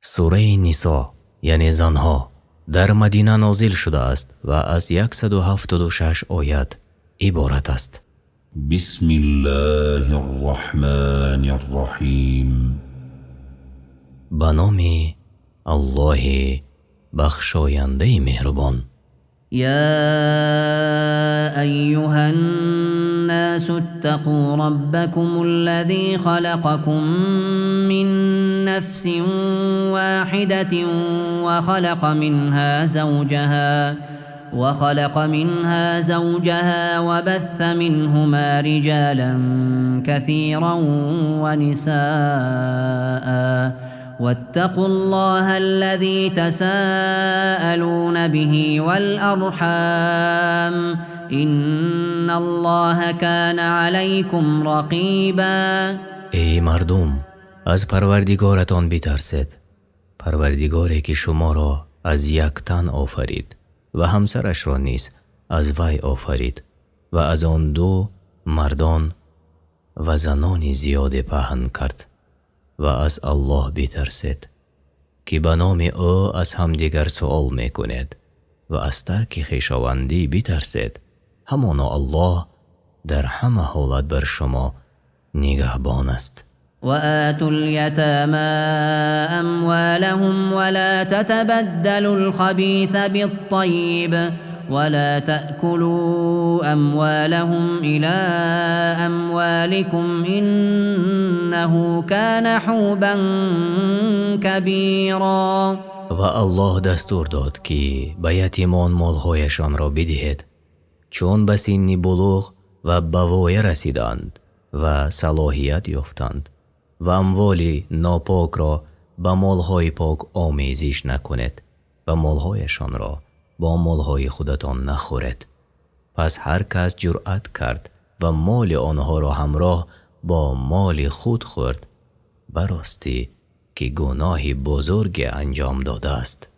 سوره نیسا یعنی زنها در مدینه نازل شده است و از 176 آیت عبارت است. بسم الله الرحمن الرحیم. به نام الله بخشاینده مهربان. يا أيها الناس اتقوا ربكم الذي خلقكم من نفس واحدة وخلق منها زوجها وبث منهما رجالا كثيرا ونساء واتقوا الله الذي تساءلون به والأرحام إن الله كان عليكم رقيبا. ای مردم، از پروردگارتان بترسید، پروردگاری که شما را از یک تن آفرید و همسرش را نیز از وی آفرید و از آن دو مردان و زنانی زیاد پهن کرد و از الله بترسید که به نام او از همدیگر سؤال میکنید و از ترک خویشاوندی بترسید، همانا الله در همه حالت بر شما نگهبان است. وآتوا اليتامى أموالهم ولا تتبدلوا الخبيث بالطيب ولا تأكلوا أموالهم إلى أموالكم إنه كان حوبا كبيرا. و الله دستور داد که به یتیمان مالهایشان را بدهید چون به سن بلوغ و به وای رسیدند و صلاحیت یافتند و اموال ناپاک را با مالهای پاک آمیزش نکنید و مالهایشان را با مالهای خودتان نخورید. پس هر کس جرأت کرد و مال آنها را همراه با مال خود خورد، براستی که گناه بزرگ انجام داده است.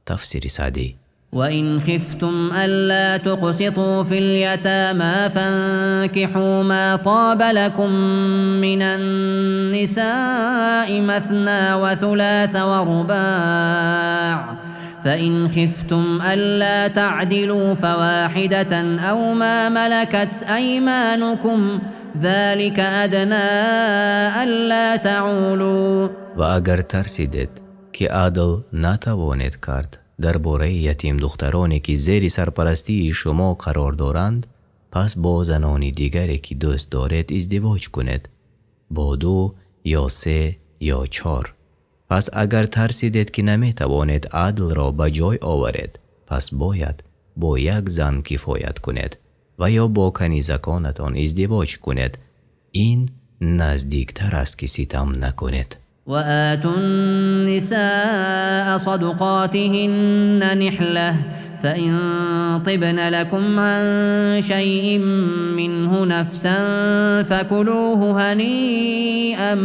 تفسیر سعدی. وإن خفتم ألا تقسطوا في اليتامى فانكحوا ما طاب لكم من النساء مثنى وثلاث ورباع فإن خفتم ألا تعدلوا فواحدة أو ما ملكت أيمانكم ذلك أدنى ألا تعولوا. و اگر ترسیدید که عدل نتوانید کرد درباره یتیم دخترانی که زیر سرپرستی شما قرار دارند، پس با زنانی دیگری که دوست دارید ازدواج کنید، با 2 یا 3 یا 4. پس اگر ترسیدید که نمی توانید عدل را به جای آورید، پس باید با یک زن کفایت کنید و یا با کنیزکانتان ازدواج کنید. این نزدیکتر است که ستم نکنید. وآتوا النساء صدقاتهن نحلة فإن طبن لكم عن شيء منه نفسا فكلوه هنيئا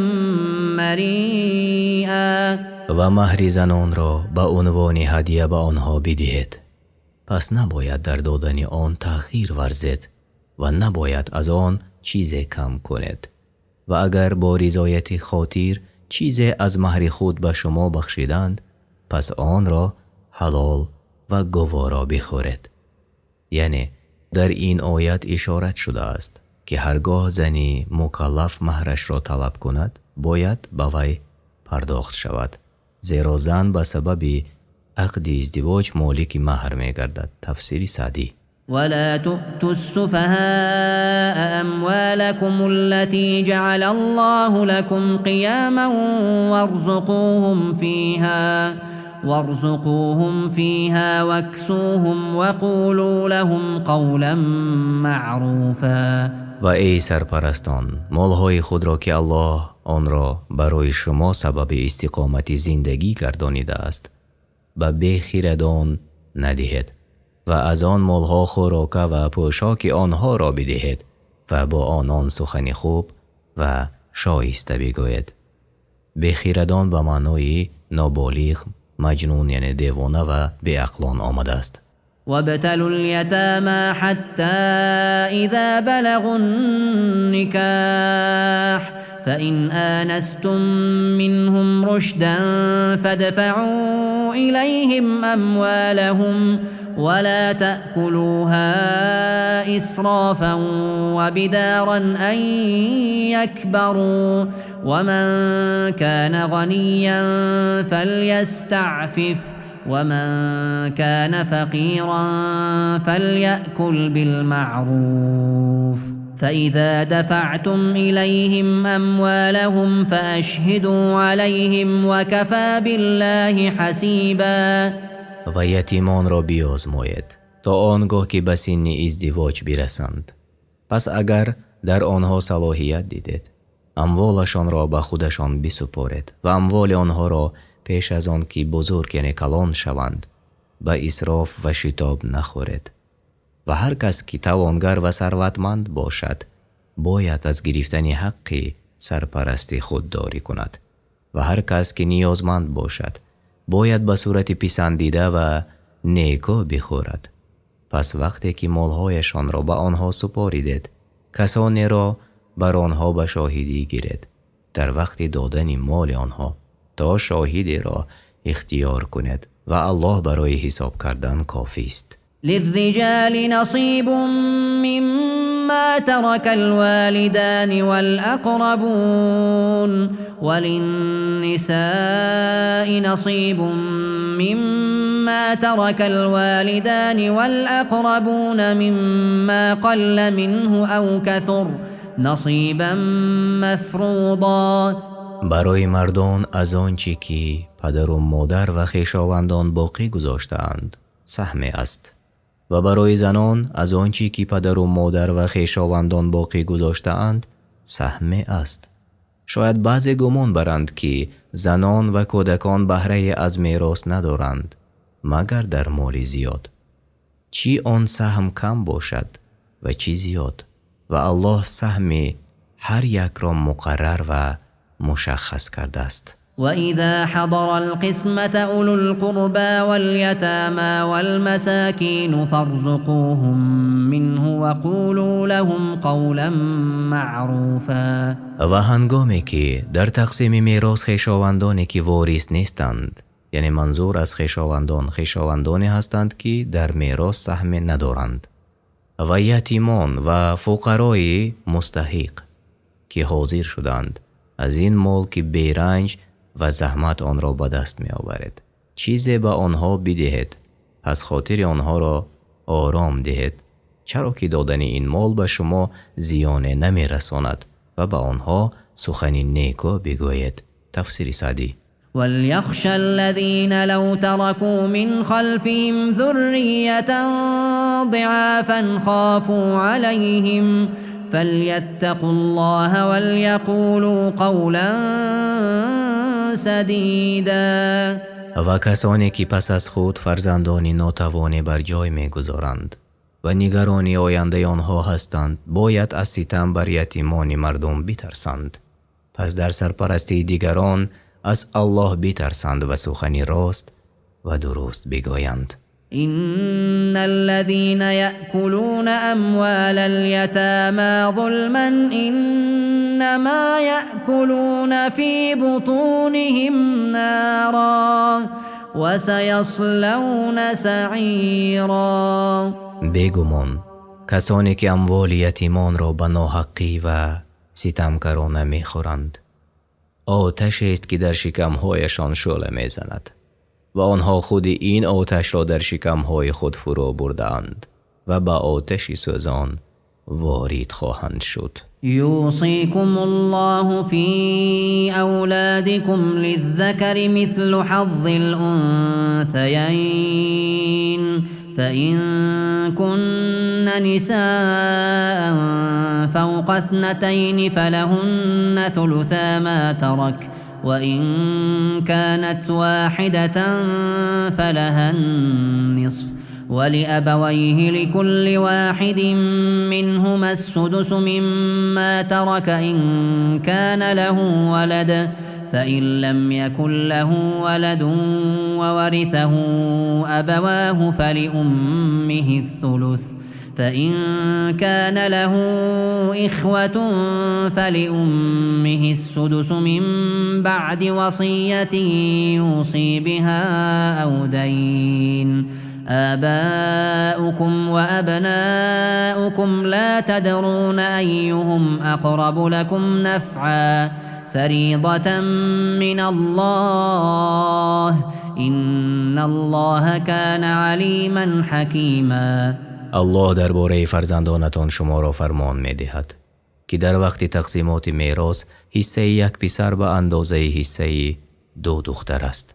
مريئا. و مهر زنان را به عنوان هدیه به آنها بدهید، پس نباید در دادن آن تأخیر ورزید و نباید از آن چیزی کم کنید. و اگر با رضایت خاطر چیزی از مهر خود به شما بخشیدند، پس آن را حلال و گوارا بخورید. یعنی در این آیت اشارت شده است که هرگاه زنی مکلف مهرش را طلب کند، باید به وی پرداخت شود، زیرا زن به سبب عقد ازدواج مالک مهر می گردد. تفسیر سعدی. ولا تؤتوا السفهاء أموالكم التي جعل الله لكم قياما وارزقوهم فيها واكسوهم وقولوا لهم قولا معروفا. و ای سرپرستان، مالهای خود را که الله آن را برای شما سبب استقامت زندگی گردانیده است به بیخیردان ندهید و از آن مالها خوراک و پوشاک آنها را بدهید و با آنان سخن خوب و شایسته بگوید. بیخیردان به معنای نابالغ، مجنون یعنی دیوانه و بی عقلان آمده است. وابتلوا اليتامى حتى إذا بلغوا النكاح فإن آنستم منهم رشدا فادفعوا إليهم أموالهم ولا تأكلوها إسرافا وبدارا أن يكبروا ومن كان غنيا فليستعفف ومن كان فقيرا فليأكل بالمعروف فإذا دفعتم إليهم أموالهم فأشهدوا عليهم وكفى بالله حسيبا. و یتیمان را بیازماید تا آنگاه که به سن ازدواج برسند. پس اگر در آنها صلاحیت دیدید اموالشان را به خودشان بسپارید و اموال آنها را پیش از آن که بزرگ یعنی کلان شوند به اسراف و شتاب نخورید. و هر کس که توانگر و ثروتمند باشد باید از گرفتن حق سرپرستی خودداری کند و هر کس که نیازمند باشد باید به صورت پسندیده و نیکو بخورد. پس وقتی که مالهایشان را به آنها سپاریدید کسانی را بر آنها به شاهدی گیرید در وقت دادن مال آنها تا شاهدی را اختیار کنید و الله برای حساب کردن کافی است. للرجال نصيب مما ترك الوالدان والأقربون وللنساء نصيب مما ترك الوالدان والأقربون مما قل منه أو كثر نصيبا مفروضا. برای مردان از آنچه که پدر و مادر و خویشاوندان باقی گذاشتند سهم است و برای زنان از آنچه که پدر و مادر و خویشاوندان باقی گذاشته‌اند سهم است. شاید بعضی گمان برند که زنان و کودکان بهره از میراث ندارند مگر در مال زیاد، چی آن سهم کم باشد و چی زیاد، و الله سهم هر یک را مقرر و مشخص کرده است. وإذا حضر القسمة أولو القربى واليتامى والمساكين فارزقوهم منه وقولوا لهم قولا معروفا. و هنگامی که در تقسیم میراث خویشاوندانی که وارث نیستند، یعنی منظور از خویشاوندانی هستند که در میراث سهم ندارند، و یتیمان و فقرای مستحق که حاضر شدند، از این مال که بیرنج و زحمت آن را به دست می آورید چیزی به آنها بدهید، پس خاطر آنها را آرام دهید، چرا که دادن این مال به شما زیان نمی رساند و به آنها سخن نیکو بگویید. تفسیر سعدی. وليخشى الذين لو تركوا من خلفهم ذرية ضعافا خافوا عليهم فليتقوا الله وليقولوا قولا سدیدا. و کسانی که پس از خود فرزندانی ناتوانی بر جای می گذارند و نگرانی آینده آنها هستند باید از ستم بر یتیمان مردم بترسند، پس در سرپرستی دیگران از الله بترسند و سخنی راست و درست بگویند. إن الذين يأكلون أموال اليتامى ظلما إنما يأكلون في بطونهم نارا وسيصلون سعيرا. بیگمان کسانی که اموال یتیمان را به ناحقی و ستمکارانه میخورند آتشی است که در شکمهایشان شعله میزند و آنها خود این آتش را در شکمهای خود فرو بردند و به آتشی سوزان وارد خواهند شد. يوصيكم الله في أولادكم للذكر مثل حظ الأنثيين فإن كن نساء فوق 2 فلهن ثلثا ما ترك وإن كانت واحدة فلها النصف ولأبويه لكل واحد منهما السدس مما ترك إن كان له ولد فإن لم يكن له ولد وورثه أبواه فلأمه الثلث فإن كان له إخوة فلأمه السدس من بعد وصية يوصي بها أو دين. آباؤكم وأبناؤكم لا تدرون أيهم أقرب لكم نفعا فريضة من الله إن الله كان عليما حكيما. الله درباره فرزندانتان شما را فرمان می دهد که در وقت تقسیمات میراث حصه یک پسر به اندازه حصه دو دختر است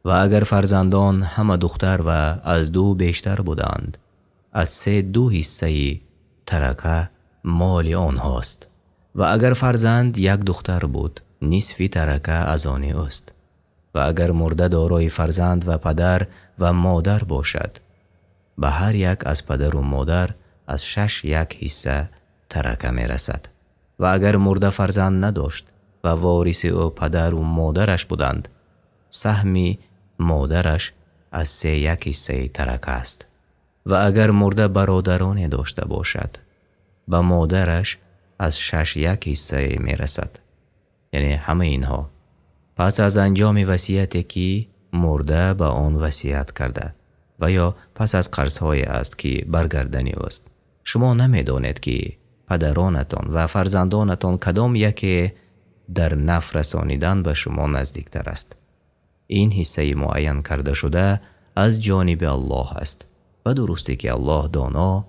و اگر فرزندان همه دختر و از دو بیشتر بودند از سه دو حصه ترکه مال آنهاست و اگر فرزند یک دختر بود نصف ترکه از آن است و اگر مرده دارای فرزند و پدر و مادر باشد به هر یک از پدر و مادر از 6 یک حصه ترکه می رسد و اگر مرده فرزند نداشت و وارث او پدر و مادرش بودند سهمی مادرش از 3 یک حصه ترکه است و اگر مرده برادران داشته باشد به مادرش از 6 یک حصه می رسد. یعنی همه اینها پس از انجام وصیتی که مرده به آن وصیت کرده و یا پس از قرض‌های است که برگردنی است. شما نمی‌دانید که پدرانتان و فرزندانتان کدام یکی در نفع رسانیدن به شما نزدیکتر است. این حصه معین کرده شده از جانب الله است و درستی که الله دانا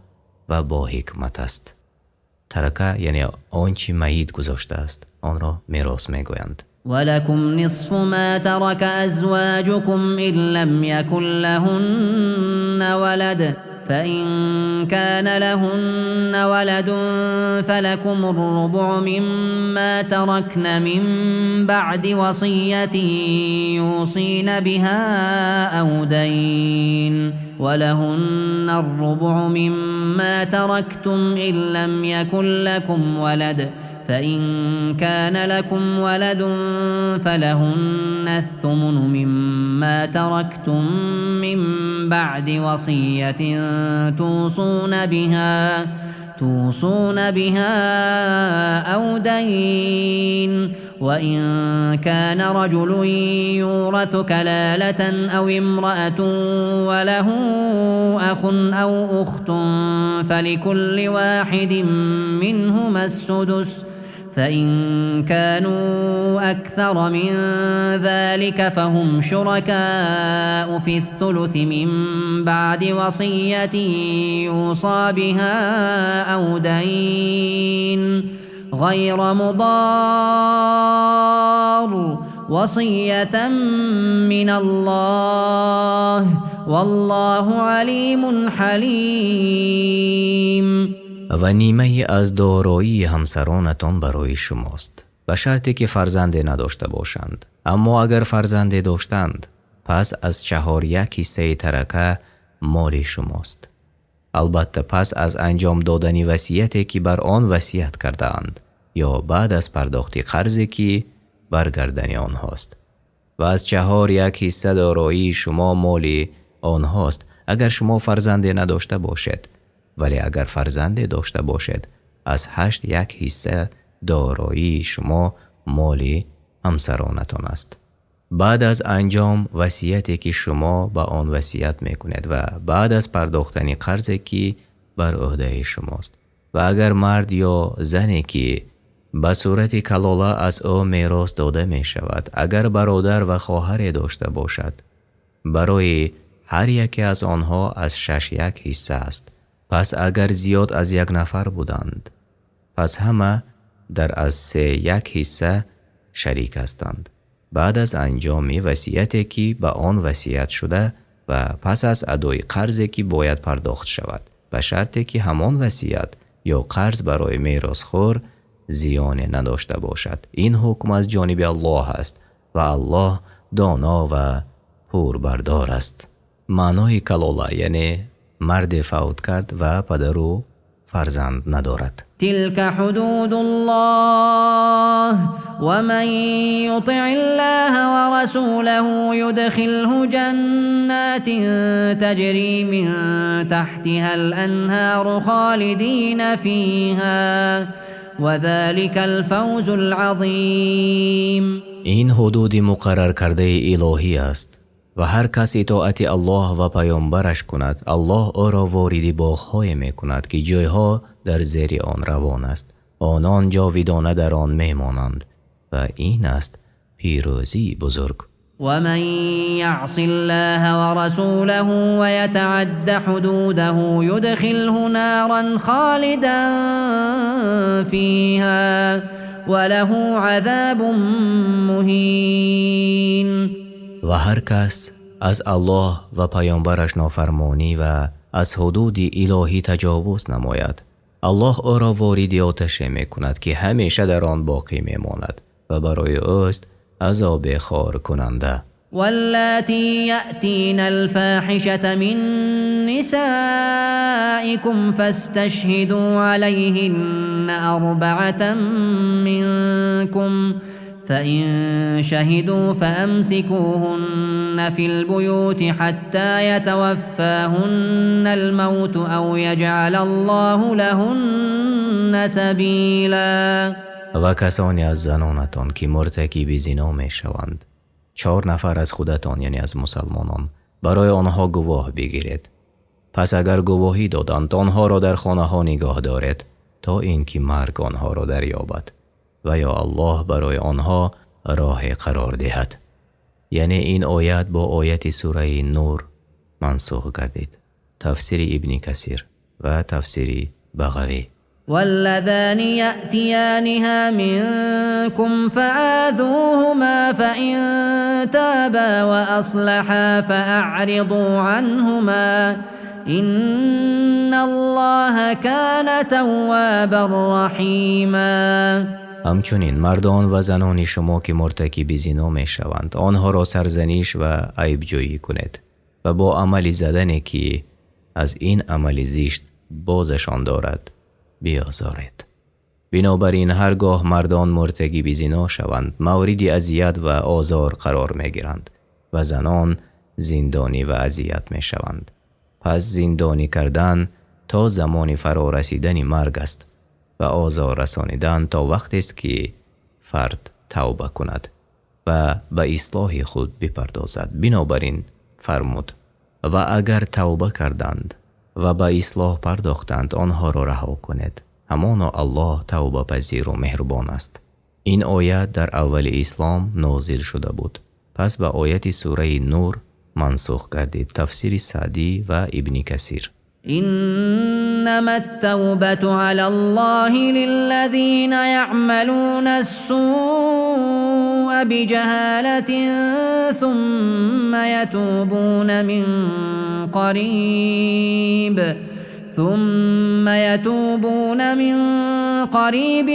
و با حکمت است. ترکه یعنی آنچه مید گذاشته است آن را میراث میگویند. ولكم نصف ما ترك أزواجكم إن لم يكن لهن ولد فإن كان لهن ولد فلكم الربع مما تركن من بعد وصية يوصين بها أو دين ولهن الربع مما تركتم إن لم يكن لكم ولد فإن كان لكم ولد فلهن الثمن مما تركتم من بعد وصية توصون بها أو دين وإن كان رجل يورث كلالة أو امرأة وله أخ أو أخت فلكل واحد منهما السدس فإن كانوا أكثر من ذلك فهم شركاء في الثلث من بعد وصية يوصى بها أو دين غير مضار وصية من الله والله عليم حليم. و نیمه از دارایی همسرانتان برای شماست به شرطی که فرزند نداشته باشند. اما اگر فرزند داشتند پس از 4 یک حصه ترکه مال شماست. البته پس از انجام دادن وصیتی که بر آن وصیت کردند یا بعد از پرداخت قرضی که برگردن آنهاست و از 4 یک حصه دارایی شما مال آنهاست اگر شما فرزند نداشته باشد. ولی اگر فرزند داشته باشد از 8 یک حصه دارایی شما مال همسرانتان است. بعد از انجام وصیتی که شما با آن وصیت میکنید و بعد از پرداختن قرضی که بر عهده شماست و اگر مرد یا زنی که به صورت کلاله از او میراث داده می شود اگر برادر و خواهر داشته باشد برای هر یکی از آنها از 6 یک حصه است. پس اگر زیاد از 1 نفر بودند پس همه در از 3 یک حصه شریک هستند. بعد از انجام وصیتی که به آن وصیت شده و پس از ادای قرضی که باید پرداخت شود به شرطی که همان وصیت یا قرض برای میراث‌خوار زیان نداشته باشد. این حکم از جانب الله است و الله دانا و پوربردار است. معنای کلاله یعنی مرد فوت کرد و پدر و فرزند ندارد. تلك حدود الله ومن يطع الله ورسوله يدخله جنات تجري من تحتها الأنهار خالدين فيها وذلك الفوز العظيم. این حدود مقرر کرده الهی است و هر کس اطاعت الله و پیامبرش کند الله او را وارد باغ‌های می‌کند که جایها در زیر آن روان است. آنان جاودانه در آن میمانند و این است پیروزی بزرگ. ومن يعص الله ورسوله ويتعد حدوده يدخله نارا خالدا فيها وله عذاب مهين. و هر کس از الله و پیامبرش نافرمانی و از حدود الهی تجاوز نماید الله او را وارد آتش می کند که همیشه در آن باقی می ماند و برای اوست عذاب خار کننده. واللاتی یأتین الفاحشة من نسائكم فاستشهدوا عليهن 4 منكم فإن شهدوا فأمسكوهن في البيوت حتى يتوفاهن الموت أو يجعل الله لهن سبيلا. و کسانی از زنانتان که مرتکب زنا می شوند 4 نفر از خودتان یعنی از مسلمانان برای آنها گواه بگیرید. پس اگر گواهی دادند آنها را در خانه ها نگاه دارید تا اینکه مرگ آنها را دریابد و یا الله برای آنها راه قرار دهد. یعنی این آیت با آیت سوره نور منسوخ گردید. تفسیر ابن کثیر و تفسیر بغوی. واللذان يأتيانها منكم فآذوهما فإن تابا وأصلحا فأعرضوا عنهما إن الله كان توابا رحيما. همچنین مردان و زنان شما که مرتکب زنا می شوند آنها را سرزنش و عیب جویی کنید و با عملی زدنی که از این عمل زشت بازشان دارد بیازارید. بنابراین هرگاه مردان مرتکب زنا شوند مورد اذیت و آزار قرار می گیرند و زنان زندانی و اذیت می شوند. پس زندانی کردن تا زمان فرا رسیدن مرگ است و آزار رسانیدن تا وقتی است که فرد توبه کند و به اصلاح خود بپردازد. بنابراین فرمود و اگر توبه کردند و به اصلاح پرداختند آنها را رها کنید. همانا الله توبه پذیر و مهربان است. این آیت در اول اسلام نازل شده بود. پس به آیت سوره نور منسوخ گردید. تفسیر سعدی و ابن کثیر. إنما التوبة على الله للذين يعملون السوء بجهالة ثم يتوبون من قريب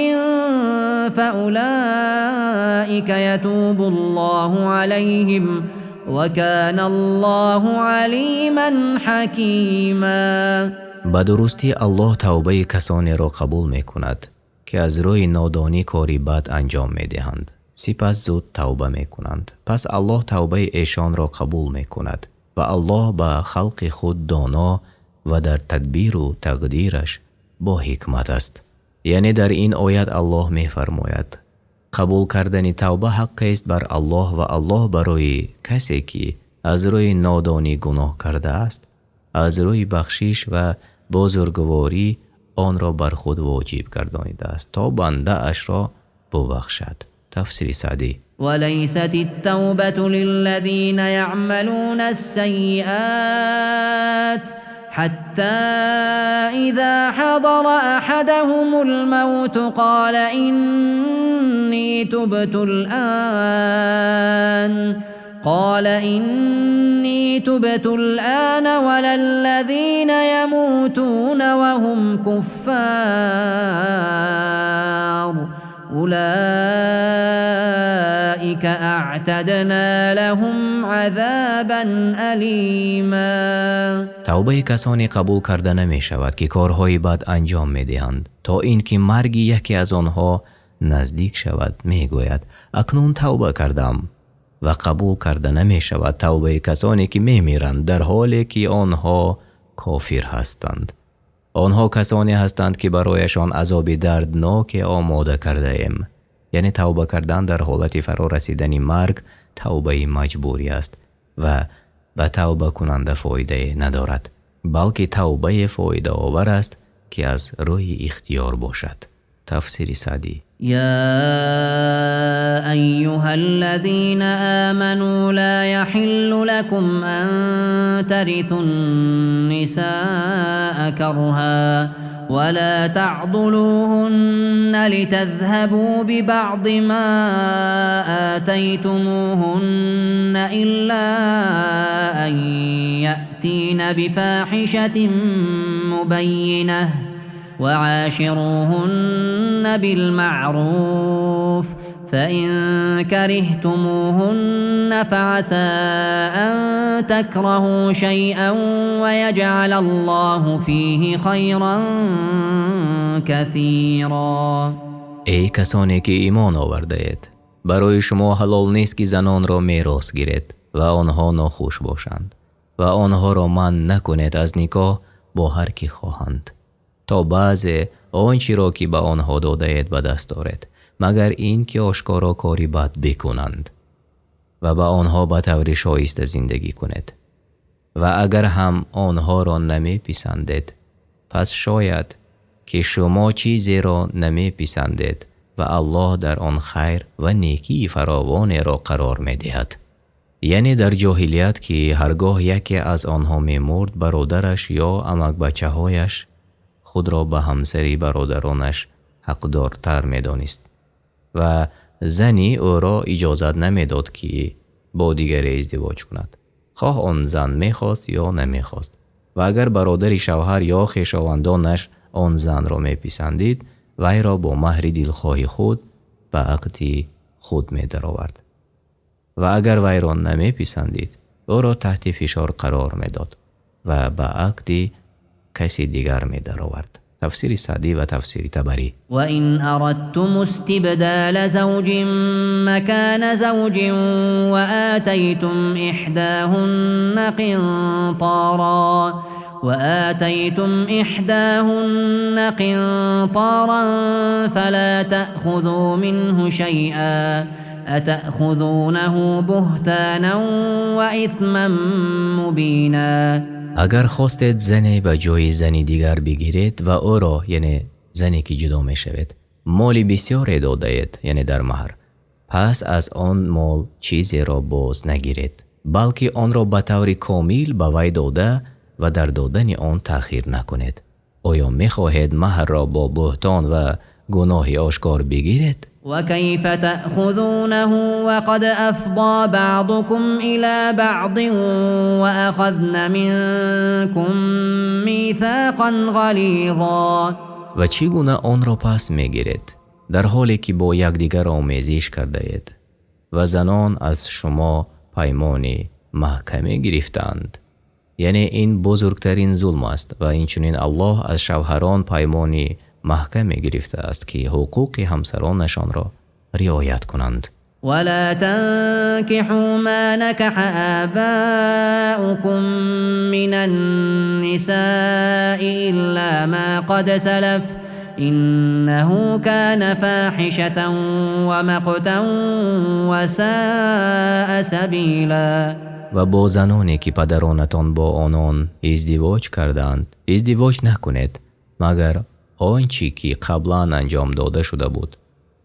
فأولئك يتوب الله عليهم وكان الله علیما حکیما. به درستی الله توبه کسانی را قبول می کند که از روی نادانی کاری بد انجام می دهند سپس زود توبه می کنند. پس الله توبه ایشان را قبول می کند و الله به خلق خود دانا و در تدبیر و تقدیرش با حکمت است. یعنی در این آیت الله می فرماید قبول کردن توبه حق است بر الله و الله برای کسی که از روی نادانی گناه کرده است از روی بخشش و بزرگواری آن را بر خود واجب گردانیده است تا بنده اش را ببخشد. تفسیر سعدی. وليست التوبة للذين يعملون السيئات حتى إذا حضر أحدهم الموت قال إني تبت الآن ولا الذين يموتون وهم كفار أولئك أولئك أعتدنا لهم عذابا ألیما. توبه کسانی قبول کرده نمی شود که کارهای بد انجام می دهند تا اینکه مرگ یکی از آنها نزدیک شود. می گوید اکنون توبه کردم. و قبول کرده نمی شود توبه کسانی که می میرند در حالی که آنها کافر هستند. آنها کسانی هستند که برایشان عذاب دردناک آماده کرده ایم. یعنی توبه کردن در حالت فرا رسیدن مرگ توبه مجبوری است و به توبه کننده فایده ندارد، بلکه توبه فایده آور است که از روی اختیار باشد. تفسیر سعدی. يا أيها الذين آمنوا لا يحل لكم أن ترثوا النساء كرها ولا تعضلوهن لتذهبوا ببعض ما آتيتموهن إلا أن يأتين بفاحشة مبينة وعاشروهن بالمعروف فإن كرهتموهن فعسى أن تكرهوا شيئا ويجعل الله فيه خيرا كثيرا. ای کسانی که ایمان آورده اید، برای شما حلال نیست که زنان را میراث گیرید و آنها ناخوش باشند و آنها را منع نکنید از نکاح با هر کی خواهند تا بعض آنچه را که به آنها داده اید به دست دارید، مگر این که آشکارا کاری بد بکنند و به آنها به طور شایسته زندگی کنید. و اگر هم آنها را نمی پسندید، پس شاید که شما چیزی را نمی پسندید و الله در آن خیر و نیکی فراوان را قرار می دهد. یعنی در جاهلیت که هرگاه یکی از آنها می مرد، برادرش یا عمک بچه هایش خود را به همسری برادرانش حقدارتر می دانست و زنی او را اجازت نمی داد که با دیگری ازدواج کند، خواه آن زن می خواست یا نمی خواست. و اگر برادر شوهر یا خویشاوندانش آن زن را می پسندید، وی را با مهر دلخواه خود به عقد خود می درآورد و اگر وی را نمی پسندید، او را تحت فشار قرار می داد و به عقد کسی دیگر می درآورد. تفسیر سعدی و تفسیر طبری. و این اردتم استبدال زوج مکان زوج و آتیتم إحداهن قنطارا فلا تأخذوا منه شيئا أتأخذونه بهتانا وإثما مبينا. اگر خواستید زنی به جای زنی دیگر بگیرید و او را، یعنی زنی که جدا می شود، مالی بسیار داده اید، یعنی در مهر، پس از آن مال چیزی را باز نگیرید، بلکه آن را به طور کامل به وی داده و در دادن آن تأخیر نکنید. آیا می خواهید مهر را با بهتان و گناه آشکار بگیرید؟ وكيف تأخذونه وقد أفضى بعضكم إلى بعض وأخذن منكم ميثاقا غلیظا. و چگونه آن را پس میگیرید در حالی که با یکدیگر آمیزش کرده اید و زنان از شما پیمانی محکمی گرفتند؟ یعنی این بزرگترین ظلم است و اینچنین الله از شوهران پیمانی محکم گرفته است که حقوق همسرانشان را رعایت کنند. ولا تنكحوا ما نكح آباؤكم من النساء إلا ما قد سلف إنه كان فاحشة ومقتا وساء سبيلا. و با زنانی که پدرانتان با آنان ازدواج کردند ازدواج نکنید مگر آنچه که قبلا انجام داده شده بود،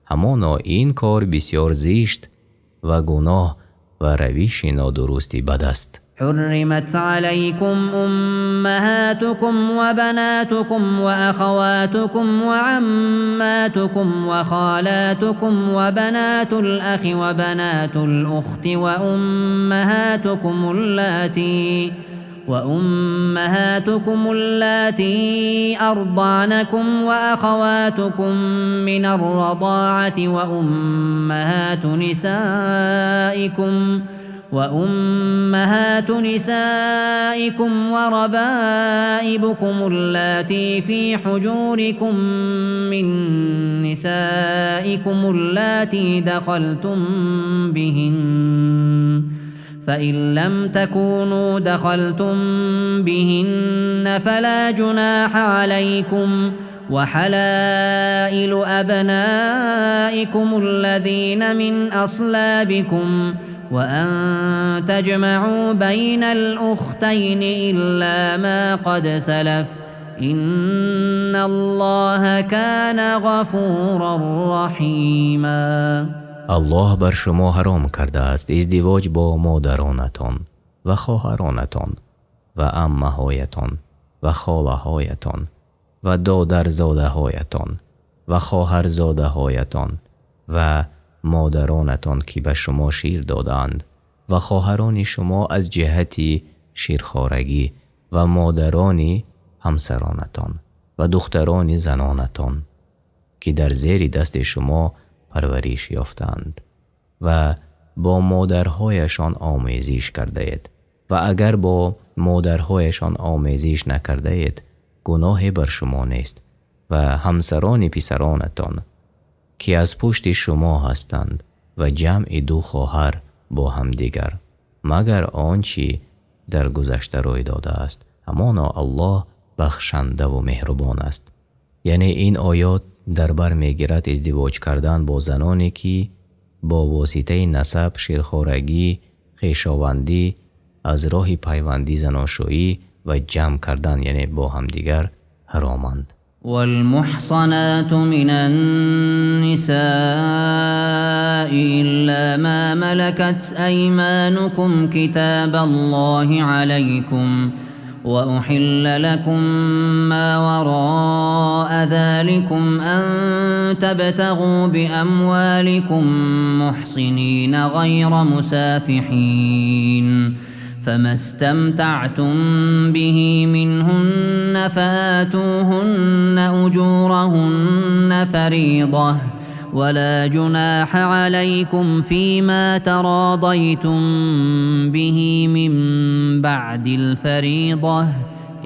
همانا این کار بسیار زشت و گناه و روش نادرستی بد است. حرمت عليكم أمهاتكم وبناتكم وأخواتكم وعماتكم وخالاتكم وبنات الأخ وبنات الأخت وأمهاتكم اللاتي أرضعنكم وأخواتكم من الرضاعة وأمهات نسائكم وربائبكم اللاتي في حجوركم من نسائكم اللاتي دخلتم بهن، فإن لم تكونوا دخلتم بهن فلا جناح عليكم، وحلائل أبنائكم الذين من أصلابكم، وأن تجمعوا بين الأختين إلا ما قد سلف، إن الله كان غفورا رحیما. الله بر شما حرام کرده است ازدواج با مادرانتان و خواهرانتان و عمه‌هایتان و خاله‌هایتان و دادرزاده‌هایتان و خواهرزاده‌هایتان و مادرانتان که به شما شیر دادند و خواهران شما از جهتی شیرخوارگی و مادران همسرانتان و دختران زنانتان که در زیر دست شما پرورش یافتند و با مادرهایشان آمیزش کرده اید و اگر با مادرهایشان آمیزش نکرده اید گناهی بر شما نیست و همسران پسرانتان که از پشت شما هستند و جمع دو خواهر با هم دیگر مگر آنچه در گذشته روی داده است، همانا الله بخشنده و مهربان است. یعنی این آیات در بر میگیرد ازدواج کردن با زنانی که با واسطه نسب، شیرخوارگی، خویشاوندی، از راه پیوندی زناشویی و جمع کردن یعنی با هم دیگر حرامند. والمحصنات من النساء إلا ما ملكت أيمانكم كتاب الله عليكم، وأحل لكم ما وراء ذلكم أن تبتغوا بأموالكم محصنين غير مسافحين، فما استمتعتم به منهن فآتوهن أجورهن فريضة، ولا جناح عليكم فيما تراضيتم به من بعد الفريضة،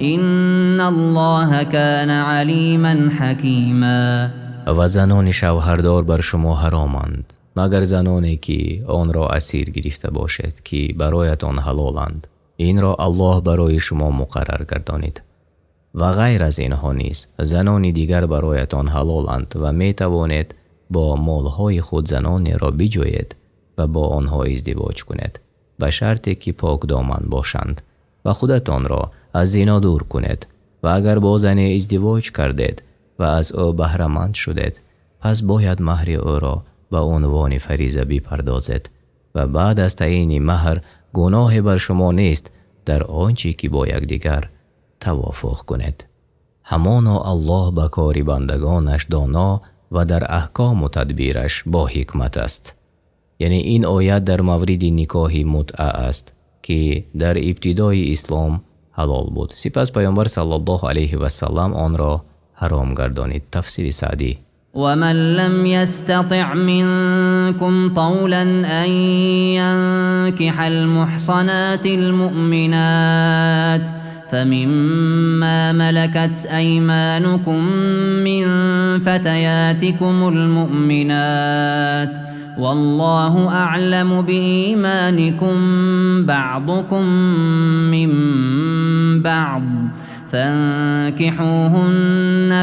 إن الله كان عليما حكيما. و زنان شوهردار بر شما حرامند مگر زنانی که آن را اسیر گرفته باشد که برایتان حلالند، این را الله برای شما مقرر گردانید. و غیر از اینها نیز زنان دیگر برایتان حلالند و می توانید با مالهای خود زنان را بجویید و با آنها ازدواج کنید به شرطی که پاک دامن باشند و خودتان را از زنا دور کنید. و اگر با زنی ازدواج کردید و از او بهره مند شدید پس باید مهر او را به عنوان فریضه بپردازید و بعد از تعیین مهر گناه بر شما نیست در آنچه که با یکدیگر توافق کنید. همانا الله به کار بندگانش دانا و در احکام و تدبیرش با حکمت است. یعنی این آیت در مورد نکاح متعه است که در ابتدای اسلام حلال بود، سپس پیامبر صلی الله علیه و سلم آن را حرام گردانید. تفسیر سعدی. ومن لم يستطع منكم طولا أن ينكح المحصنات المؤمنات فمما ملكت أيمانكم من فتياتكم المؤمنات، والله أعلم بإيمانكم بعضكم من بعض، فانكحوهن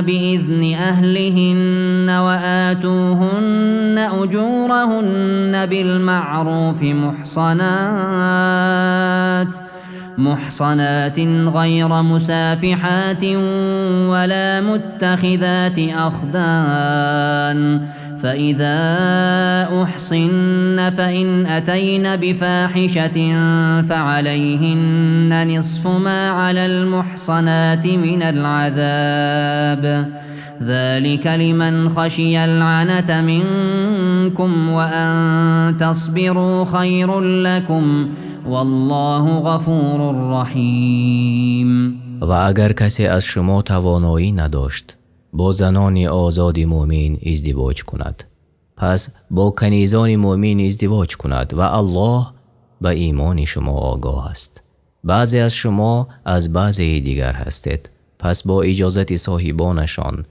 بإذن أهلهن وآتوهن أجورهن بالمعروف محصنات غير مسافحات ولا متخذات أخدان، فإذا أحصن فإن أتين بفاحشة فعليهن نصف ما على المحصنات من العذاب، ذلك لمن خشي العنة منكم وأن تصبروا خير لكم، والله غفور رحیم. و اگر کسی از شما توانایی نداشت با زنان آزاد مؤمن ازدواج کند، پس با کنیزان مؤمن ازدواج کند و الله به ایمان شما آگاه است. بعضی از شما از بعضی دیگر هستید، پس با اجازت صاحبانشان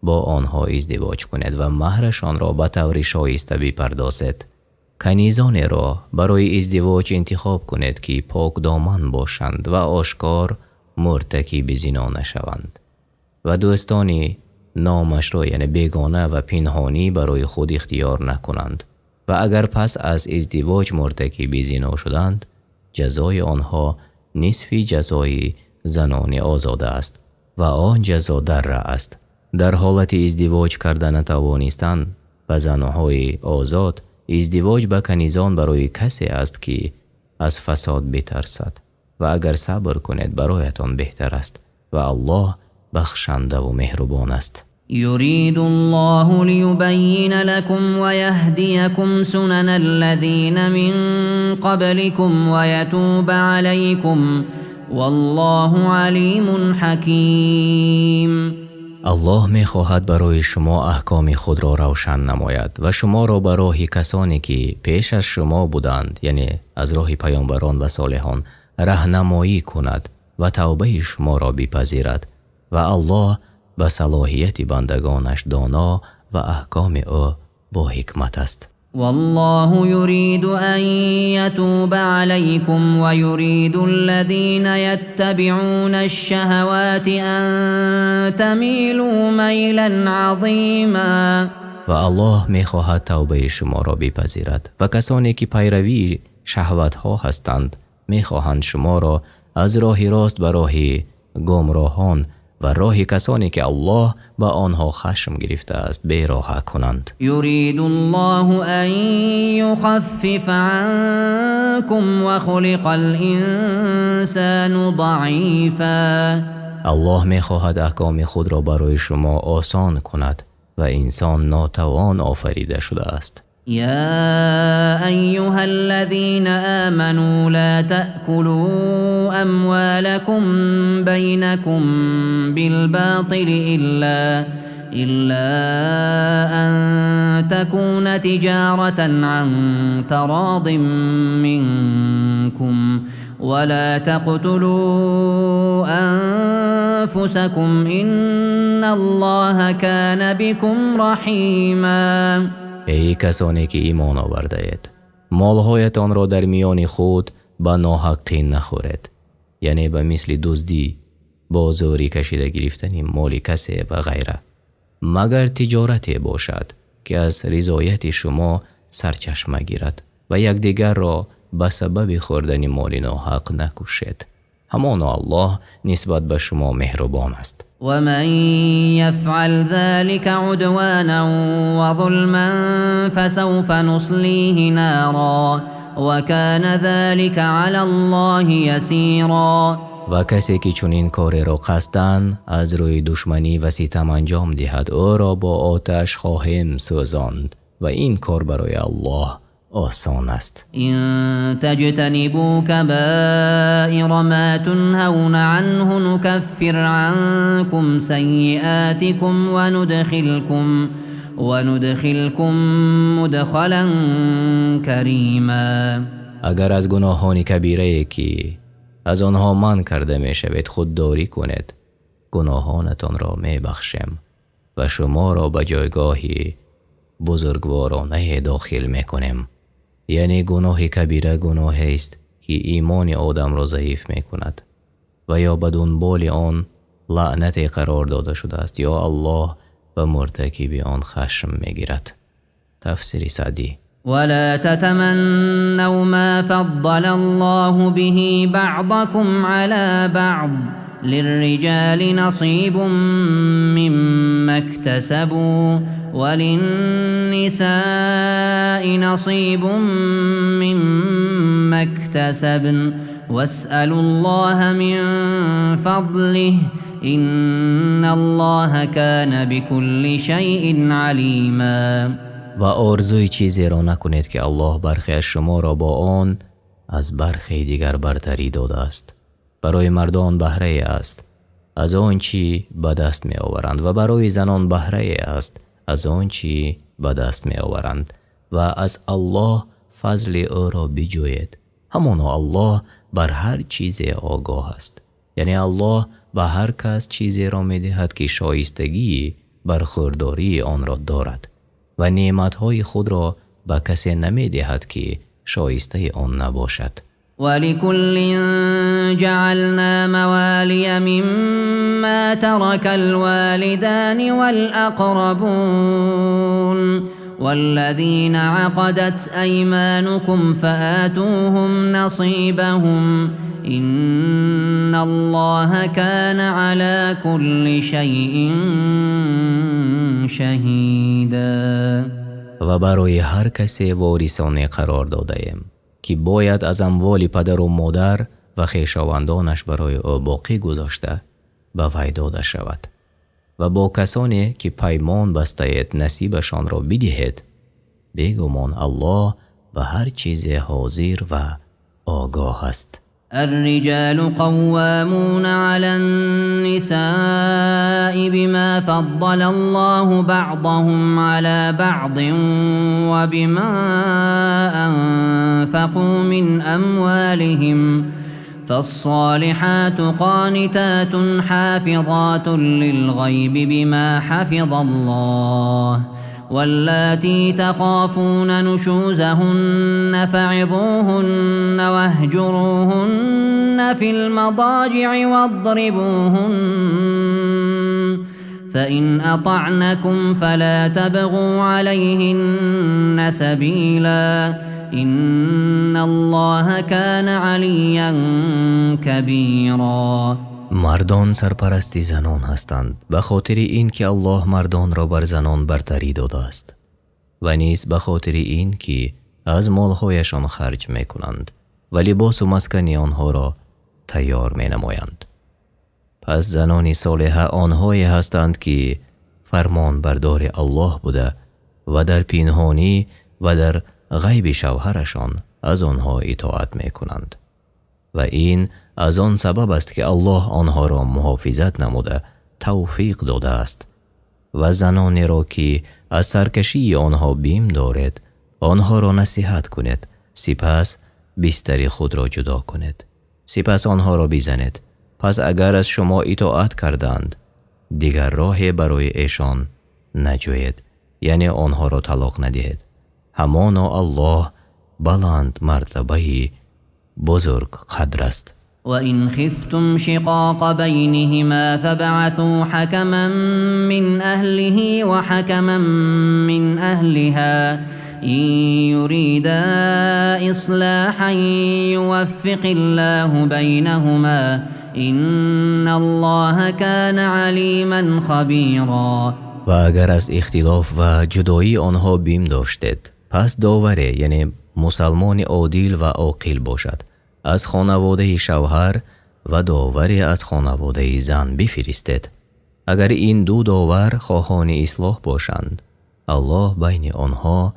با آنها ازدواج کنید و مهرشان را به طور شایسته بپردازید. کنیزان را برای ازدواج انتخاب کنید که پاک دامن باشند و آشکار مرتکب زنا نشوند و دوستان نامش را یعنی بیگانه و پنهانی برای خود اختیار نکنند و اگر پس از ازدواج مرتکب زنا شدند جزای آنها نصف جزای زنان آزاده است و آن جزا دره است. در حالت ازدواج کردن نتوانستند به زنهای آزاد، ازدواج با کنیزان برای کسی است که از فساد بترسد و اگر صبر کنید برایتان بهتر است و الله بخشنده و مهربان است. يريد الله ليبين لكم ويهديكم سنن الذين من قبلكم ويتوب عليكم والله عليم حكيم. الله می خواهد برای شما احکام خود را روشن نماید و شما را به راه کسانی که پیش از شما بودند یعنی از راه پیامبران و صالحان راهنمایی کند و توبه شما را بپذیرد و الله به صلاحیت بندگانش دانا و احکام او با حکمت است. والله يريد أن يتوب عليكم ويريد الذين يتبعون الشهوات أن تميلوا ميلا عظيما. و الله می خواهد توبه شما را بپذیرد و کسانی که پیروی شهوت ها هستند می خواهند شما را از راه راست به راه گمراهان و راه کسانی که الله با آنها خشم گرفته است بیراه کنند. يريد الله أن يخفف عنكم وخلق الإنسان ضعيفا. الله می خواهد احکام خود را برای شما آسان کند و انسان ناتوان آفریده شده است. يا أيها الذين آمنوا لا تأكلوا أموالكم بينكم بالباطل إلا أن تكون تجارة عن تراض منكم ولا تقتلوا أنفسكم إن الله كان بكم رحيما. ای کسانی که ایمان آورده اید، مالهایتان را در میان خود به ناحقی نخورید، یعنی به مثل دزدی، با زوری کشیده گرفتن مال کسی و غیره، مگر تجارتی باشد که از رضایت شما سرچشمه گیرد و یکدیگر را به سبب خوردن مال ناحق نکشید. همانا الله نسبت به شما مهربان است. ومن يفعل ذلك عدوانا وظلما فسوف نصليه نارا وكان ذلك على الله يسيرا. و کسی که چنین کاری را قصداً از روی دشمنی و ستم انجام دهد او را با آتش خواهیم سوزاند و این کار برای الله آسان است. إن تجتنبوا كبائر ما تنهون عنه نكفر عنكم سيئاتكم وندخلكم مدخلا كريما. اگر از گناهان کبیره که از آنها من کرده می شوید خودداری کنید، گناهانتان را می بخشم و شما را به جایگاهی بزرگوارانه داخل می کنیم. یعنی گناه کبیره گناه است که ایمان آدم را ضعیف می کند و یا بدون بال آن لعنت قرار داده شده است یا الله به مرتکب آن خشم می گیرد. تفسیر سعدی. ولا تتمنوا ما فضل الله به بعضكم على بعض للرجال نصيب مما اكتسبوا وللنساء نصيب مما اكتسبن واسألوا الله من فضله إن الله كان بكل شيء عليما. و آرزوی چیزی را نکنید که الله برخی از شما را با آن از برخی دیگر برتری داده است. برای مردان بهره است از آن چی به دست می آورند و برای زنان بهره است از آن چی به دست می آورند و از الله فضل او را بجوید. همانا الله بر هر چیز آگاه است. یعنی الله به هر کس چیزی را می دهد که شایستگی برخورداری آن را دارد و نعمتهای خود را به کسی نمی دهد که شایسته آن نباشد. ولكل جعلنا موالي مما ترك الوالدان والأقربون والذين عقدت أيمانكم فآتوهم نصيبهم إن الله كان على كل شيء شهيدا. و برای هر کسی وارثانه قرار داده ایم که باید از اموال پدر و مادر و خویشاوندانش برای او باقی گذاشته به وی داده شود و با کسانی که پیمان بسته اید نصیبشان را بدهید. بیگمان الله به هر چیز حاضر و آگاه است. الرجال قوامون على النساء بما فضل الله بعضهم على بعض وبما أنفقوا من أموالهم فالصالحات قانتات حافظات للغيب بما حفظ الله واللاتي تخافون نشوزهن فعظوهن واهجروهن في المضاجع واضربوهن فإن أطعنكم فلا تبغوا عليهن سبيلا إن الله كان عليا كبيرا. مردان سرپرستی زنان هستند به خاطر این که الله مردان را بر زنان برتری داده است و نیز به خاطر این که از مالهایشان خرج می کنند و لباس و مسکن آنها را تیار می نمایند. پس زنان صالحه آنهایی هستند که فرمان بردار الله بوده و در پنهانی و در غیب شوهرشان از آنها اطاعت می کنند و این از آن سبب است که الله آنها را محافظت نموده توفیق داده است و زنانی را که از سرکشی آنها بیم دارد آنها را نصیحت کنید، سپس بستر خود را جدا کنید، سپس آنها را بزنید. پس اگر از شما اطاعت کردند دیگر راهی برای ایشان نجوید، یعنی آنها را طلاق ندهید. همانا الله بلند مرتبه بزرگ قدر است. وإن خفتم شقاق بينهما فابعثوا حكما من أهله وحكما من أهلها إن يريدا إصلاحا يوفق الله بينهما إن الله كان عليما خبيرا. و اگر از اختلاف و جدایی آنها بیم داشتید پس داوری یعنی مسلمان عادل و عاقل باشد از خانواده شوهر و داوری از خانواده زن بفرستید. اگر این دو داور خواهان اصلاح باشند الله بین آنها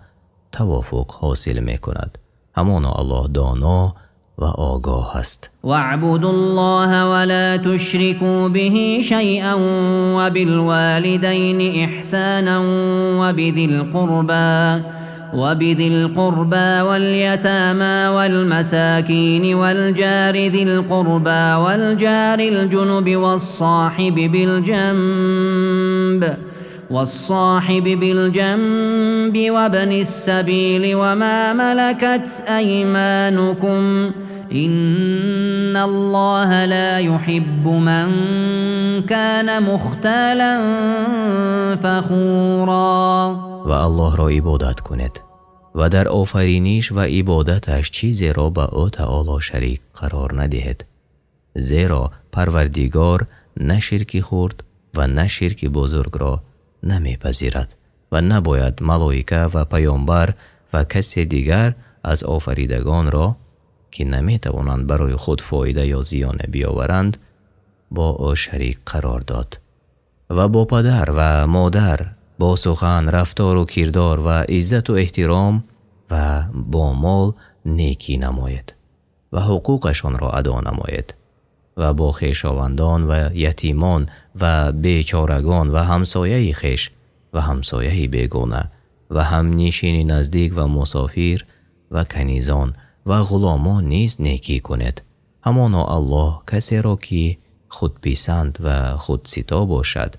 توافق حاصل می کند. همانا الله دانا و آگاه است. واعبدوا الله ولا تشركوا به شيئا وبالوالدين إحسانا وبذي القربى واليتامى والمساكين والجار ذي القربى والجار الجنب والصاحب بالجنب وابن السبيل وما ملكت أيمانكم إن الله لا يحب من كان مختالا فخورا. و الله را عبادت کنید و در آفرینش و عبادتش چیزی را به او تعالی شریک قرار ندهید، زیرا پروردگار نه شرک خرد و نه شرک بزرگ را نمیپذیرد و نباید ملائکه و پیامبر و کسی دیگر از آفریدگان را که نمیتوانند برای خود فایده یا زیان بیاورند با او شریک قرار داد و با پدر و مادر با سخن، رفتار و کردار و عزت و احترام و با مال نیکی نماید. و حقوقشان را ادا نماید و با خویشاوندان و یتیمان و بیچارگان و همسایه خویش و همسایه بیگانه و همنشین نزدیک و مسافر و کنیزان و غلامان نیز نیکی کند. همانا الله کسی را که خودپسند و خودستا باشد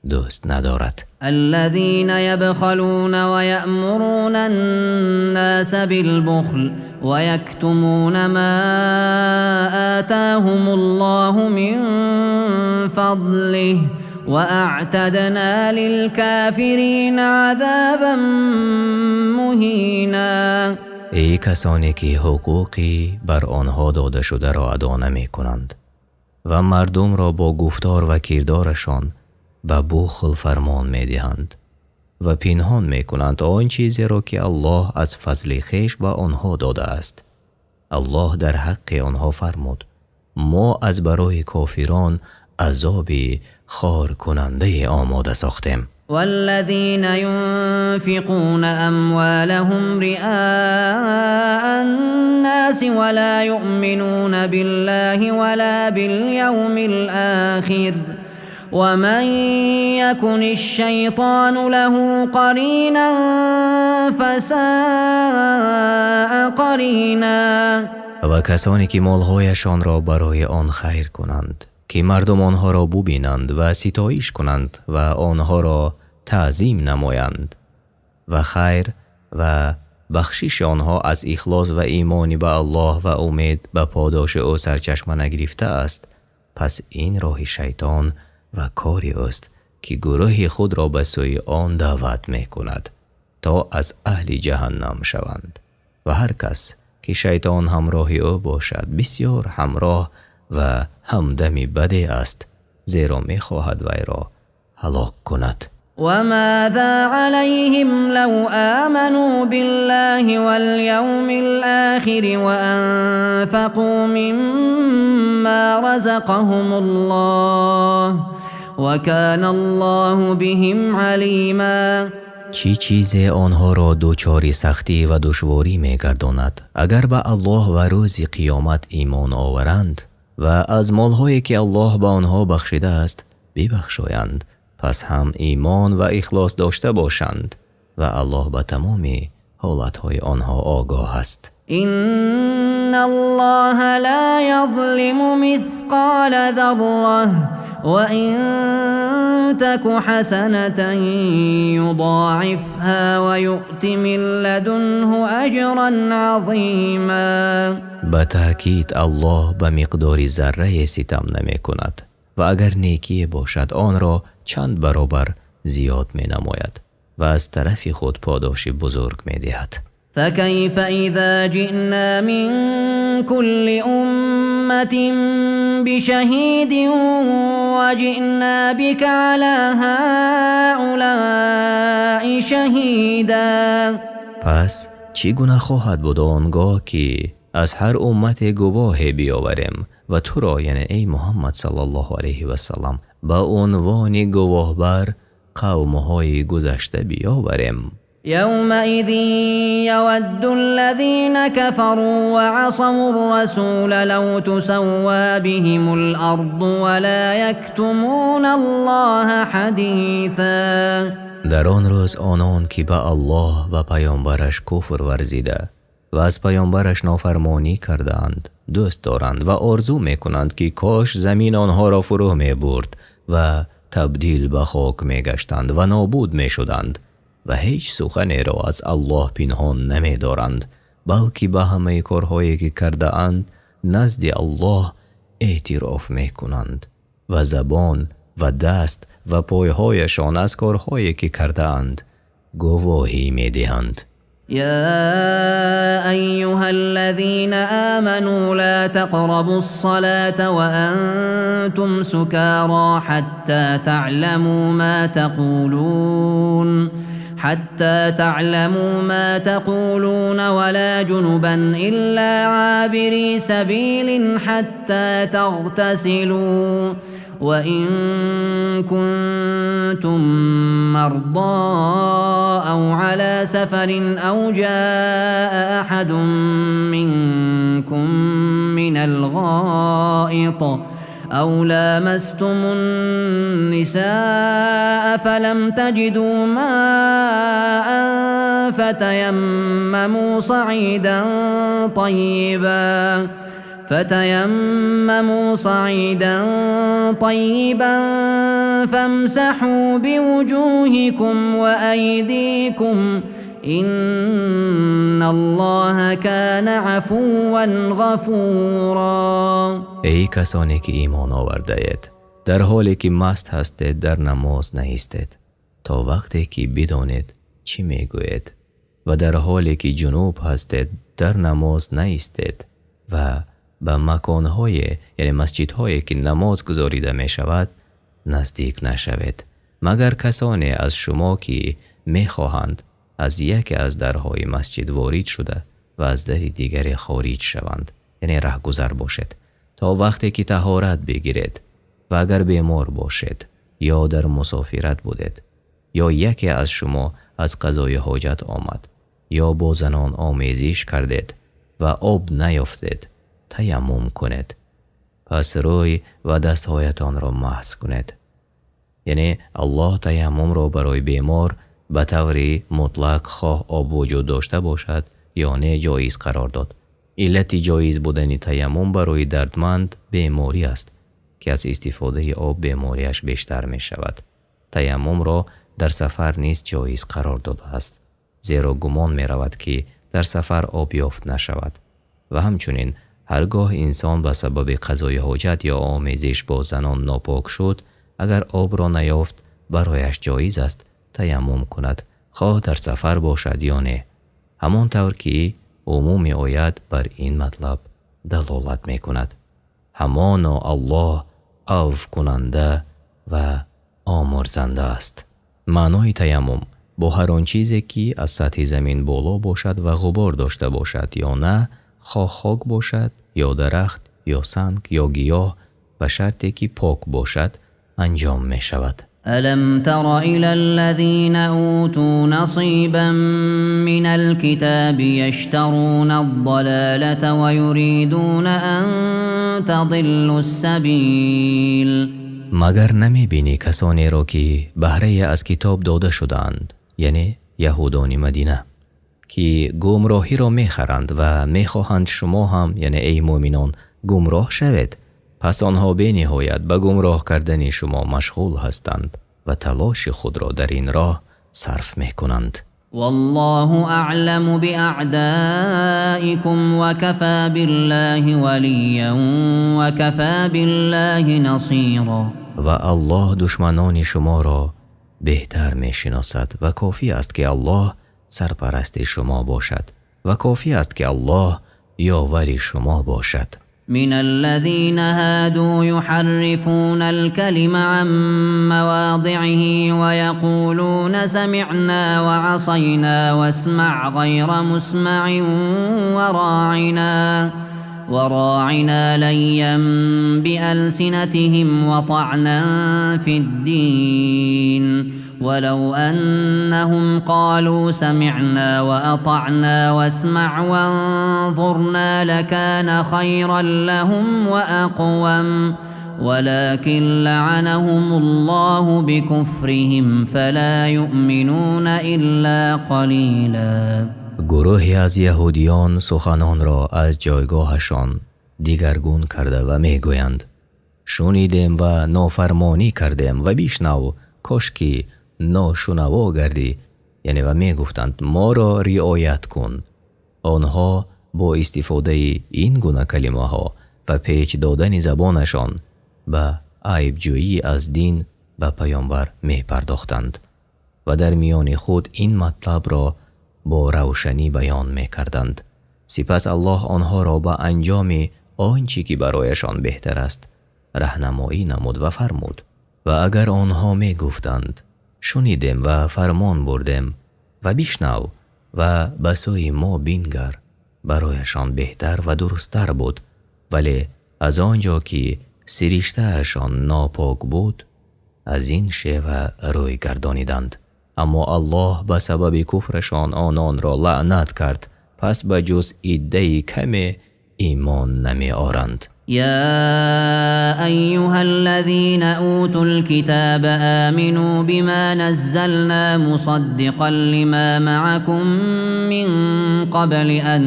دوست ندارد. الذين يبخلون ويأمرون الناس بالبخل ويكتمون ما آتاهم الله من فضله وأعتدنا للكافرین عذابا مهینا. ای کسانی که حقوقی بر آنها داده شده را ادا نمی کنند و مردم را با گفتار و کردارشان به بخل فرمان می دهند و پنهان می کنند آن چیزی را که الله از فضل خویش به آنها داده است. الله در حق آنها فرمود ما از برای کافران عذابی خار کننده آماده ساختیم. والذين ينفقون أموالهم رئاء الناس ولا يؤمنون بالله ولا باليوم الآخر ومن يكن الشيطان له قرينا فساء قرينا. و کسانی که مالهایشان را برای آن خیر کنند که مردم آنها را ببینند و ستایش کنند و آنها را تعظیم نمایند و خیر و بخشش آنها از اخلاص و ایمانی به الله و امید به پاداش او سرچشمه نگرفته است، پس این راه شیطان و کاری است که گروه خود را به سوی آن دعوت می کند تا از اهل جهنم شوند و هر کس که شیطان همراه او باشد بسیار همراه و همدمی بدی است، زیرا می خواهد وی را هلاک کند. وماذا عليهم لو آمنوا بالله واليوم الآخر وأنفقوا مما رزقهم الله وكان الله بهم عليما. چی چیز آنها را دوچاری سختی و دشواری می گرداند اگر به الله و روز قیامت ایمان آورند و از مالهایی که الله به آنها بخشیده است ببخشایند، پس هم ایمان و اخلاص داشته باشند و الله به تمام حالتهای آنها آگاه است. إن الله لا يظلم مثقال ذرة وإن تك حسنة يضاعفها ويؤت من لدنه أجرا عظيما. به تأکید الله به مقدار ذره ستم نمی کند و اگر نیکی باشد آن را چند برابر زیاد می نماید و از طرف خود پاداش بزرگ می دهد. فكيف إذا جئنا من كل أمة بشهيد وجئنا بك على هؤلاء شهيدا. پس چگونه خواهد بود آنگاه که از هر امت گواه بیاوریم و تو را یعنی ای محمد صلی الله علیه و سلم به عنوان گواه بر قومهای گذشته بیاوریم. يومئذ يود الذين كفروا وعصوا الرسول لو تسوى بهم الأرض ولا يكتمون الله حديثا. در آن روز آنان که به الله و پیامبرش کفر ورزیده و از پیامبرش نافرمانی کردند دوست دارند و آرزو میکنند که کاش زمین آنها را فرو می برد و تبدیل به خاک می گشتند و نابود می شدند و هیچ سخنی را از الله پنهان نمی دارند، بلکه به همه کارهایی که کرده اند نزد الله اعتراف می کنند و زبان و دست و پایهایشان از کارهایی که کرده اند گواهی می دهند. يا أيها الذين آمنوا لا تقربوا الصلاة وأنتم سكارى حتى تعلموا ما تقولون ولا جنبا إلا عابري سبيل حتى تغتسلوا وإن كنتم مرضى أو على سفر أو جاء أحد منكم من الغائط أو لامستم النساء فلم تجدوا ماء فتيمموا صعيدا طيبا فامسحوا بوجوهكم وأيديكم إن الله كان عفوا غفورا. ای کسانی که ایمان آورده اید، در حالی که مست هستید در نماز نایستید تا وقتی که بدانید چی میگوید، و در حالی که جنوب هستید در نماز نایستید و به مکانهای یعنی مسجدهایی که نماز گزاریده می شود نزدیک نشوید، مگر کسانی از شما که می خواهند از یکی از درهای مسجد وارد شده و از در دیگری خارج شوند، یعنی رهگذر باشد، تا وقتی که طهارت بگیرید. و اگر بیمار باشید یا در مسافرت بودید یا یکی از شما از قضای حاجت آمد یا با زنان آمیزش کردید و آب نیافتید، تیمم کنید، پس روی و دستهایتان را محض کنید. یعنی الله تیمم را برای بیمار به طوری مطلق خواه آب وجود داشته باشد یا نه جایز قرار داد. علت جایز بودن تیمم برای دردمند بیماری است که از استفاده آب بیماریش بیشتر می شود. تیمم را در سفر نیز جایز قرار داده است، زیرا گمان می رود که در سفر آب یافت نشود. و همچنین هرگاه انسان به سبب قضای حاجت یا آمیزش با زنان ناپاک شد، اگر آب را نیافت برایش جایز است تیمم کند، خواه در سفر باشد یا نه. همان طور که عموم آیت بر این مطلب دلالت می کند. همانا الله عفو کننده و آمرزنده است. معنای تیمم با هر آن چیزی که از سطح زمین بالا باشد و غبار داشته باشد یا نه، خواه خاک باشد یا درخت یا سنگ یا گیاه، و شرطی که پاک باشد انجام می شود. ألم تر إلى الذين أوتوا نصيبا من الكتاب يشترون الضلالة ويريدون أن تضلوا السبيل. مگر نمی بینی کسانی را که بهره از کتاب داده شدند، یعنی یهودان مدینه، که گمراهی را می خرند و می خواهند شما هم یعنی ای مؤمنان گمراه شوید؟ پس آنها به نهایت به گمراه کردن شما مشغول هستند و تلاش خود را در این راه صرف می کنند. والله اعلم باعدائكم وكفى بالله وليا وكفى بالله نصيرا. و الله دشمنان شما را بهتر می شناسد و کافی است که الله سرپرست شما باشد و کافی است که الله یاور شما باشد. من الذين هادوا يحرفون الكلم عن مواضعه ويقولون سمعنا وعصينا واسمع غير مسمع وراعنا ليا بألسنتهم وطعنا في الدين ولو أنهم قالوا سمعنا وأطعنا واسمع وانظرنا لكان خيرا لهم وأقوم ولكن لعنهم الله بكفرهم فلا يؤمنون إلا قليلا. گروهی از یهودیان سخنان را از جایگاهشان دیگرگون کرده و میگویند شنیدیم و نافرمانی کردیم و بیشنو کاش که ناشنوا گردی، یعنی و میگفتند ما را رعایت کن. آنها با استفاده این گونه کلمه ها و پیچ دادن زبانشان به عیب جویی از دین به پیامبر می پرداختند و در میان خود این مطلب را با روشنی بیان می کردند. سپس الله آنها را به انجام آنچه که برایشان بهتر است راهنمایی نمود و فرمود. و اگر آنها می گفتند شنیدیم و فرمان بردیم و بیشنو و به سوی ما بینگر، برایشان بهتر و درستر بود. ولی از آنجا که سریشته‌شان ناپاک بود، از این شیوه روی گردانیدند. اما الله به سبب کفرشان آنان را لعنت کرد، پس به جز عده کمی ایمان نمی آرند. يا أيها الذين أوتوا الكتاب آمنوا بما نزلنا مصدقا لما معكم من قبل أن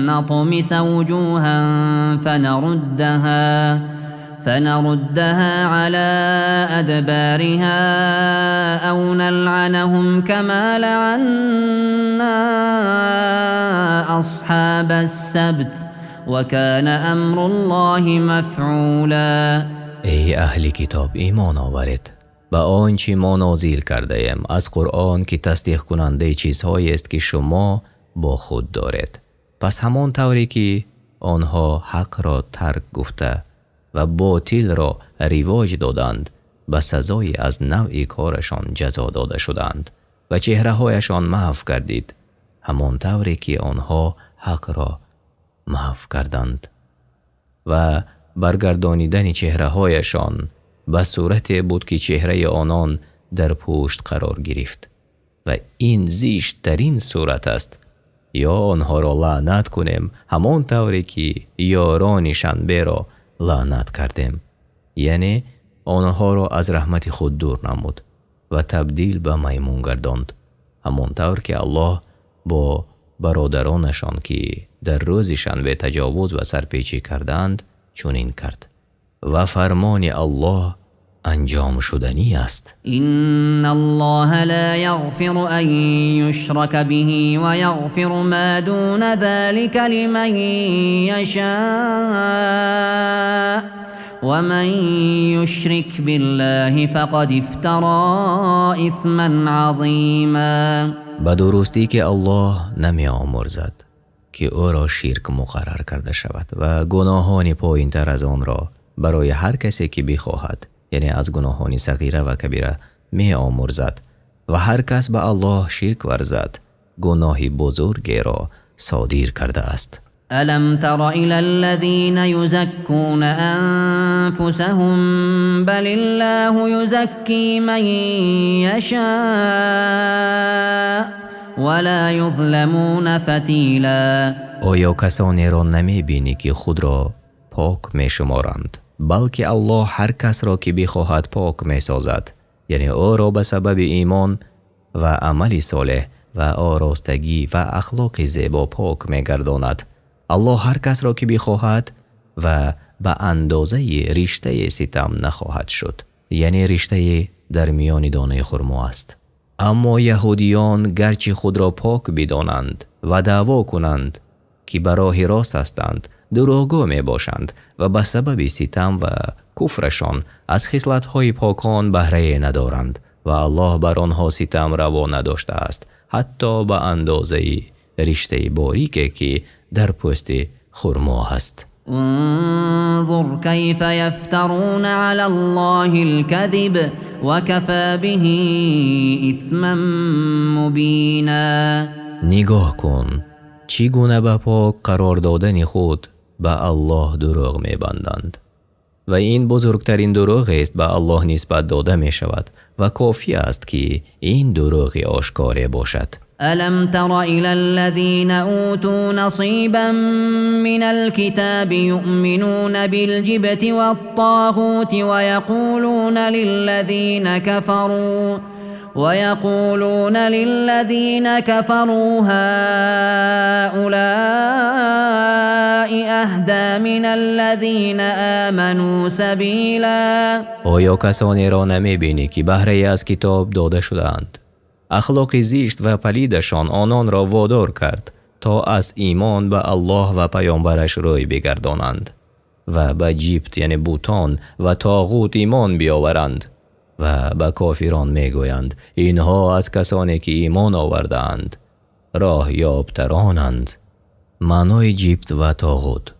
نطمس وجوها فنردها على أدبارها أو نلعنهم كما لعنا أصحاب السبت وكان امر الله مفعولا. ای اهل کتاب ایمان آورید به آنچه ما نازل کرده ایم از قرآن که تصدیق کننده چیزهایی است که شما با خود دارید. پس همان طوری که آنها حق را ترک گفته و باطل را رواج دادند، به سزای از نوع کارشان جزا داده شدند و چهره هایشان محو کردید، همان طوری که آنها حق را محو کردند و برگردانیدن چهره هایشان به صورت بود که چهره آنان در پشت قرار گرفت و این زشت ترین صورت است. یا آنها را لعنت کنیم همان طوری که یاران شنبه را لعنت کردیم، یعنی آنها را از رحمت خود دور نمود و تبدیل به میمون گرداند، همان طور که الله با برادرانشان که در روز شنبه تجاوز و سرپیچی کردند چنین کرد و فرمان الله انجام شدنی است. ان الله لا یغفر ان یشرک به و یغفر ما دون ذلك لمن یشاء و من یشرک بالله فقد افترى اثما عظیما. به درستی که الله نمی آمرزد که او را شرک مقرر کرده شود و گناهان پایین تر از آن را برای هر کسی که بخواهد، یعنی از گناهان صغیره و کبیره می آمرزد و هر کس به الله شرک ورزد گناه بزرگی را صادر کرده است. الم تر الى الذين يزكون انفسهم بل الله يزكي من يشاء ولا يظلمون فتیلا. آیا کسانی را نمی بینی که خود را پاک می شمارند، بلکه الله هر کس را که بخواهد پاک می سازد، یعنی او را به سبب ایمان و عمل صالح و آراستگی و اخلاق زیبا پاک می گرداند. الله هر کس را که بخواهد و به اندازه رشته ستم نخواهد شد، یعنی رشته در میان دانه خرما است. اما یهودیان گرچه خود را پاک بدانند و دعوا کنند که به راه راست هستند، دروغگو می باشند و به سبب ستم و کفرشان از خصلت‌های پاکان بهره ندارند و الله بر آنها ستم روا نداشته است، حتی به اندازه رشته باریکی که در پوست خرما هست. انظر كيف يفترون على الله الكذب وكفى به اثما مبینا. نگاه کن چگونه به پاک قرار دادن خود به الله دروغ می بندند و این بزرگترین دروغ است به الله نسبت داده می شود و کافی است که این دروغ آشکار باشد. الم تر الى الذين اوتوا نصيبا من الكتاب يؤمنون بالجبت والطاغوت ويقولون للذين كفروا هؤلاء اهدى من الذين آمنوا سبيلا. آیا کسانی را نمی بینی که بهره از کتاب داده شدند؟ اخلاق زشت و پلیدشان آنان را وادار کرد تا از ایمان به الله و پیامبرش روی بگردانند و به جبت یعنی بوتان و طاغوت ایمان بیاورند و به کافران میگویند اینها از کسانی که ایمان آوردند راه یابترانند. معنای جبت و طاغوت: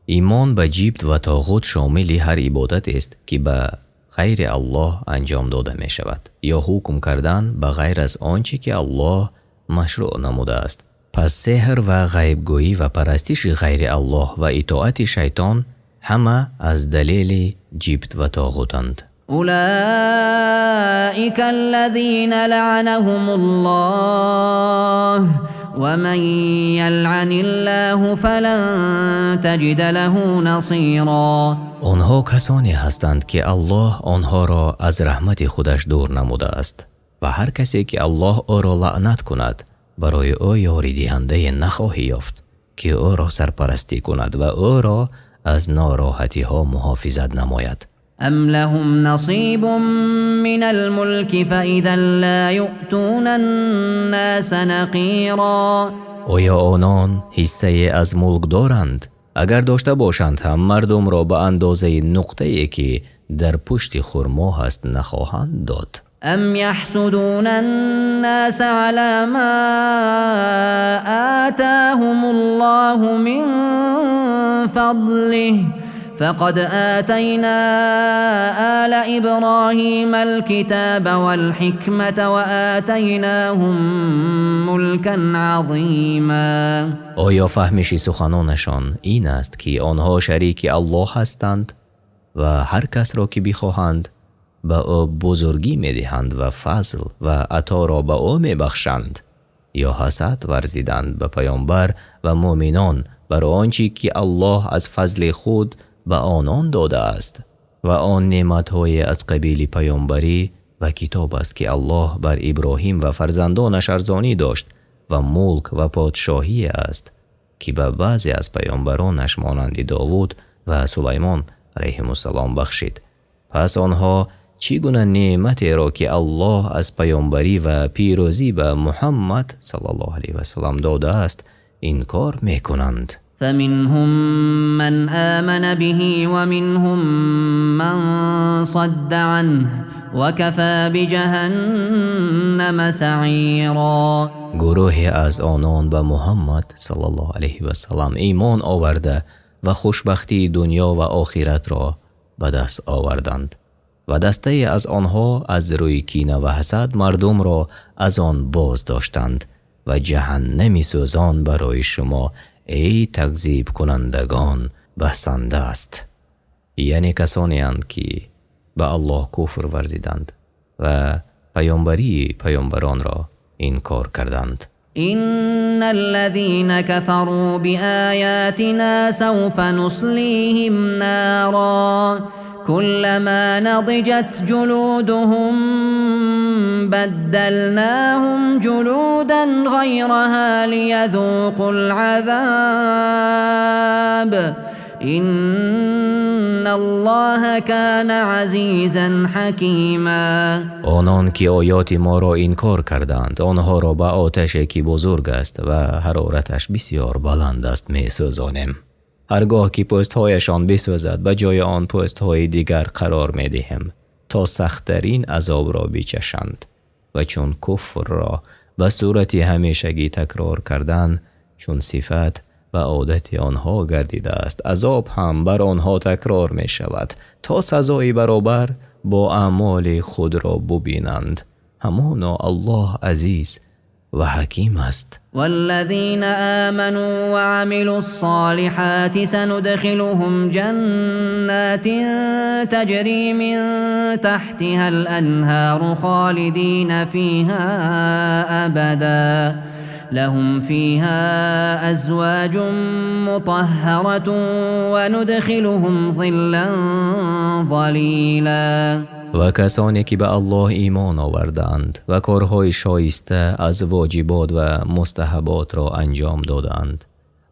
ایمان به جبت و طاغوت شامل هر عبادت است که به غیر الله انجام داده می شود یا حکم کردن به غیر از آنچه که الله مشروع نموده است. پس سحر و غیبگویی و پرستش غیر الله و اطاعت شیطان همه از دلیل جیبت و طاغوتند. أولئك الذين لعنهم الله ومن يلعن الله فلن تجد له نصيرا. آنها کسانی هستند که الله آنها را از رحمت خودش دور نموده است و هر کسی که الله او را لعنت کند برای او یاری دهنده نخواهی یافت که او را سرپرستی کند و او را از ناراحتی ها محافظت نماید. أم لهم نصيب من الملك فإذا لا يؤتون الناس نقيرا. آیا آنان حصه از ملک دارند؟ اگر داشته باشند هم مردم را به اندازه نقطه‌ای که در پشت خرما هست نخواهند داد. أم يحسدون الناس على ما آتاهم الله من فضله فقد آتينا آل إبراهيم الكتاب والحكمة وآتيناهم ملكا عظيما. آیا فهمش سخنانشان این است که آنها شریک الله هستند و هر کس را که بخواهند به او بزرگی میدهند و فضل و عطا را به او میبخشند؟ یا حسد ورزیدند به پیامبر و مؤمنان بر آنچه که الله از فضل خود به آنان داده است و آن نعمت‌های از قبیل پیامبری و کتاب است که الله بر ابراهیم و فرزندانش ارزانی داشت و ملک و پادشاهی است که به بعضی از پیامبرانش مانند داوود و سلیمان علیهم السلام بخشید. پس آنها چگونه نعمتی را که الله از پیامبری و پیروزی به محمد صلی الله علیه و سلم داده است انکار میکنند؟ فمنهم من آمن به ومنهم من صد عنه وكفى بجهنم سعیرا. گروهی از آنان به محمد صلی الله علیه و سلم ایمان آورده و خوشبختی دنیا و آخرت را به دست آوردند و دسته از آنها از روی کینه و حسد مردم را از آن باز داشتند و جهنمی سوزان برای شما ای تکذیب کنندگان بسنده است. یعنی کسانی اند که به الله کفر ورزیدند و پیامبران را انکار کردند. إن الذين كفروا بآياتنا سوف نصليهم نارا كلما نضجت جلودهم بدلناهم جلودا غيرها ليذوقوا العذاب إن الله كان عزيزا حكيما. آنان که آیات ما را انکار کردند آنها را به آتشی که بزرگ است و حرارتش بسیار بلند است می سوزانیم. هرگاه که پوستهایشان بسوزد به جای آن پوستهای دیگر قرار می دهیم تا سخت‌ترین عذاب را بچشند و چون کفر را به صورت همیشگی تکرار کردن چون صفت و عادت آنها گردیده است عذاب هم بر آنها تکرار می شود تا سزای برابر با اعمال خود را ببینند. همانا الله عزیز و حکیم است. والذين آمنوا وعملوا الصالحات سندخلهم جنات تجري من تحتها الأنهار خالدين فيها أبدا لهم فيها أزواج مطهرة وندخلهم ظلا ظليلا. و کسانی که به الله ایمان آوردند و کارهای شایسته از واجبات و مستحبات را انجام دادند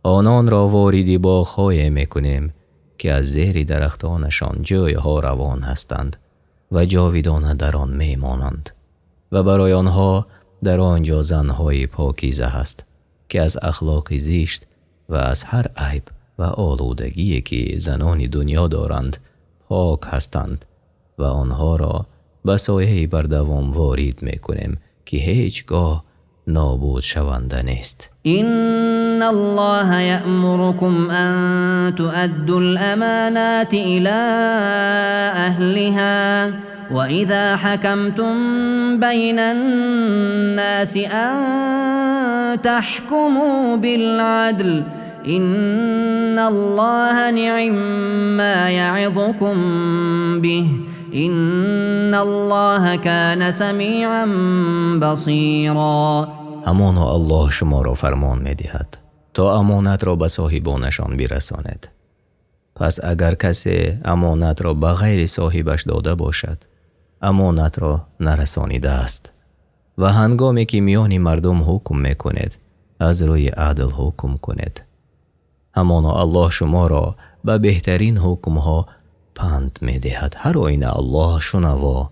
آنان را وارد باغ‌های می‌کنیم که از زیر درختانشان جایها روان هستند و جاودانه در آن میمانند و برای آنها در آنجا زنهای پاکیزه هست که از اخلاق زشت و از هر عیب و آلودگی که زنان دنیا دارند پاک هستند و آنها را به سایه بر دوام وارد میکنیم که هیچگاه نابود شونده نیست. إن الله يأمركم أن تؤدوا الأمانات إلى أهلها وإذا حكمتم بين الناس أن تحكموا بالعدل إن الله نعم ما يعظكم به إن الله كان سمیعا بصیرا. همانا الله شما را فرمان می دهد تا امانت را به صاحبانشان برساند. پس اگر کسی امانت را به غیر صاحبش داده باشد، امانت را نرسانیده است و هنگامی که میان مردم حکم میکنید از روی عدل حکم کنید. همانا الله شما را به بهترین حکمها پند می دهد. هر آینه الله شنوا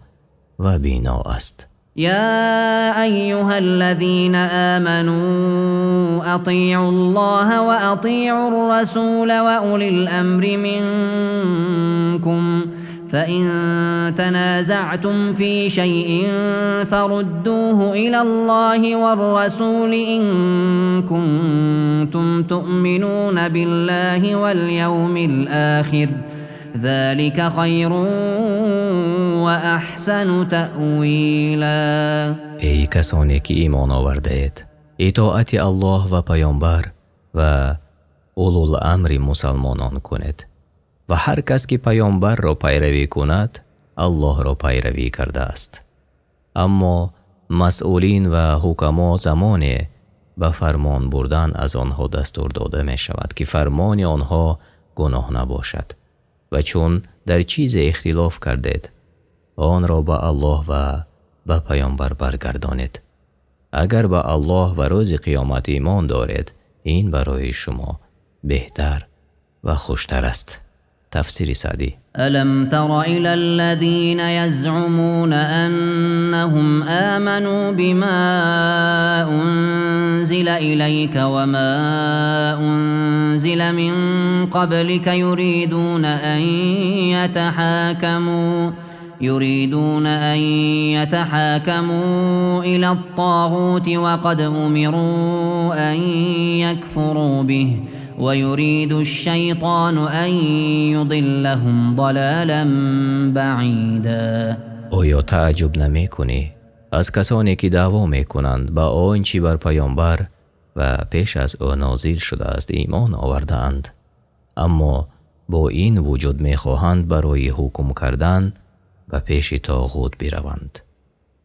و بینا است. يا أيها الذين آمنوا أطيعوا الله وأطيعوا الرسول وأولي الأمر منكم فإن تنازعتم في شيء فردوه إلى الله والرسول إن كنتم تؤمنون بالله واليوم الآخر ذلك خير وأحسن تأویلا. ای کسانی که ایمان آورده اید، اطاعت الله و پیامبر و اولوالامر مسلمانان کنید و هر کس که پیامبر را پیروی کند الله را پیروی کرده است. اما مسئولین و حکما زمانی به فرمان بردن از آنها دستور داده می شود که فرمان آنها گناه نباشد و چون در چیز اختلاف کردید آن را به الله و به پیامبر برگردانید. اگر به الله و روز قیامت ایمان دارید این برای شما بهتر و خوشتر است. تفسیر سعدی. ألم تر إلى الذين يزعمون أنهم آمنوا بما أنزل إليك وما أنزل من قبلك يريدون أن يتحاكموا إلى الطاغوت وقد أمروا أن يكفروا به ويريد الشيطان أن يضلهم ضلالا بعيدا. آیا تعجب نمی کنی از کسانی که دعوا می کنند با آنچه بر پیامبر و پیش از او نازل شده است ایمان آورده اند، اما با این وجود می خواهند برای حکم کردن و پیش طاغوت بروند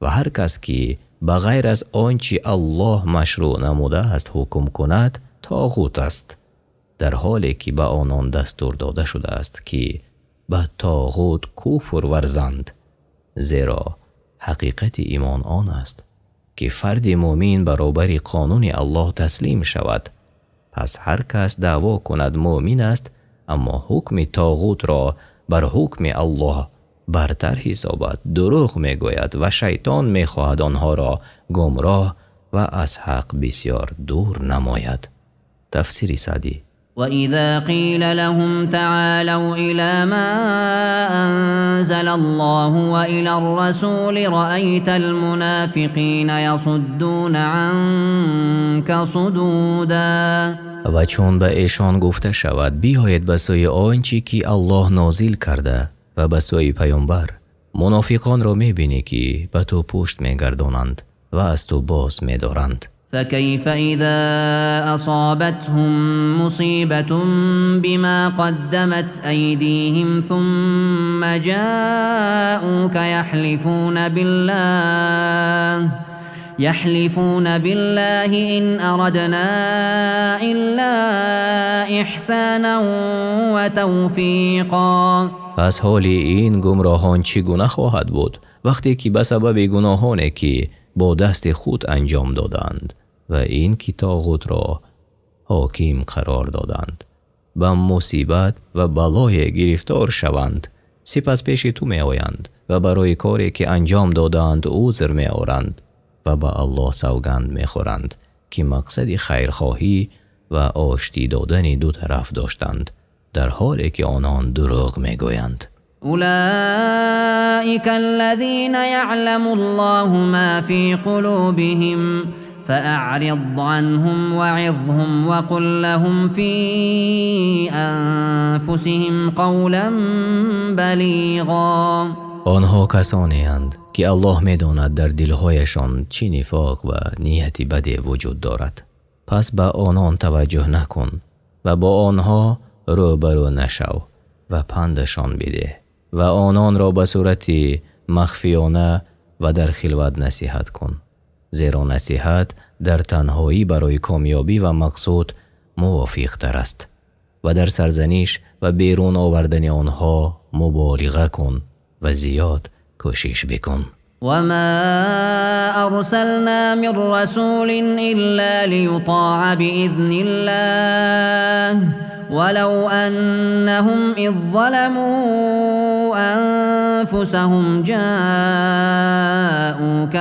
و هر کس که بغیر از آنچه الله مشروع نموده است حکم کند طاغوت است، در حالی که به آنان دستور داده شده است که به طاغوت کفر ورزند. زیرا حقیقت ایمان آن است که فرد مؤمن برابر قانون الله تسلیم شود. پس هر کس دعوا کند مؤمن است اما حکم طاغوت را بر حکم الله برتر حسابد، دروغ میگوید و شیطان میخواهد آنها را گمراه و از حق بسیار دور نماید. تفسیر سعدی. وإذا قيل لهم تعالوا إلى ما أنزل الله وإلى الرسول رأيت المنافقين يصدون عنك صدودا. و چون به ایشان گفته شود بیایید به سوی آنچه که الله نازل کرده و به سوی پیامبر، منافقان را میبینی که به تو پشت میگردانند و از تو باز میدارند. فكيف إذا أصابتهم مصيبة بما قدمت أيديهم ثم جاءوك يحلفون بالله إن أردنا إلا إحسانا وتوفيقا. پس حال این گمراهان چگونه خواهد بود وقتی که به سبب گناهانی که با دست خود انجام دادند و این که طاغوت را حاکم قرار دادند به مصیبت و بلای گرفتار شوند، سپس پیش تو می آیند و برای کاری که انجام دادند عذر می آورند و به الله سوگند می خورند که مقصد خیرخواهی و آشتی دادن دو طرف داشتند، در حالی که آنان دروغ می گویند. أولئك الذين يعلم الله ما في قلوبهم فأعرض عنهم وعظهم وقل لهم في أنفسهم قولا بلیغا. آنها کسانی اند که الله می داند در دلهایشان چه نفاق و نیت بدی وجود دارد. پس به آنان توجه نکن و با آنها روبرو نشو و پندشان بده و آنان را به صورت مخفیانه و در خلوت نصیحت کن، زیرا نصیحت در تنهایی برای کامیابی و مقصود موافق تر است و در سرزنش و بیرون آوردن آنها مبالغه کن و زیاد کوشش بکن. وما أرسلنا من رسول إلا ليطاع بإذن الله ولو أنهم إذ ظلموا أنفسهم جاءوك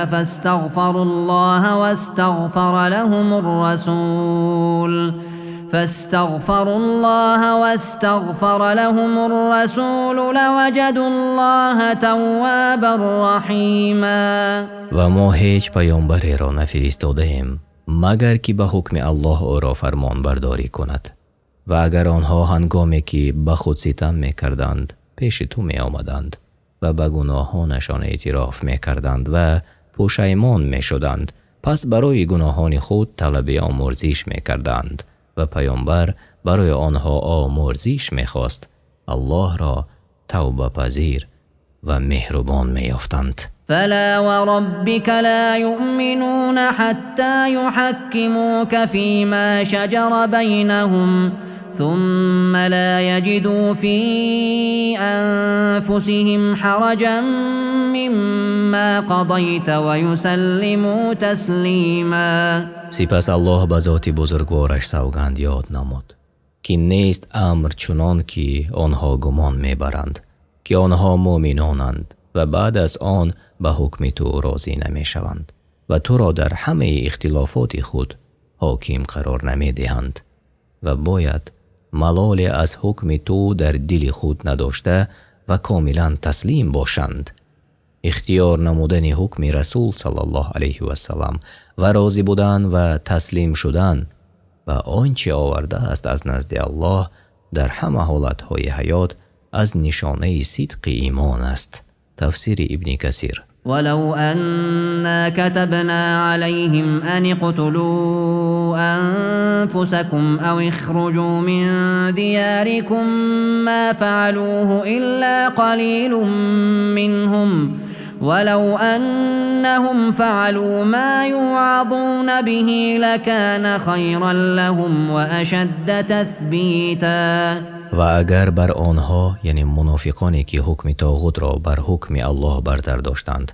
فاستغفروا الله واستغفر لهم الرسول لوجدوا الله توابا رحیما. و ما هیچ پیامبری را نفرستادیم مگر که به حکم الله او را فرمان برداری کند و اگر آنها هنگامی که به خود ستم می کردند پیش تو می آمدند و به گناهانشان اعتراف می کردند و پشیمان می شدند، پس برای گناهان خود طلب آمرزش می کردند و پیامبر برای آنها آمرزش می خواست، الله را توبه پذیر و مهربان می یافتند. فلا وربك لا يؤمنون حتى يحكموك فيما شجر بينهم ثم لا يجدوا في أنفسهم حرجا مما قضيت ويسلموا تسلیما. سپس الله به ذات بزرگوارش سوگند یاد نمود که نیست امر چنان که آنها گمان میبرند که آنها مؤمنانند و بعد از آن به حکم تو راضی نمی شوند و تو را در همه اختلافات خود حاکم قرار نمی دهند و باید ملال از حکم تو در دل خود نداشته و کاملا تسلیم باشند. اختیار نمودن حکم رسول صلی الله علیه و سلم و راضی بودن و تسلیم شدن و آنچه آورده است از نزد الله در همه حالتهای حیات از نشانه صدق ایمان است. تفسیر ابن کثیر. ولو أنا كتبنا عليهم أن اقتلوا أنفسكم أو اخرجوا من دياركم ما فعلوه إلا قليل منهم ولو أنهم فعلوا ما يوعظون به لكان خيرا لهم وأشد تثبيتا. و اگر بر آنها یعنی منافقانی که حکم طاغوت را بر حکم الله برتر داشتند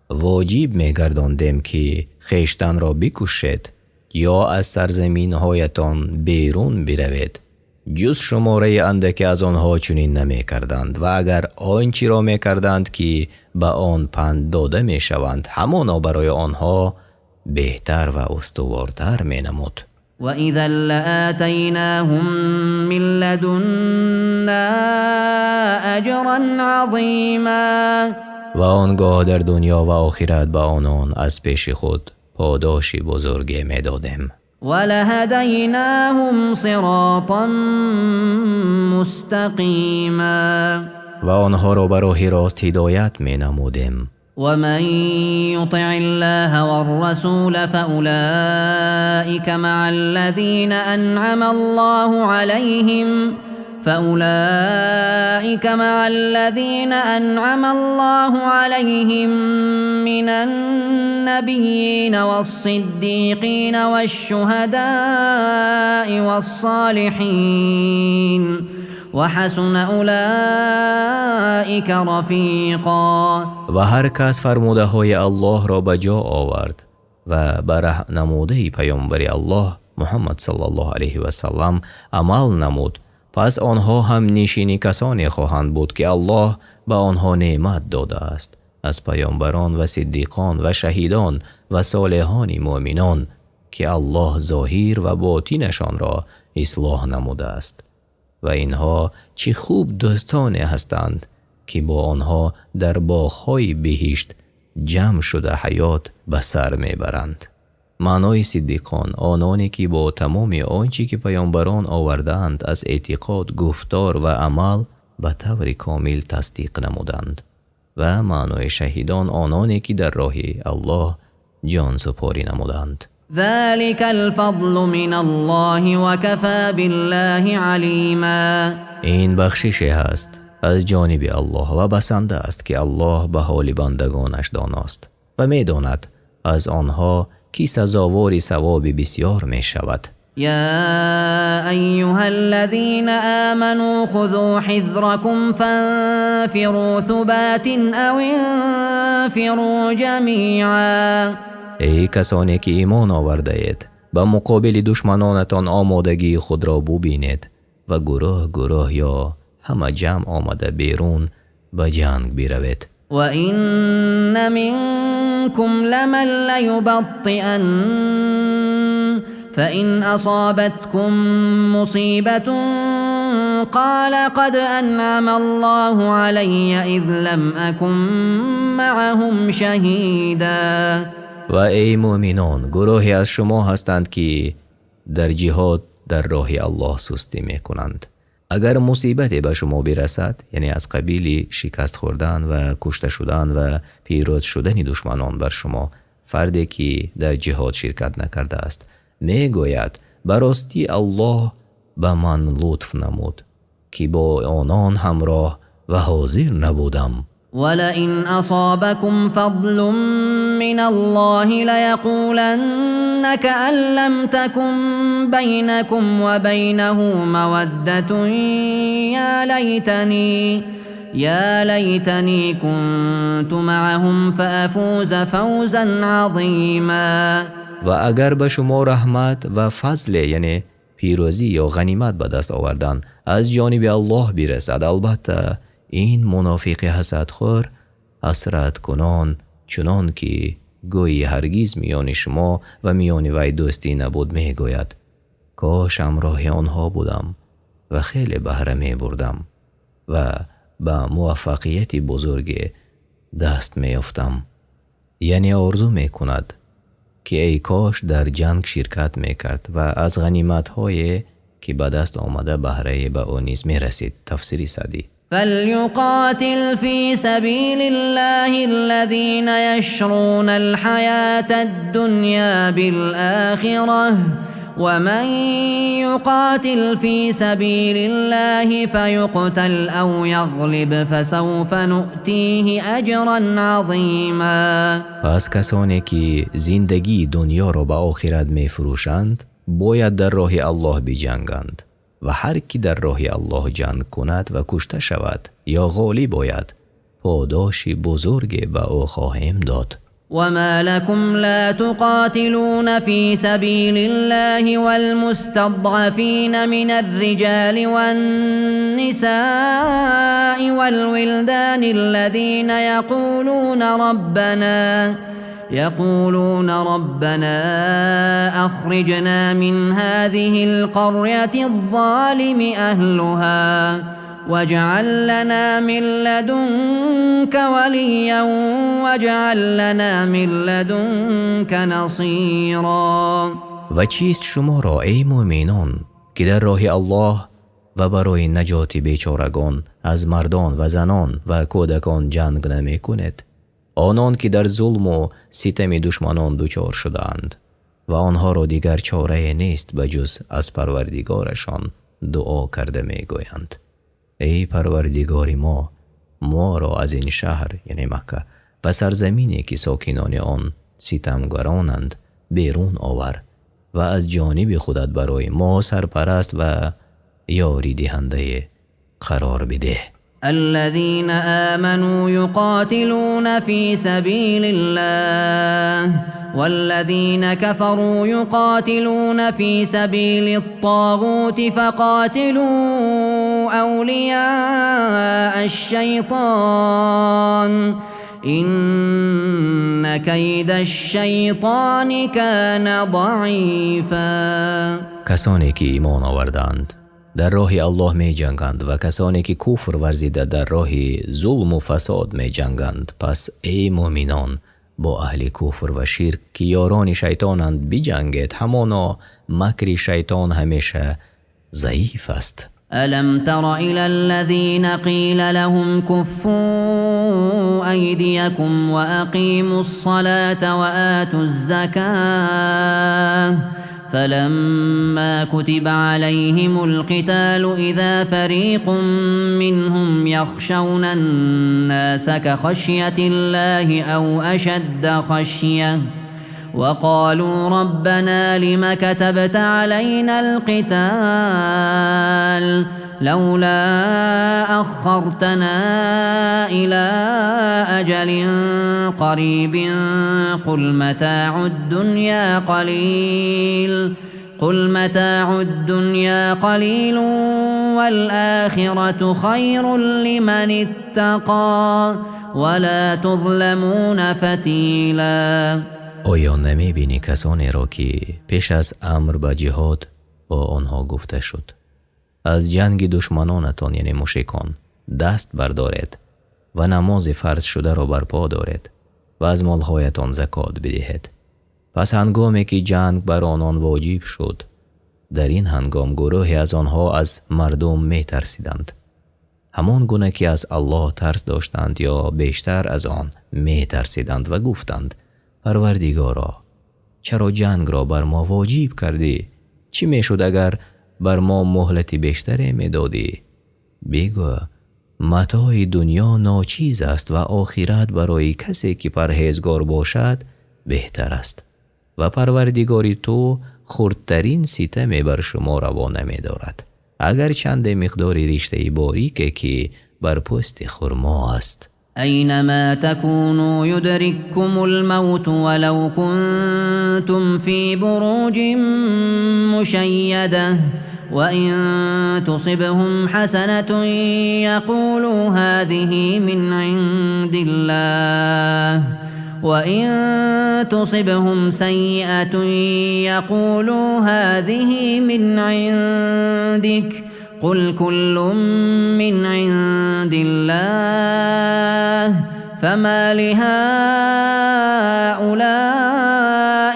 واجب می‌گرداندیم که خویشتن را بکشید یا از سرزمین هایتان بیرون بروید، جز شماره اندکی از آنها چنین نمی کردند و اگر آنچه را می کردند که به آن پند داده می شوند همانا برای آنها بهتر و استوارتر می نمود. وَإِذًا لَآتَيْنَاهُمْ مِنْ لَدُنَّا أَجْرًا عَظِيمًا. و آنگاه در دنیا و آخرت به آنان از پیش خود پاداشی بزرگی می دادیم. وَلَهَدَيْنَاهُمْ صِرَاطًا مُسْتَقِيمًا. و آنها را به راه راست هدایت می نمودیم. ومن يطع الله والرسول فأولئك مع الذين أنعم الله عليهم من النبيين والصديقين والشهداء والصالحين وحسن اولئک رفیقا. و هر کس فرموده های الله را به جا آورد و بر نموده پیامبر الله محمد صلی الله علیه و سلم عمل نمود، پس آنها هم نشین کسانی خواهند بود که الله به آنها نعمت داده است از پیامبران و صدیقان و شهیدان و صالحان مؤمنان که الله ظاهر و باطنشان را اصلاح نموده است و اینها چه خوب دوستانی هستند که با آنها در باغ‌های بهشت جمع شده حیات به سر میبرند. معنای صدیقان آنانی که با تمام آنچه که پیامبران آوردند از اعتقاد، گفتار و عمل به طور کامل تصدیق نمودند و معنای شهیدان آنانی که در راه الله جان سپاری نمودند. ذلك الفضل من الله وكفى بالله علیما. این بخشش هست از جانب الله و بسنده است که الله به حال بندگانش داناست و می داند از آنها کی سزاوار ثواب بسیار می شود. يا أيها الذين آمنوا خذوا حذركم فانفروا ثبات أو انفروا جميعا. ای کسانی که ایمان آورده اید به مقابل دشمنانتان آمادگی خود را ببینید و گروه گروه یا همه جمع آمده بیرون به جنگ بروید. و این منکم لمن لیبطئن فإن أصابتكم مصيبة قال قد أنعم الله علي إذ لم أكن معهم شهيدا. و ای مؤمنان، گروهی از شما هستند که در جهاد در راه الله سستی می کنند. اگر مصیبتی به شما برسد، یعنی از قبیل شکست خوردن و کشته شدن و پیروز شدن دشمنان بر شما، فردی که در جهاد شرکت نکرده است می گوید براستی الله به من لطف نمود که با آنان همراه و حاضر نبودم. ولئن أصابكم فضل من الله ليقولن كأن لم تكن بينكم وبينه مودة يا ليتني كنت معهم فأفوز فوزا عظيما. و اگر به شما رحمت و فضل یعنی پیروزی یا غنیمت به دست آوردن از جانب الله برسد، البته این منافق حسدخور حسرت کنان چنان که گویی هرگز میان شما و میان وی دوستی نبود می گوید کاش همراه آنها بودم و خیلی بهره می بردم و به موفقیت بزرگ دست می افتم. یعنی آرزو می کند که ای کاش در جنگ شرکت می کرد و از غنیمت های که به دست آمده بهره به او نیز می رسید. تفسیر سعدی. فليقاتل في سبيل الله الذين يشرون الحياة الدنيا بالآخرة ومن يقاتل في سبيل الله فيقتل أو يغلب فسوف نؤتيه أجرا عظيما. پس کسانی که زندگی دنیا را به آخرت می فروشند باید در راه الله بجنگند و هر کی در راه الله جنگ کند و کشته شود یا غالب باید پاداش بزرگ به او خواهیم داد. وما لكم لا تقاتلون في سبيل الله والمستضعفين من الرجال والنساء والولدان الذين يقولون ربنا أخرجنا من هذه القرية الظالم أهلها واجعل لنا من لدنك وليا واجعل لنا من لدنك نصيرا. و چیست شما را ای مؤمنان که در راه الله و برای نجات بیچارگان از مردان و زنان و کودکان جنگ نمی کند؟ آنان که در ظلم و ستم دشمنان دچار شدند و آنها را دیگر چاره نیست بجز از پروردگارشان دعا کرده می گویند ای پروردگار ما را از این شهر یعنی مکه و سرزمینی که ساکنان آن ستمگرانند بیرون آور و از جانب خودت برای ما سرپرست و یاری دهنده قرار بده. الذين آمنوا يقاتلون في سبيل الله والذين كفروا يقاتلون في سبيل الطاغوت فقاتلوا أولياء الشيطان إن كيد الشيطان كان ضعيفا. کسانی که ایمان آوردند در راه الله می جنگند و کسانی که کفر ورزیده در راه ظلم و فساد می جنگند. پس ای مؤمنان با اهل کفر و شرک که یاران شیطانند بجنگید، همانا مکر شیطان همیشه ضعیف است. ألم تر إلى الذين قيل لهم كفوا أيديكم وأقيموا الصلاة وآتوا الزكاة فلما كتب عليهم القتال إذا فريق منهم يخشون الناس كخشية الله أو أشد خشية وقالوا ربنا لم كتبت علينا القتال لولا أخرتنا إلى أجل قريب قل متاع الدنيا قليل والآخرة خير لمن اتقى ولا تظلمون فتیلا. آیا نمی بینی کسانی را که پیش از امر به جهاد با آنها گفته شد از جنگ دشمنانتان یعنی مشرکان دست بردارید و نماز فرض شده را برپا دارید و از مالهایتان زکات بدهید. پس هنگامی که جنگ بر آنان واجب شد در این هنگام گروهی از آنها از مردم می ترسیدند همان گونه که از الله ترس داشتند یا بیشتر از آن می ترسیدند و گفتند پروردگارا چرا جنگ را بر ما واجب کردی؟ چی می شد اگر بر ما مهلت بیشتری می دادی؟ بگو متاع دنیا ناچیز است و آخرت برای کسی که پرهیزگار باشد بهتر است و پروردگاری تو خردترین ستمی بر شما روا نمی دارد اگر چند مقدار رشته باریکی که بر پوست خرما است. أينما تكونوا يدرككم الموت ولو كنتم في بروج مشيدة وإن تصبهم حسنة يقولوا هذه من عند الله وإن تصبهم سيئة يقولوا هذه من عندك قل كل من عند الله فما لهؤلاء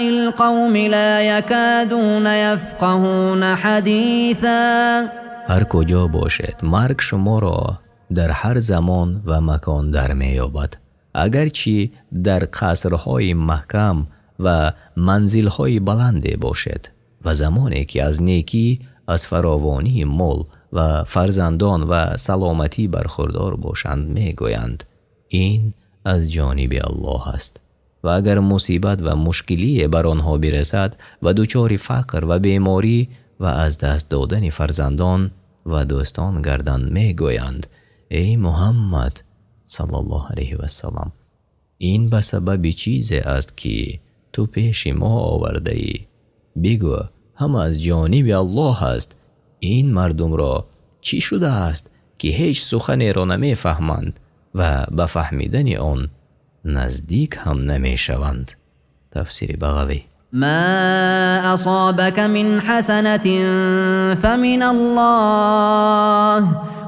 القوم لا يكادون يفقهون حديثا. هر کجا باشد مرگ شما را در هر زمان و مکان در می یابد اگرچه در قصرهای محکم و منزلهای بلنده باشد و زمانی که از نیکی از فراوانی مال و فرزندان و سلامتی برخوردار باشند می گویند این از جانب الله است و اگر مصیبت و مشکلی بر آنها برسد و دچار فقر و بیماری و از دست دادن فرزندان و دوستان گردند می گویند ای محمد صلی الله علیه و سلم این به سبب چیزی است که تو پیش ما آورده ای. بگو هم از جانب الله است. این مردم را چی شده است که هیچ سخنی را نمی فهمند و به فهمیدن آن نزدیک هم نمی شوند. تفسیر بغوی. ما أصابك من حسنة فمن الله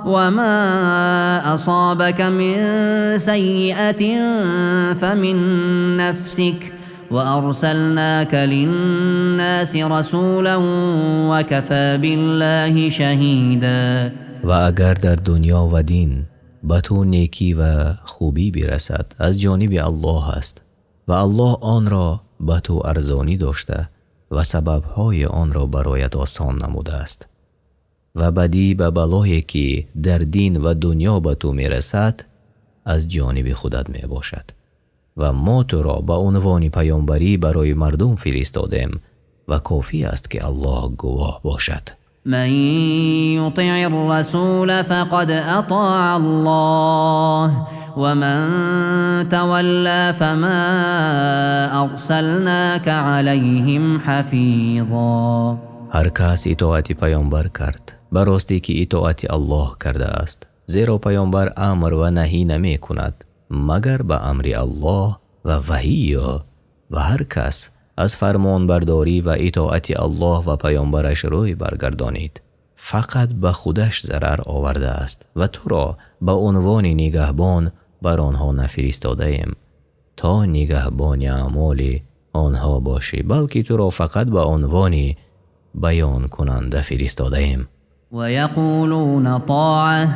وما أصابك من سيئة فمن نفسك وأرسلناك للناس رسولا وكفى بالله شهيدا. و اگر در دنیا و دین به تو نیکی و خوبی برسد از جانب الله است و الله آن را به تو ارزانی داشته و سببهای آن را برایت آسان نموده است و بدی به بلایی که در دین و دنیا به تو میرسد از جانب خودت می باشد و ما تو را به عنوان پیامبری برای مردم فرستادیم و کافی است که الله گواه باشد. من يطع الرسول فقد أطاع الله ومن تولى فما أرسلناك عليهم حفيظا. هر کس اطاعت پیامبر کرد براستی که اطاعت الله کرده است زیرا پیامبر امر و نهی نمی کند مگر به امر الله و وحی و هر کس از فرمان برداری و اطاعت الله و پیامبرش روی برگردانید فقط به خودش ضرر آورده است و تو را به عنوان نگهبان بر آنها نفرستاده ایم تا نگهبان اعمال آنها باشی بلکه تو را فقط به عنوان بیان کننده فرستاده ایم. ويقولون طاعة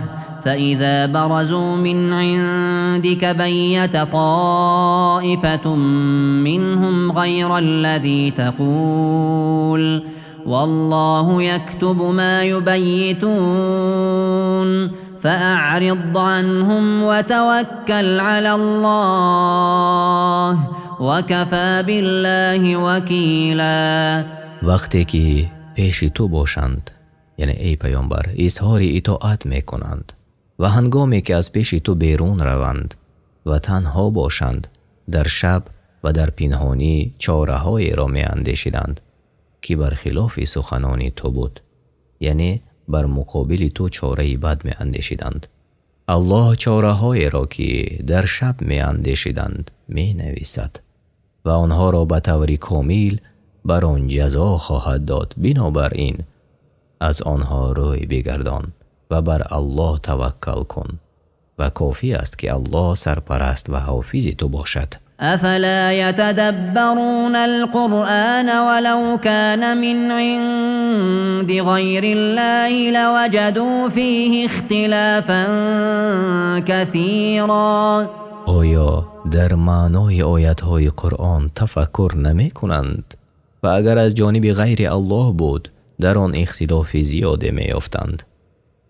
فإذا برزوا من عندك بيت طائفة منهم غير الذي تقول والله يكتب ما يبيتون فأعرض عنهم وتوكل على الله وكفى بالله وكیلا. وقتی که پیش تو باشند، یعنی ای پیامبر، اظهار اطاعت میکنند و هنگامی که از پیش تو بیرون روند و تنها باشند در شب و در پنهانی چاره‌هایی را میاندیشیدند که برخلاف سخنان تو بود، یعنی بر مقابل تو چاره بد میاندیشیدند. الله چاره‌هایی را که در شب میاندیشیدند مینویسد و آنها را به طور کامل بر آن جزا خواهد داد. بنابراین از آنها روی بگردان و بر الله توکل کن و کافی است که الله سرپرست و حافظ تو باشد. افلا يتدبرون القرآن ولو كان من عند غير الله لوجدوا فيه اختلافا كثيرا. آیا در معنای آیت‌های قرآن تفکر نمی کنند؟ و اگر از جانب غیر الله بود در آن اختلاف زیاده می یافتند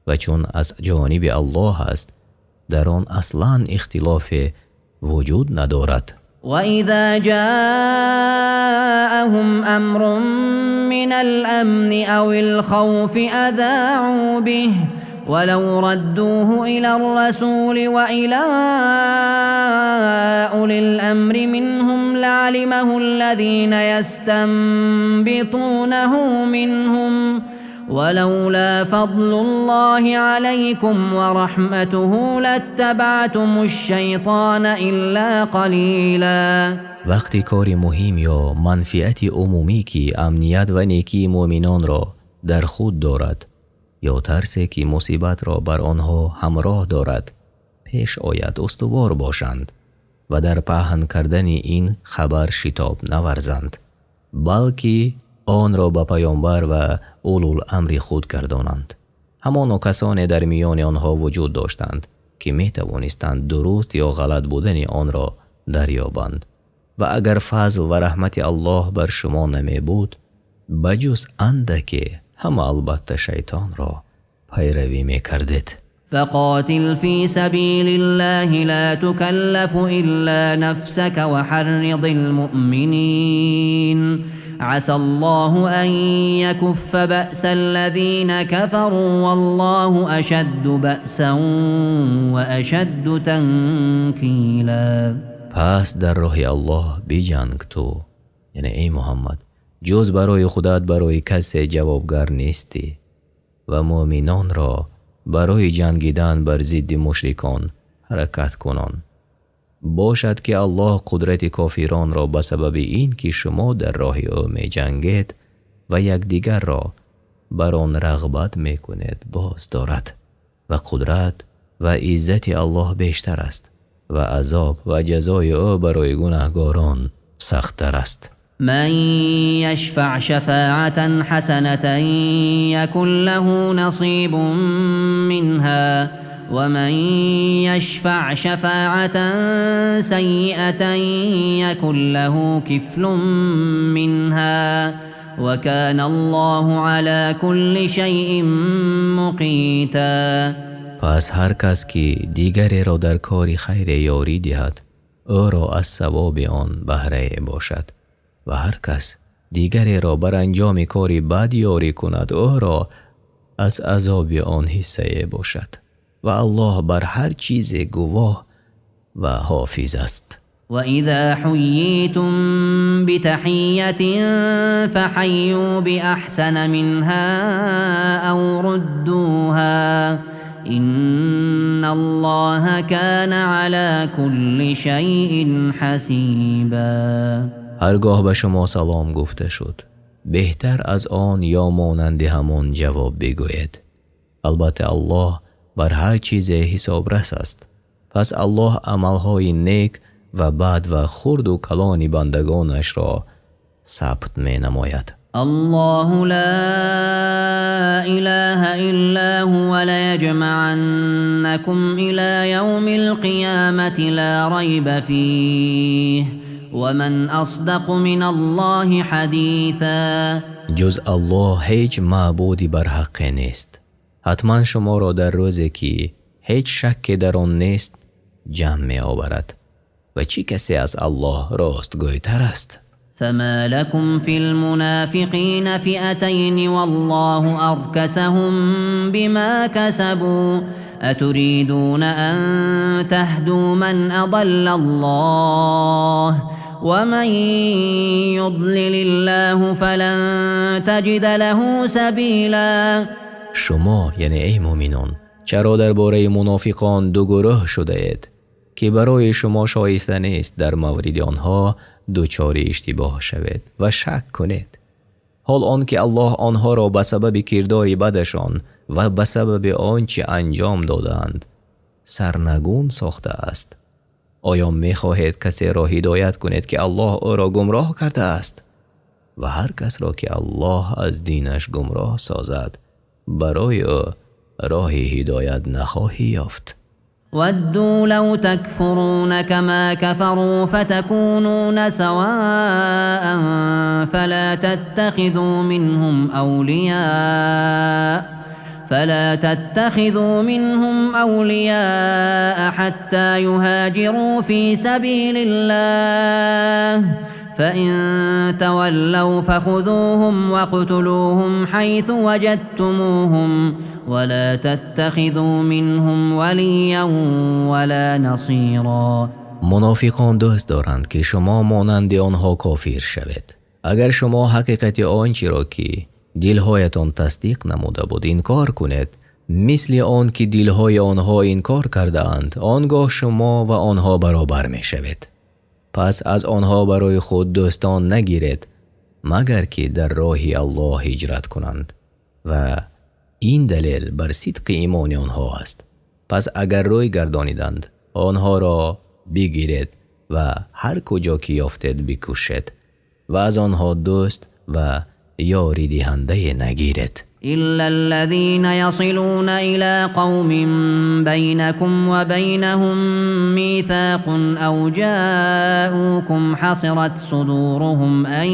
و چون از جانب الله است در آن اصلا اختلاف وجود ندارد. وَإِذَا جَاءَهُمْ أَمْرٌ مِّنَ الْأَمْنِ أَوِ الْخَوْفِ أَذَاعُوا بِهِ وَلَوْ رَدُّوهُ إِلَى الرَّسُولِ وَإِلَى أُولِي الْأَمْرِ مِنْهُمْ لَعَلِمَهُ الَّذِينَ يَسْتَنبِطُونَهُ مِنْهُمْ ولولا فضل الله عليكم ورحمته لاتبعتم الشيطان إلا قليلا. وقتی کار مهم یا منفعت عمومی که امنیت و نیکی مؤمنان را در خود دارد یا ترسی که مصیبت را بر آنها همراه دارد پیش آید استوار باشند و در پهن کردن این خبر شتاب نورزند، بلکه آن را به پیامبر و اولوالامر خود گردانند. همان کسانی در میان آنها وجود داشتند که می توانستند درست یا غلط بودن آن را دریابند و اگر فضل و رحمت الله بر شما نمی بود بجز اندکی همه البته شیطان را پیروی می کردید. فقاتل في سبيل الله لا تكلف إلا نفسك وحرض المؤمنين عسى الله أن يكف بأس الذين كفروا والله أشد بأسا وأشد تنكيلا. پس در راه الله بجنگ تو، یعنی ای محمد، جز برای خودت برای کسی جوابگر نیستی و مؤمنان را برای جنگیدن بر ضد مشرکان حرکت کنان. باشد که الله قدرت کافران را به سبب این که شما در راه او می جنگید و یکدیگر را بر آن رغبت می کنید باز دارد و قدرت و عزت الله بیشتر است و عذاب و جزای او برای گناهکاران سخت‌تر است. من يشفع شفاعة حسنة يكن له نصيب منها ومن يشفع شفاعة سيئة يكن له كفل منها وكان الله على كل شيء مقيتا. پس هر کس که دیگری را در کار خیر یاری دهد او را از ثواب آن بهره باشد و هر کس دیگری را بر انجام کاری بد یاری کند او را از عذاب آن حصه باشد و الله بر هر چیز گواه و حافظ است. وَإِذَا حُيِّيتُم بِتَحِيَّةٍ فَحَيُّوا بِأَحْسَنَ مِنْهَا أَوْ رُدُّوهَا إِنَّ اللَّهَ كَانَ عَلَى كُلِّ شَيْءٍ حَسِيبًا. هرگاه به شما سلام گفته شد بهتر از آن یا مانند همان جواب بگوید. البته الله بر هر چیز حسابرس است. پس الله عملهای نیک و بد و خرد و کلان بندگانش را ثبت می نماید. الله لا إله إلا هو ليجمعنكم إلى يوم القيامة لا ريب فيه ومن أصدق من الله حديثا. جز الله هیچ معبودی بر حق نیست. حتما شما را در روزی که هیچ شک در آن نیست جمع می آورد. و چی کسی از الله راستگوی تر است؟ فما لكم في المنافقين فئتين والله أركسهم بما كسبوا أتريدون أن تهدوا من أضل الله ومن يضلل الله فلن تجد له سبيلا. شما یعنی ای مؤمنان چرا درباره منافقان دو گروه شده اید که برای شما شایسته نیست در مورد آنها دچار اشتباه شوید و شک کنید، حال آنکه الله آنها را به سبب کردار بدشان و به سبب آنچه انجام دادند سرنگون ساخته است. آیا می خواهید کسی را هدایت کنید که الله او را گمراه کرده است؟ و هر کس را که الله از دینش گمراه سازد برای او راه هدایت نخواهی یافت. ودوا لو تكفرون كما كفروا فتكونون سواء فلا تتخذوا منهم أولياء حتى يهاجروا في سبيل الله فإن تولوا فخذوهم واقتلوهم حيث وجدتموهم ولا تتخذوا منهم وليا ولا نصيرا. منافقان دوست دارند که شما مانند آنها کافر شوید. اگر شما حقیقت آنچه را که دلهایتان تصدیق نموده بود انکار کنید مثل آن که دلهای آنها انکار کرده اند آنگاه شما و آنها برابر می شوید. پس از آنها برای خود دوستان نگیرید مگر که در راه الله هجرت کنند و این دلیل بر صدق ایمان آنها است. پس اگر روی گردانیدند آنها را بگیرید و هر کجا که یافتید بکشید و از آنها دوست و یاری دهنده نگیرید. إلا الذين يصلون إلى قوم بينكم وبينهم ميثاق أو جاءوكم حصرت صدورهم أن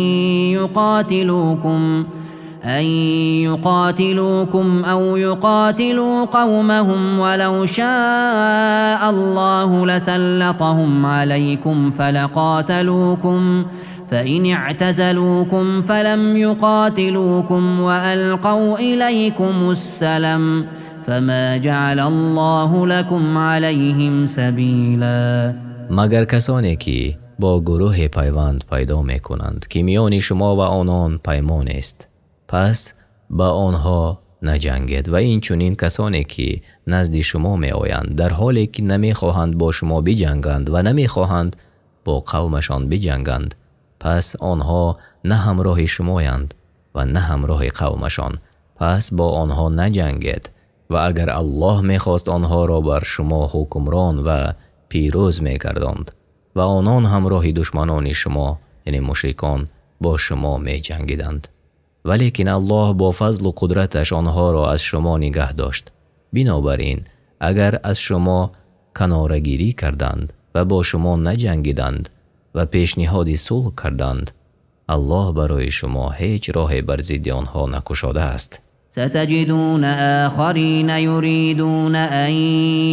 يقاتلوكم أو يقاتلوا قومهم ولو شاء الله لسلطهم عليكم فلقاتلوكم فإن اعتزلوكم فلم يقاتلوكم وألقوا إليكم السلم فما جعل الله لكم عليهم سبيلا. مگر کسانی که با گروه پیوند پیدا می کنند که میان شما و آنان پیمان است پس با آنها نجنگید و این چنین کسانی که نزد شما می آیند در حالی که نمی خواهند با شما بجنگند و نمی خواهند با قومشان بجنگند پس آنها نه همراه شمایند و نه همراه قومشان پس با آنها نجنگید و اگر الله می خواست آنها را بر شما حکمران و پیروز می گرداند و آنان همراه دشمنان شما یعنی مشرکان با شما می جنگیدند ولیکن الله با فضل و قدرتش آنها را از شما نگه داشت. بنابراین اگر از شما کناره‌گیری کردند و با شما نجنگیدند و پیشنهاد صلح کردند الله برای شما هیچ راه بر ضد آنها نگشاده است. ستجدون آخرين يريدون أن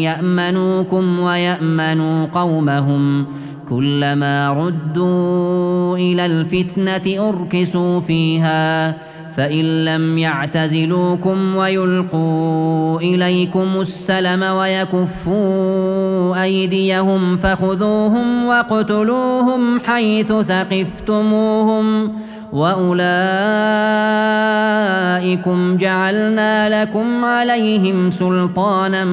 يأمنوكم ويأمنوا قومهم كلما ردوا إلى الفتنة أركسوا فيها فإن لم يعتزلوكم ويلقوا إليكم السلم ويكفوا أيديهم فخذوهم واقتلوهم حيث ثقفتموهم وأولئكم جعلنا لكم عليهم سلطانا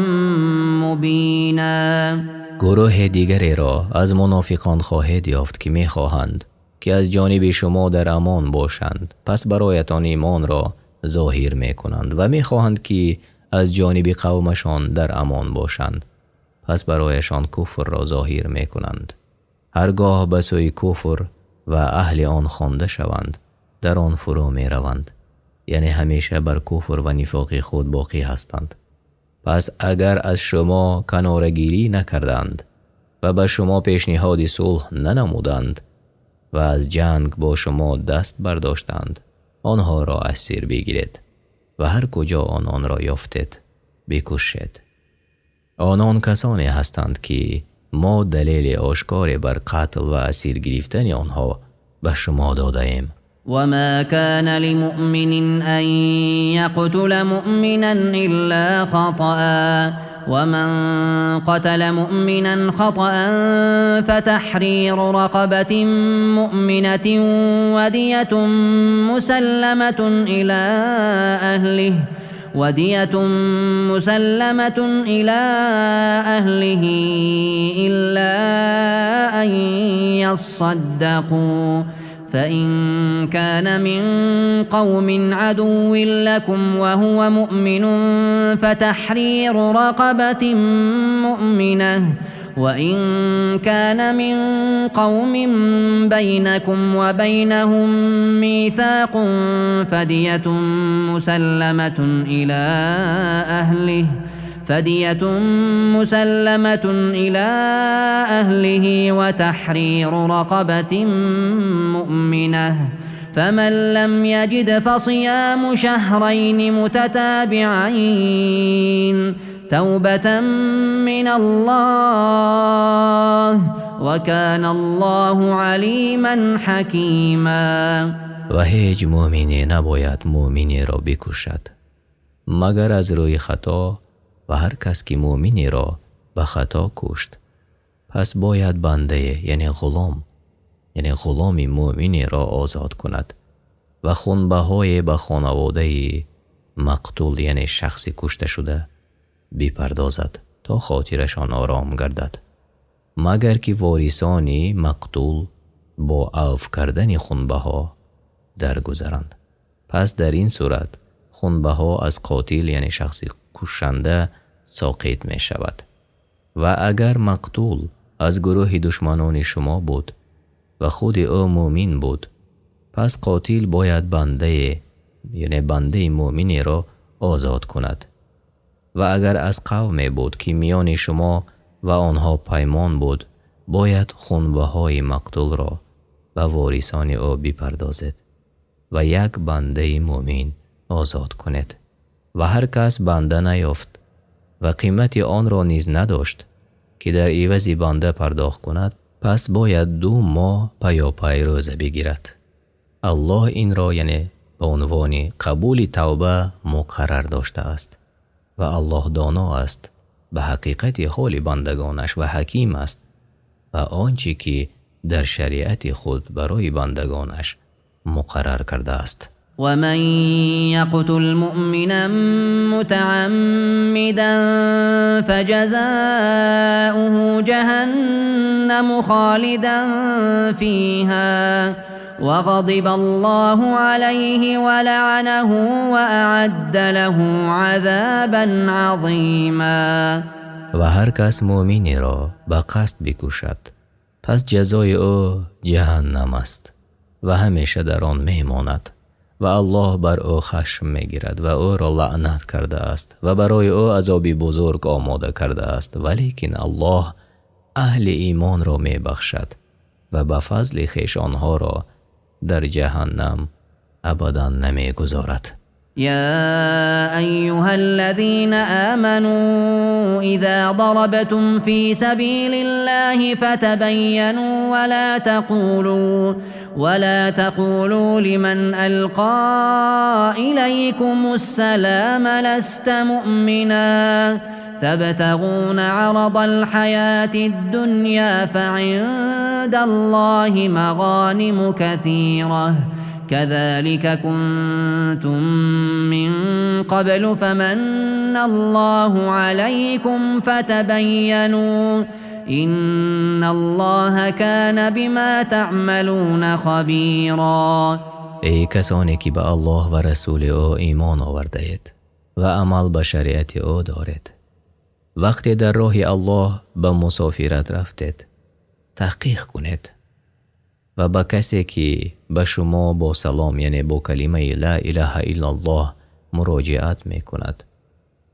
مبینا. گروه دیگری را از منافقان خواهید یافت که می‌خواهند که از جانب شما در امان باشند پس برایتان ایمان را ظاهر می‌کنند و می‌خواهند که از جانب قومشان در امان باشند پس برایشان کفر را ظاهر می‌کنند. هرگاه به سوی کفر و اهل آن خوانده شوند در آن فرو می روند، یعنی همیشه بر کفر و نفاق خود باقی هستند. پس اگر از شما کنارگیری نکردند و به شما پیشنهاد صلح ننمودند و از جنگ با شما دست برداشتند، آنها را اسیر بگیرید و هر کجا آنان را یافتید بکشید. آنان کسانی هستند که ما دلیل آشکار بر قتل و اسیر گرفتن آنها به شما داده ایم. وما كان لمؤمن أن يقتل مؤمنا إلا خطأ ومن قتل مؤمنا خطأ فتحرير رقبة مؤمنة ودية مسلمة إلى أهله إلا أن يصدقوا، فإن كان من قوم عدو لكم وهو مؤمن فتحرير رقبة مؤمنة، وإن كان من قوم بينكم وبينهم ميثاق فدية مسلمة إلى أهله وتحرير رقبة مؤمنة، فمن لم يجد فصيام شهرين متتابعين توبة من الله وكان الله عليما حكيما. و هیچ مؤمنی نباید مؤمنی را بکشد مگر از روی خطا، و هر کس که مؤمنی را به خطا کشت پس باید بنده یعنی غلام مؤمنی را آزاد کند و خونبهای به خانواده مقتول یعنی شخص کشته شده بپردازد تا خاطرشان آرام گردد، مگر که وارثان مقتول با عفو کردن خونبها درگذرند. پس در این صورت خونبها از قاتل یعنی شخص کشنده ساقط می شود. و اگر مقتول از گروه دشمنان شما بود و خود او مؤمن بود، پس قاتل باید بنده مؤمنی را آزاد کند. و اگر از قومی بود که میان شما و آنها پیمان بود، باید خونبهای مقتول را و وارثان او بپردازید و یک بنده مؤمن آزاد کنید. و هر کس بنده نیافت و قیمت آن را نیز نداشت که در عوض بنده پرداخت کند، پس باید 2 ماه پیاپی روزه بگیرد. الله این را یعنی به عنوان قبول توبه مقرر داشته است و الله دانا است به حقیقت حال بندگانش و حکیم است و آنچه که در شریعت خود برای بندگانش مقرر کرده است. ومن يقتل مؤمنا متعمدا فجزاؤه جهنم خالدا فيها وغضب الله عليه ولعنه وأعد له عذابا عظيما. و هر کس مؤمنی را به قصد بکشد پس جزای او جهنم است و همیشه در آن میماند و الله بر او خشم میگیرد و او را لعنت کرده است و برای او عذابی بزرگ آماده کرده است. ولیکن الله اهل ایمان را میبخشد و به فضل خویش آنها را در جهنم ابدا نمیگذارد. يا أيها الذين آمنوا إذا ضربتم في سبيل الله فتبينوا ولا تقولوا لمن ألقى إليكم السلام لست مؤمنا تبتغون عرض الحياة الدنيا فعند الله مغانم كثيرة كذلك كنتم من قبل فمن الله عليكم فتبينوا إن الله كان بما تعملون خبيرا. ای کسانی که به الله و رسول او ایمان آورده اید و عمل به شریعت او دارید، وقتی در راه الله به مسافرت رفتید تحقیق کنید و با کسی که به شما با سلام یعنی با کلمه لا اله الا الله مراجعت می کند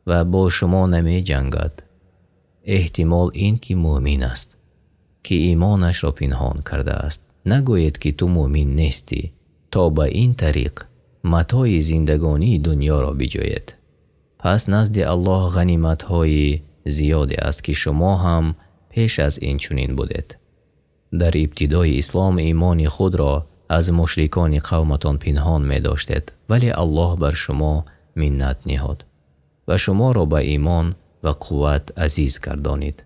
و با شما نمی جنگد، احتمال این که مؤمن است که ایمانش را پنهان کرده است. نگوید که تو مؤمن نیستی تا به این طریق متاع زندگانی دنیا را بجوید. پس نزد الله غنیمت های زیادی است که شما هم پیش از این چنین بودید. در ابتدای اسلام ایمان خود را از مشرکان قومتان پنهان می داشتید، ولی الله بر شما منت نهاد و شما را به ایمان و قوت عزیز گردانید.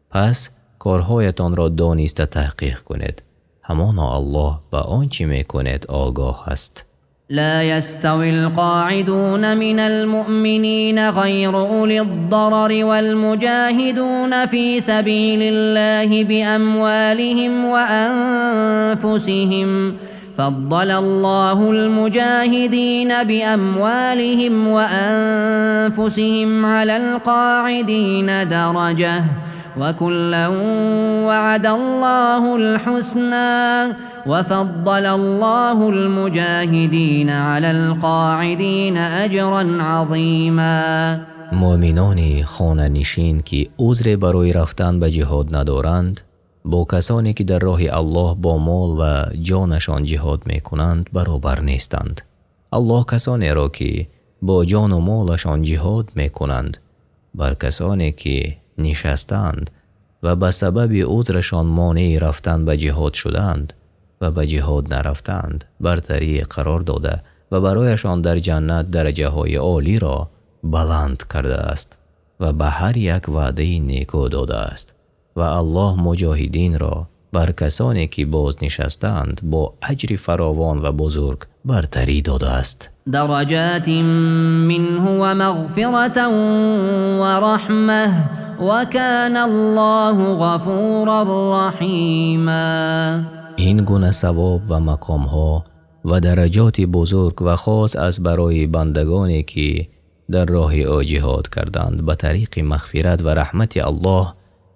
پس کارهایتان را دانسته تحقیق کنید، همانا الله به آنچه می کنید آگاه است. لا يستوي القاعدون من المؤمنين غير أولي الضرر والمجاهدون في سبيل الله بأموالهم وأنفسهم فضل الله المجاهدين بأموالهم وأنفسهم على القاعدين درجة وكلا وعد الله الحسنى وفضل الله المجاهدين على القاعدين أجرا عظيما. مؤمنان خانه نشین که عذر برای رفتن به جهاد ندارند، با کسانی که در راه الله با مال و جانشان جهاد می کنند برابر نیستند. الله کسانی را که با جان و مالشان جهاد می کنند بر کسانی که نشستند و به سبب عذرشان مانع رفتن به جهاد شدند و به جهاد نرفتند برتری قرار داده و برایشان در جنت درجه های عالی را بلند کرده است و به هر یک وعده نیکو داده است. و الله مجاهدین را بر کسانی که باز نشستند با اجر فراوان و بزرگ برتری داده است. درجات منه و مغفرة و رحمه و کان الله غفورا رحیما. این گونه ثواب و مقام ها و درجات بزرگ و خاص از برای بندگانی که در راه او جهاد کردند به طریق مغفرت و رحمت الله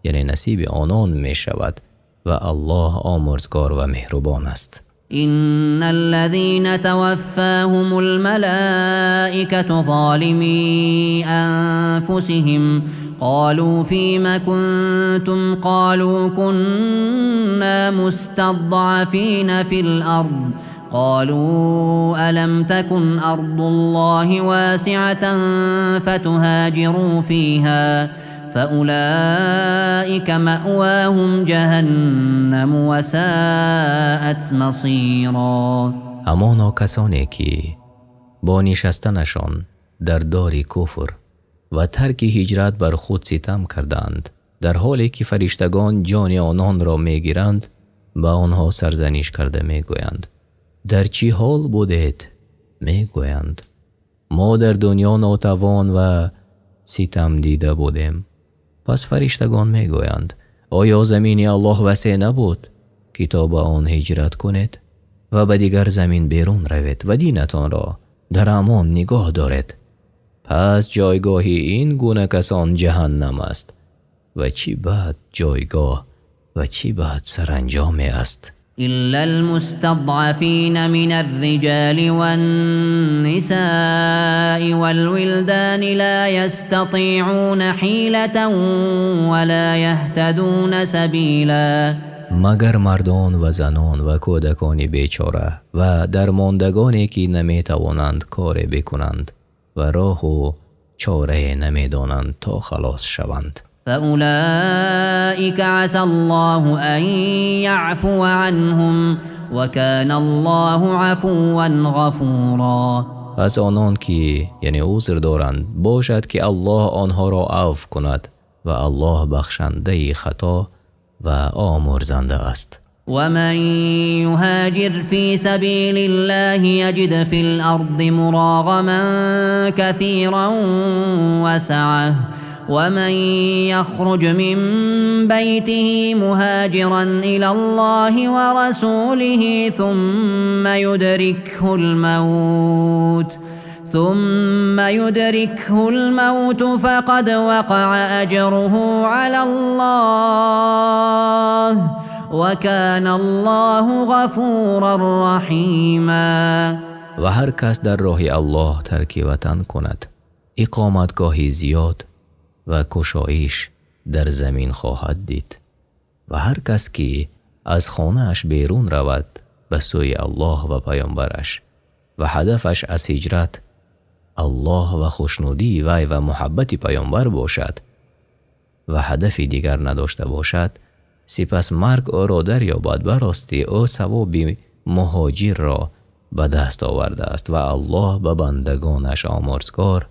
یعنی نصیب آنان می شود و الله آمرزگار و مهربان است. إن الذين توفاهم الملائكة ظالمي أنفسهم قالوا فيما كنتم قالوا كنا مستضعفين في الأرض قالوا ألم تكن أرض الله واسعة فتهاجروا فيها فأولئك مأواهم جهنم وساءت مصيرا. همانا کسانی که با نشستنشان در دار کفر و ترک هجرت بر خود ستم کردند، در حالی که فرشتگان جان آنان را میگیرند با آنها سرزنش کرده میگویند در چی حال بودید؟ میگویند ما در دنیا ناتوان و ستم دیده بودیم. پس فرشتگان میگویند آیا زمین الله وسیع نبود که تا به آن هجرت کنید و به دیگر زمین بیرون روید و دینتان را در امان نگاه دارید؟ پس جایگاه این گونه کسان جهنم است و چی بد جایگاه و چی بد سرانجام است. إلا المستضعفين من الرجال والنساء والولدان لا يستطيعون حيلة ولا يهتدون سبيلا. مگر مردان و زنان و کودکان بیچاره و درماندگانی که نمیتوانند کار بکنند و راه و چاره نمیدانند تا خلاص شوند. فأولئك عسى الله أن يعفو عنهم وكان الله عفوا غفورا. پس آنان که یعنی عذر دارند باشد که الله آنها را عفو کند و الله بخشنده خطا و آمرزنده است. ومن يهاجر في سبيل الله يجد في الأرض مراغما كثيرا وسعة ومن يخرج من بيته مهاجرا إلى الله ورسوله ثم يدركه الموت فقد وقع أجره على الله وكان الله غفورا رحيما. و هر کس در راه الله ترک وطن کند اقامتگاهی زیاد و کشایش در زمین خواهد دید. و هر کس که از خانه‌اش بیرون رود به سوی الله و پیامبرش و هدفش از هجرت الله و خوشنودی وی و محبت پیامبر باشد و هدفی دیگر نداشته باشد، سپس مرگ او را دریابد، به راستی او ثواب مهاجر را به دست آورده است و الله به بندگانش آمرزگار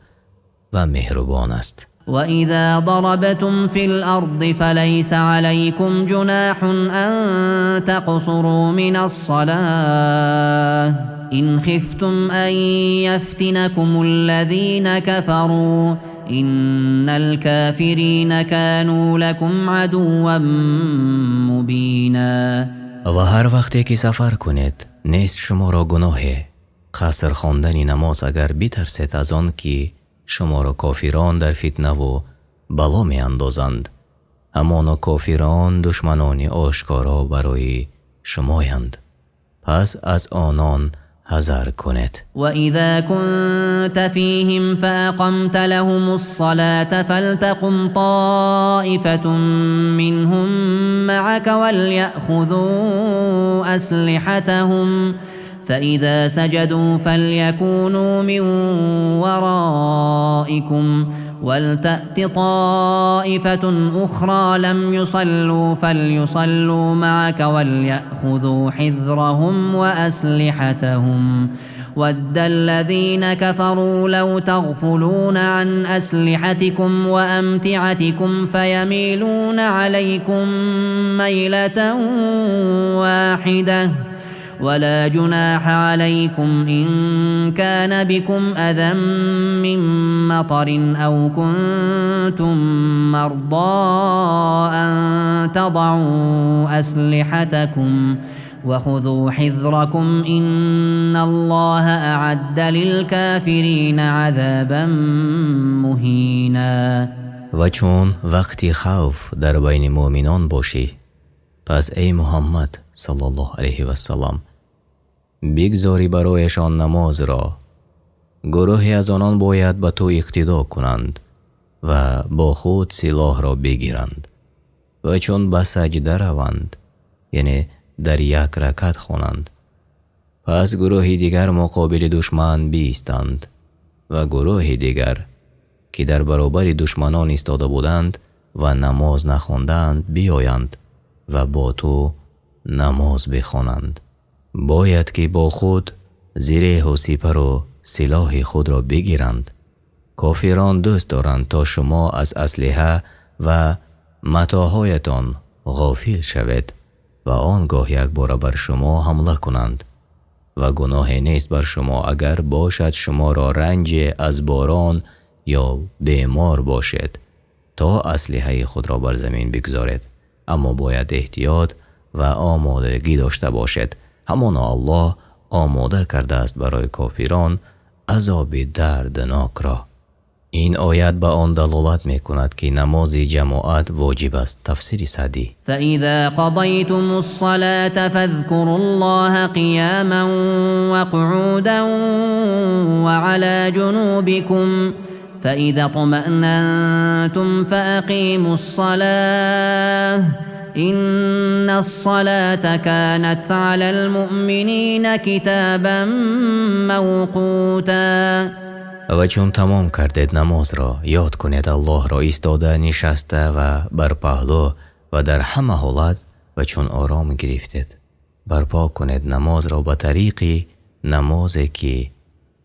و مهربان است. وإذا ضربتم في الأرض فليس عليكم جناح أن تقصروا من الصلاة إن خفتم أن يفتنكم الذين كفروا إن الكافرين كانوا لكم عدوا مبينا. و هر وقتی که سفر کنید نیست شما را گناه قصر خواندن نماز اگر بترسید از آن که شما را کافران در فتنه و بلا می اندازند. همانا کافران دشمنان آشکارا برای شمایند، پس از آنان حذر کنید. و اذا كنت فيهم فاقمت لهم الصلاة فلتقم طائفة منهم معك وليأخذوا أسلحتهم فإذا سجدوا فليكونوا من ورائكم ولتأت طائفة أخرى لم يصلوا فليصلوا معك وليأخذوا حذرهم وأسلحتهم ود الذين كفروا لو تغفلون عن أسلحتكم وأمتعتكم فيميلون عليكم ميلة واحدة ولا جناح عليكم إن كان بكم أذى من مطر أو كنتم مرضى أن تضعوا أسلحتكم وخذوا حذركم إن الله أعد للكافرين عذابا مهينا. و چون وقتی خوف در بین مؤمنان باشی، پس ای محمد صلی الله علیه و سلم بگذاری برایشان نماز را. گروهی از آنان باید به تو اقتدا کنند و با خود سلاح را بگیرند و چون به سجده روند، یعنی در یک رکعت خوانند، پس گروهی دیگر مقابل دشمن بیستند و گروهی دیگر که در برابر دشمنان ایستاده بودند و نماز نخواندند بیایند و با تو نماز بخوانند. باید که با خود زره و سپر و سلاح خود را بگیرند. کافران دوست دارند تا شما از اسلحه و متاعهایتان غافل شوید و آنگاه یک بار بر شما حمله کنند و گناه نیست بر شما اگر باشد شما را رنج از باران یا بیمار باشد تا اسلحه خود را بر زمین بگذارید، اما باید احتیاط و آمادگی داشته باشد. همانا الله آماده کرده است برای کافران عذاب دردناک را. این آیت به آن دلالت می کند که نماز جماعت واجب است. تفسیر سعدی: فإذا قضيتم الصلاة فاذكروا الله قياما وقعودا وعلى جنوبكم فإذا اطمأننتم فأقيموا الصلاة إن الصلاة كانت على المؤمنين كتابا موقوتا. و چون تمام کردید نماز را یاد کنید الله را ایستاده، نشسته و بر پهلو و در همه حالت، و چون آرام گرفتید برپا کنید نماز را به طریق نمازی که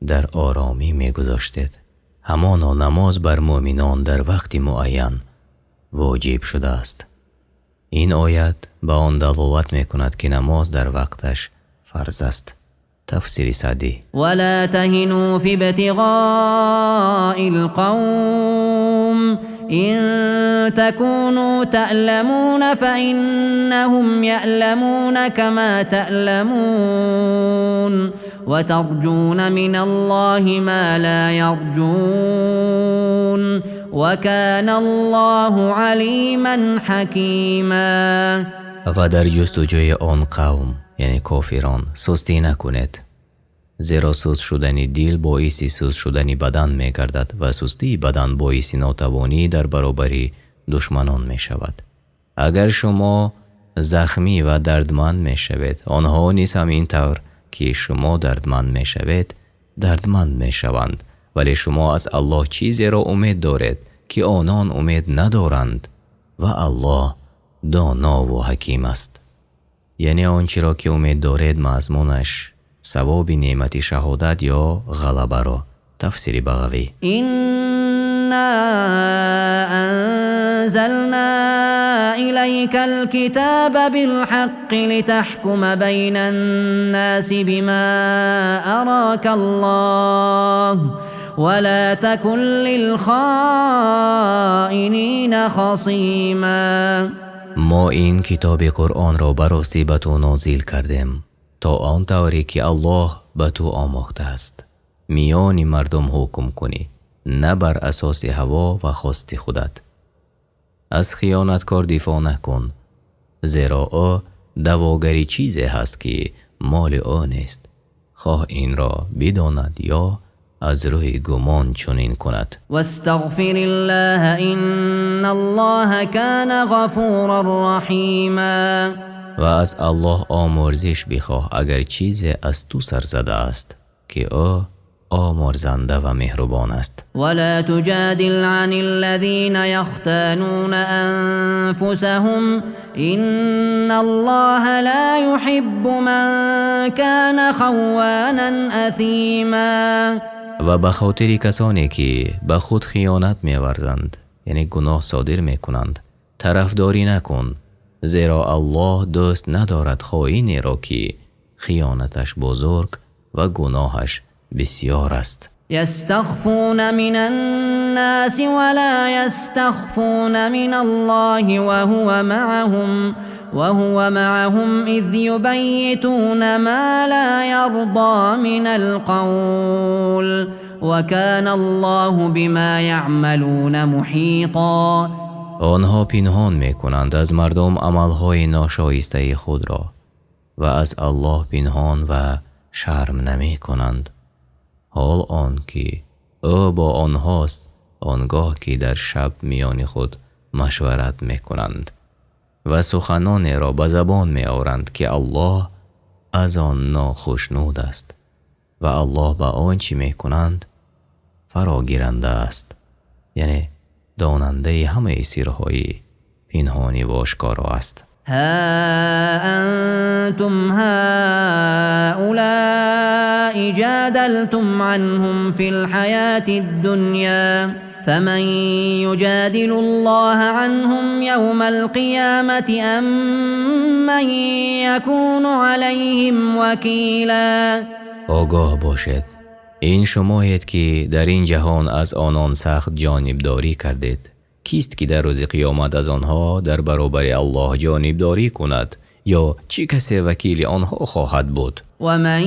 در آرامی می گذاشتید. همانا نماز بر مؤمنان در وقت معین واجب شده است. این آیت به آن دلالت می کند که نماز در وقتش فرض است. تفسیر سعدی: ولا تهنوا في ابتغاء القوم إن تكونوا تألمون فإنهم يألمون كما تألمون وترجون من الله ما لا يرجون وكان الله عليما حكيما. و در جستجوی آن قوم یعنی کافران سستی نکنید، زیرا سست شدن دل باعث سست شدن بدن می گردد و سستی بدن باعث ناتوانی در برابر دشمنان می شود. اگر شما زخمی و دردمند می شوید، آنها نیز همین طور که شما دردمند می شوید دردمند می شوند، ولی شما از الله چیزی را امید دارید که آنان امید ندارند و الله دانا و حکیم است. یعنی آنچه را که امید دارید مضمونش ثواب نعمت شهادت یا غلبه را. تفسیر بغوی. إنا أنزلنا إليك الكتاب بالحق لتحكم بين الناس بما أراك الله ولا تكن للخائنين خصيما. ما این کتاب قرآن را براستی به تو نازل کردیم تا آن طوری که الله به تو آموخته است میان مردم حکم کنی، نه بر اساس هوا و خواست خودت. از خیانتکار دفاع نکن، زیرا او دواگری چیزی هست که مال او نیست، خواه این را بداند یا از روی گمان چنین کند. واستغفر الله إن الله كان غفورا رحيما. و از الله آمرزش بخواه اگر چیزی از تو سر زده است که او آمرزنده و مهربان است. ولا تجادل عن الذين يختانون أنفسهم إن الله لا يحب من كان خوانا أثيما. و به خاطر کسانی که به خود خیانت می‌ورزند یعنی گناه صادر می‌کنند طرفداری نکن، زیرا الله دوست ندارد خائنی را که خیانتش بزرگ و گناهش بسیار است. يستخفون من الناس ولا يستخفون من الله وهو معهم إذ يبيتون ما لا يرضى من القول وكان الله بما يعملون محيطا. آنها پنهان میکنند از مردم عملهای ناشایسته خود را و از الله پنهان و شرم نمی کنند، حال آن که او با آنهاست آنگاه که در شب میان خود مشورت میکنند و سخنان را به زبان می آورند که الله از آن ناخوشنود است و الله با آنچه می کنند فراگیرنده است، یعنی داننده همه سرهای پنهانی و آشکارا است. ها أنتم هؤلاء جادلتم عنهم في الحياة الدنيا فمن يجادل الله عنهم يوم القيامة أم من يكون عليهم وكيلا. آگاه باشد این شمایید که در این جهان از آنان سخت جانبداری کردید، کیست که در روز قیامت از آنها در برابر الله جانبداری کند یا چی کسی وکیل آنها خواهد بود؟ و من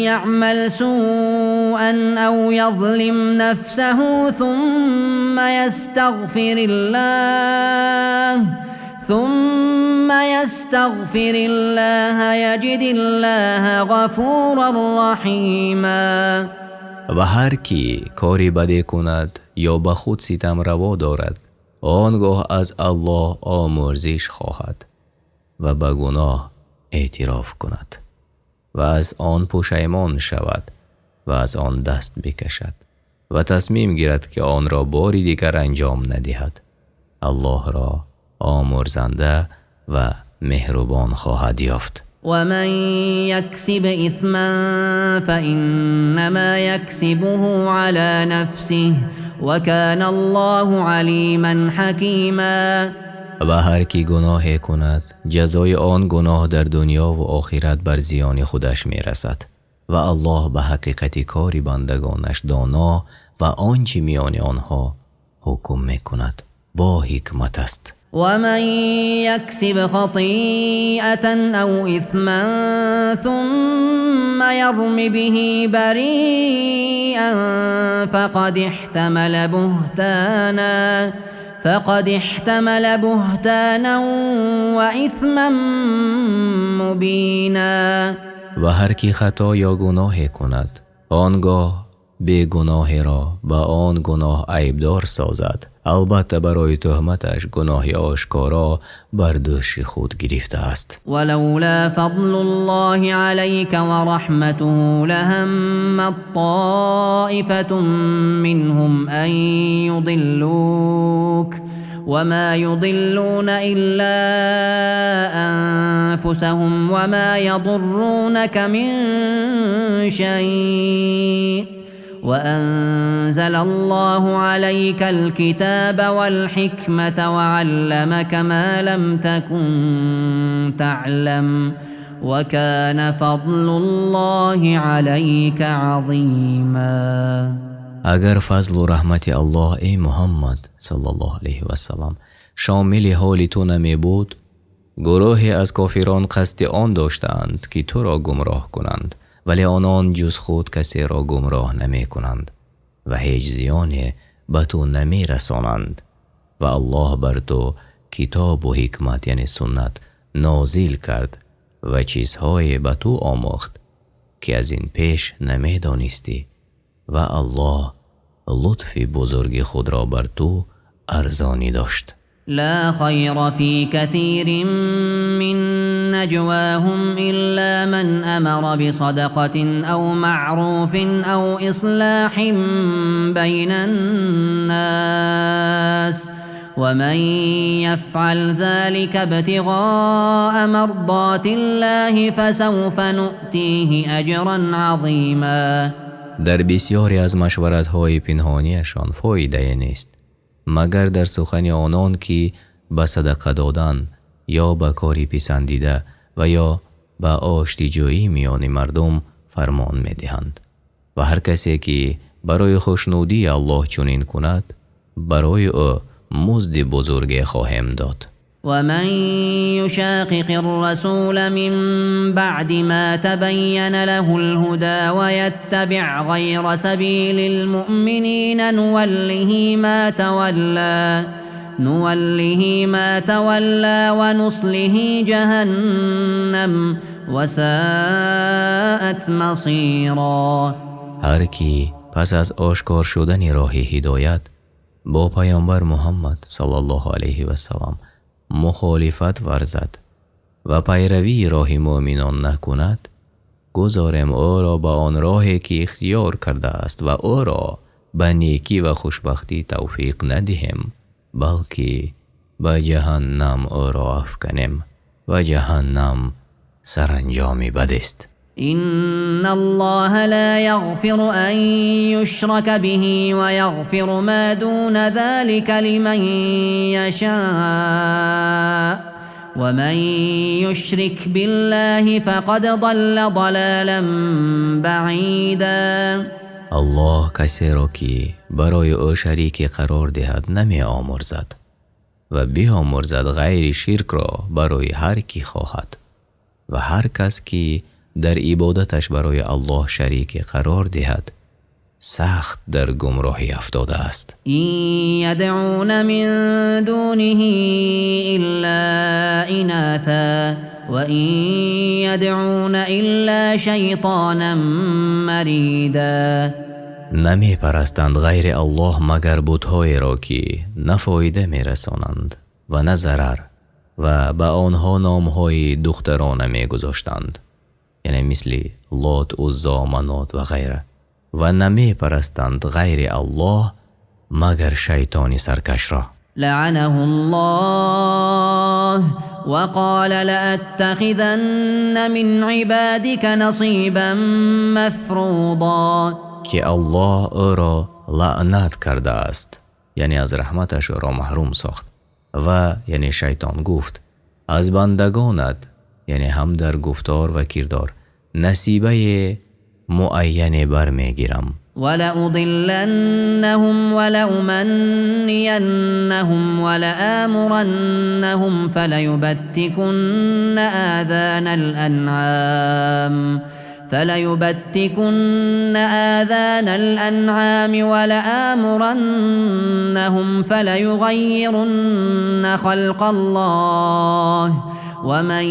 یعمل سوءا او یظلم نفسه ثم یستغفر الله یجد الله غفورا رحیما. و هر کی کاری بدی کند یا به خود ستم روا دارد آنگاه از الله آمرزش خواهد و به گناه اعتراف کند و از آن پشیمان شود و از آن دست بکشد و تصمیم گیرد که آن را باری دیگر انجام ندهد، الله را آمرزنده و مهربان خواهد یافت. ومن يكسب إثما فإنما يكسبه على نفسه وكان الله عليما حكيما. و هر کی گناه کند جزای آن گناه در دنیا و آخرت بر زیان خودش می رسد و الله به حقیقت کاری بندگانش دانا و آنچه میان آنها حکم می کند با حکمت است. ومن يكسب خطيئة أو إثما ثم يرم به بريئا فقد احتمل فقد احتمل بهتانا وإثما مبینا. و هر کی خطا یا گناه کند آنگاه بیگناه را با آن گناه عیبدار سازد، البته برای تهمتش گناه آشکارا بر دوش خود گرفته است. ولولا فضل الله عليك ورحمته لهم طائفة منهم أن يضلوك وما يضلون إلا أنفسهم وما يضرونك من شيء وأنزل الله عليك الكتاب والحكمة وعلمك ما لم تكن تعلم وكان فضل الله عليك عظيما. اگر فضل و رحمت الله ای محمد صلی الله علیه و سلم شامل حال تو نمی بود، گروهی از کافران قصد آن داشتند که تو را گمراه کنند، ولی آنان جز خود کسی را گمراه نمی کنند و هیچ زیانی به تو نمی رسانند و الله بر تو کتاب و حکمت یعنی سنت نازل کرد و چیزهای به تو آموخت که از این پیش نمی دانستی و الله لطف بزرگ خود را بر تو ارزانی داشت. لا خير في كثير من نجواهم إلا من أمر بصدقة أو معروف أو إصلاح بين الناس ومن يفعل ذلك ابتغاء مرضات الله فسوف نؤتيه أجرا عظيما. در بسیاری از مشورت‌های پنهانیشان فایده نیست مگر در سخن آنان که به صدقه دادن یا به کاری پسندیده و یا به آشتیجویی میان مردم فرمان می‌دهند و هر کسی که برای خوشنودی الله چنین کند برای او مزد بزرگ خواهیم داد. ومن يشاقق الرسول من بعد ما تبين له الهدى ويتبع غير سبيل المؤمنين نوله ما تولى ونصله جهنم وساءت مصيرا. هر کی پس از آشکار شدن راه هدایت با پیامبر محمد صلی الله علیه و سلم مخالفت ورزد و پیروی راه مؤمنان نکند، گذاریم او را به آن راهی که اختیار کرده است و او را به نیکی و خوشبختی توفیق ندهیم، بلکه به جهنم او را افکنیم و جهنم سرانجام بد است. إن الله لا يغفر أن يشرك به ويغفر ما دون ذلك لمن يشاء ومن يشرك بالله فقد ضل ضلالا بعيدا. الله کسی را که برای او شریک قرار دهد نمی آمرزد و بیامرزد غیر شرک را برای هر کی خواهد و هر کس که در عبادتش برای الله شریک قرار دهد سخت در گمراهی افتاده است. این یدعون من دونه الا اناثا و این یدعون الا شیطانا مریدا. نمی پرستند غیر الله مگر بت‌های را که نه فایده می رسانند و نه ضرر و به آنها نامهای دخترانه می گذاشتند، یعنی مثل لات، عزا، منات و غیره، و نمی پرستند غیر الله مگر شیطان سرکش را. لعنه الله وقال لأتخذن من عبادك نصيبا مفروضا. که الله او را لعنت کرده است، یعنی از رحمتش را محروم ساخت، و یعنی شیطان گفت از بندگانت، یعنی هم در گفتار و کردار نصیبه معین برمیگیرم. ولأضلنهم ولأمنينهم ولآمرنهم فليبتكن آذان الأنعام فليبتكن آذان الأنعام ولآمرنهم فليغيرن خلق الله ومن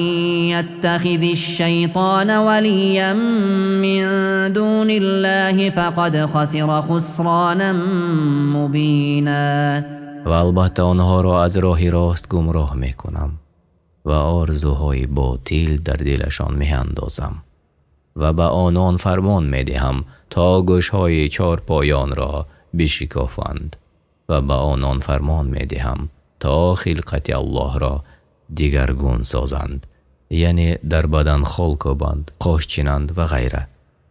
يتخذ الشيطان وليا من دون الله فقد خسر خسرانا مبینا. و البته آنها را از راه راست گمراه می کنم و آرزوهای باطل در دلشان می اندازم و به آنان فرمان می دهم تا گوشهای چار پایان را بشکافند و به آنان فرمان می دهم تا خلقت الله را دیگرگون سازند، یعنی در بدن خلق کنند، خوش چینند و غیره.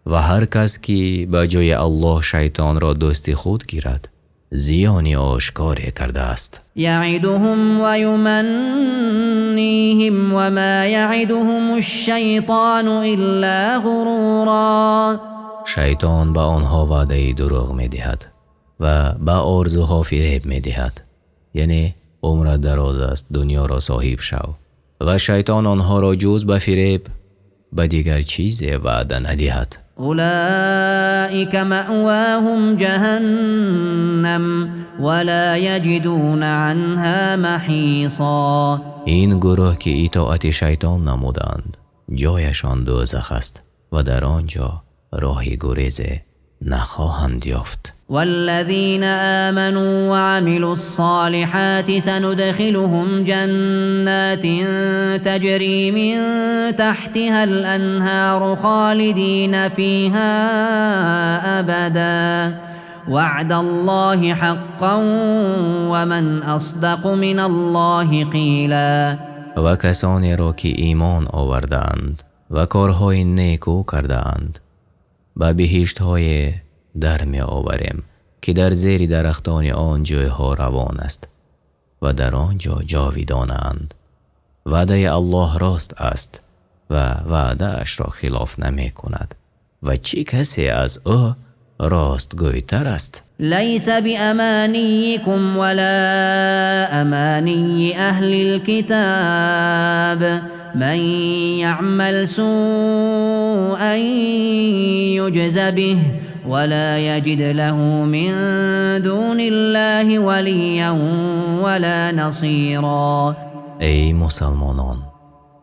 و هر کس که به جای الله شیطان را دوست خود گیرد زیانی آشکار کرده است. یعدهم و یمنیهم و ما یعدهم الشیطان الا غرورا. شیطان به آنها وعده دروغ می دهد و به آرزوها فریب می دهد، یعنی عمر دراز است، دنیا را صاحب شو. و شیطان آنها را جز به فریب به دیگر چیز وعده ندهد. اولئک مأواهم جهنم ولا یجدون عنها محیصا. این گروه که اطاعت شیطان نمودند جایشان دوزخ است و در آنجا راهی گریز نخواهند یافت. والذین آمنوا وعملوا الصالحات سندخلهم جنات تجری من تحتها الانهار خالدین فیها ابدا وعد الله حقا ومن اصدق من الله قیلا. و کسانی را که ایمان آوردند و کارهای نیکو کردند به بهشت‌های در می آوریم که در زیر درختان آن جایها روان است و در آنجا جاویدانند. وعده الله راست است و وعده اش را خلاف نمی کند و چه کسی از او راست گویتر است؟ لیس بأمانیکم ولا امانی اهل الكتاب من يعمل سوءا يجز به ولا يجد له من دون الله وليا ولا نصيرا. ای مسلمانان،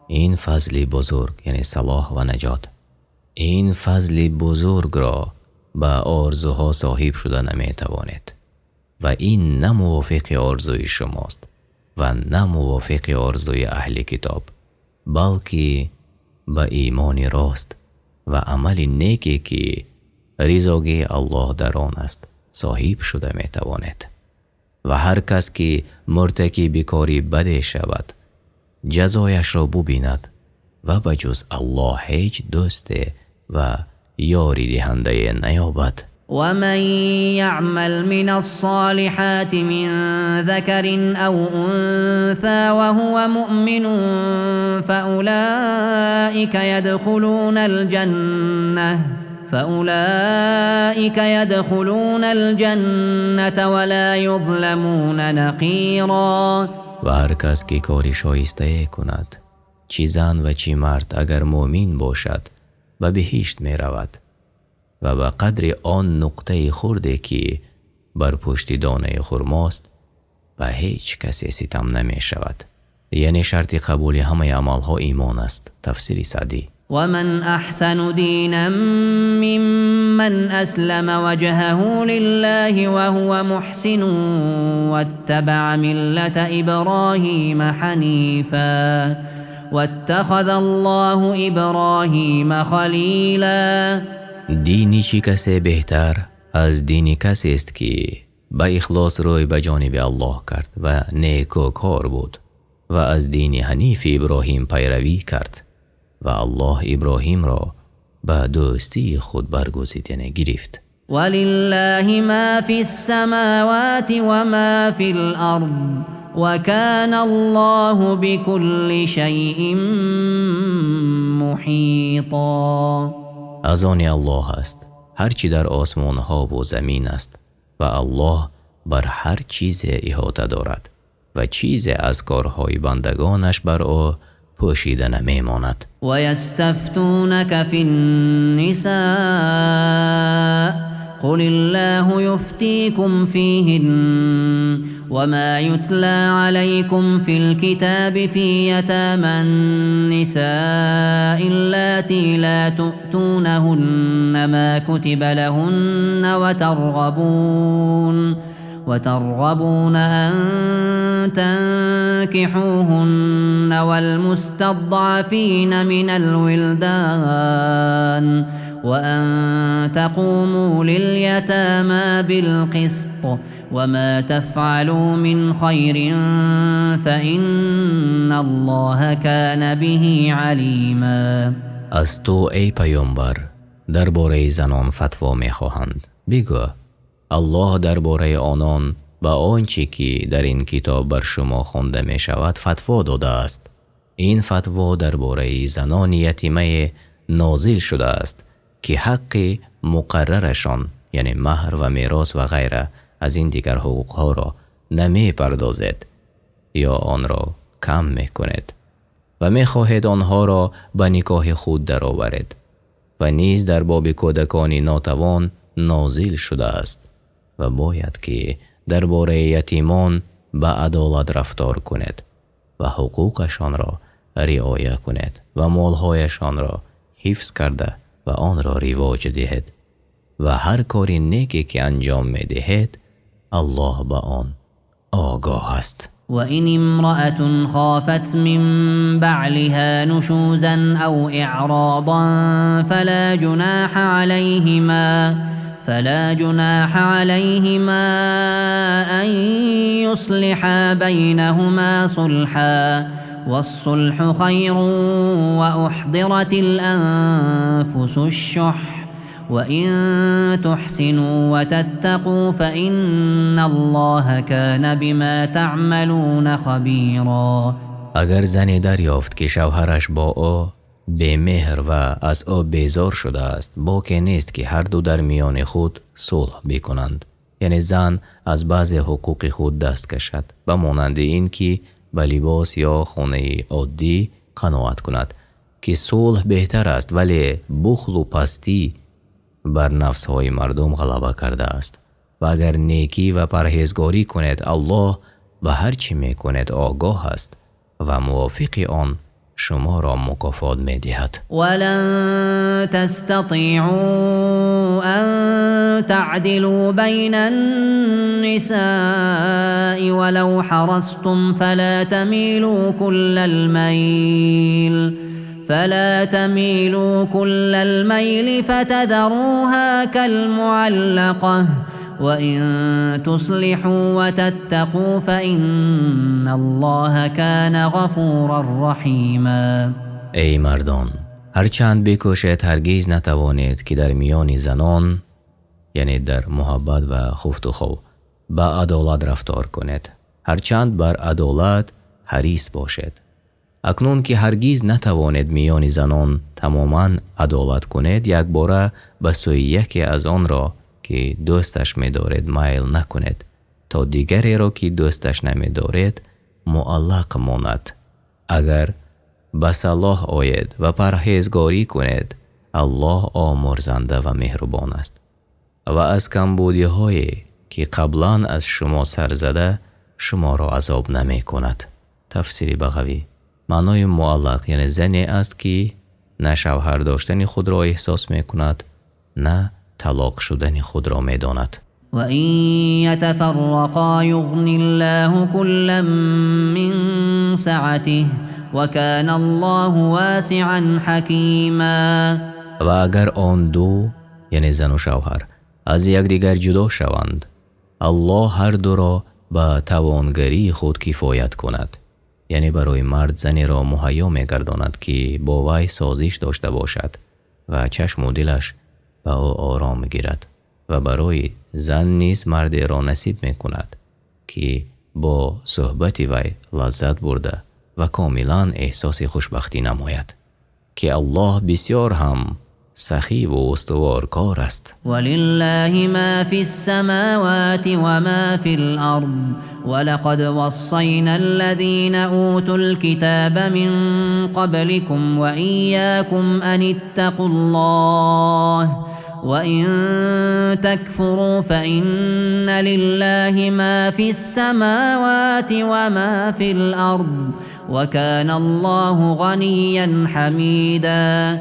این فضل بزرگ یعنی صلاح و نجات، این فضل بزرگ را به آرزوها صاحب شده نمی توانید و این نه موافق آرزوی شماست و نه موافق آرزوی اهل کتاب، بلکه به ایمان راست و عمل نیکی که رضاگی الله در آن است صاحب شده می توانید. و هر کس که مرتکب کاری بد شود جزایش را ببیند و بجز الله هیچ دوست و یاری دهنده نیابد. ومن يعمل من الصالحات من ذكر أو أنثى وهو مؤمن فأولئك يدخلون الجنة ولا يظلمون نقيرا. و هر کس که کاری شایسته کند، چی زن و چی مرد، اگر مؤمن باشد به بهشت می رود و به قدر آن نقطه خرده که بر پشت دانه خرماست و هیچ کسی ستم نمی شود. یعنی شرط قبول همه عملها ایمان است. تفسیر سعدی. ومن احسن دینا ممن اسلم وجهه لله وهو محسن واتبع ملة ابراهیم حنیفا واتخذ الله ابراهیم خلیلا. دینی چی کسی بهتر از دینی کسی است که با اخلاص روی به جانب الله کرد و نیکو کار بود و از دین حنیف ابراهیم پیروی کرد و الله ابراهیم را به دوستی خود برگزیدن گرفت. ولله ما فی السماوات و ما فی الارض و کان الله بكل شیء محیطا. از آن الله است هرچی در آسمان ها و زمین است و الله بر هر چیز احاطه دارد و چیز از کارهای بندگانش بر او پوشیده نمیماند. ويستفتونك في النساء قل الله يفتيكم فيهن وما يتلى عليكم في الكتاب في يتامى النساء اللاتي لا تؤتونهن ما كتب لهن وترغبون أن تنكحوهن والمستضعفين من الولدان وأن تقوموا لليتامى بالقسط وما تفعلوا من خير فإن الله كان به عليما. از تو ای پیامبر درباره زنان فتوا میخواهند. بگو الله درباره آنان با آنچه که در این کتاب بر شما خوانده می شود فتوا داده است. این فتوا درباره زنان یتیمه نازل شده است که حق مقررشان یعنی مهر و میراث و غیره از این دیگر حقوق ها را نمی پردازد یا آن را کم می کند و می خواهد آنها را به نکاح خود درآورد و نیز در باب کودکان ناتوان نازل شده است و باید که درباره یتیمان به عدالت رفتار کند و حقوقشان را رعایت کند و مالهایشان را حفظ کرده و آن را رواج دهد و هر کاری نیکی که انجام می دهد الله به آن آگاه است. وإن امرأة خافت من بعلها نشوزا أو إعراضا فلا جناح عليهما أن يصلحا بينهما صلحا والصلح خير وأحضرت الأنفس الشح وإن تحسنوا وتتقوا فإن الله كان بما تعملون خبيرا. اگر زنی دریافت که شوهرش با او به مهر و از او بیزار شده است باکی نیست که هر دو در میان خود صلح بکنند، یعنی زن از بعض حقوق خود دست کشد و مانند این که به لباس یا خانه عادی قناعت کند که صلح بهتر است، ولی بخل و پستی بر نفس های مردم غلبه کرده است و اگر نیکی و پرهیزگاری کند الله به هر چی می کند آگاه است و موافق آن شما را مکافات می دهد. ولن تستطيعوا أن تعدلوا بين النساء ولو حرصتم فلا تميلوا كل الميل فتذروها كالمعلقة وإن تصلحوا وتتقوا فإن الله كان غفورا رحيما. ای مردان، هرچند بکوشید هرگیز نتوانید که در میان زنان یعنی در محبت و خفت و خو با عدالت رفتار کنید، هرچند بر عدالت حریص باشید. اکنون که هرگیز نتوانید میان زنان تماما عدالت کنید، یک باره به سوی یکی از آن را که دوستش می دارید میل نکنید تا دیگری را که دوستش نمی دارید معلق ماند. اگر به صلاح آید و پرهیزگاری کنید الله آمرزنده و مهربان است و از کمبودی هایی که قبلا از شما سر زده شما را عذاب نمی کند. تفسیر بغوی: معنای معلق یعنی زنی است که نه شوهر داشتن خود را احساس می کند نه طلاق شدن خود را می داند. و این یتفرقا یغنی الله کلا من سعته و کان الله واسعا حکیما. و اگر آن دو یعنی زن و شوهر از یکدیگر جدا شوند الله هر دو را به توانگری خود کفایت کند، یعنی برای مرد زنی را مهیا می گرداند که با وی سازش داشته باشد و چشم و دلش به او آرام گیرد و برای زن نیز مردی را نصیب می کند که با صحبت وی لذت برده و کاملا احساس خوشبختی نماید که الله بسیار هم سخی و استوار کار است. ولله ما في السماوات وما في الأرض ولقد وصينا الذين أوتوا الكتاب من قبلكم وإياكم أن اتقوا الله وإن تكفروا فإن لله ما في السماوات وما في الأرض وكان الله غنيا حميدا.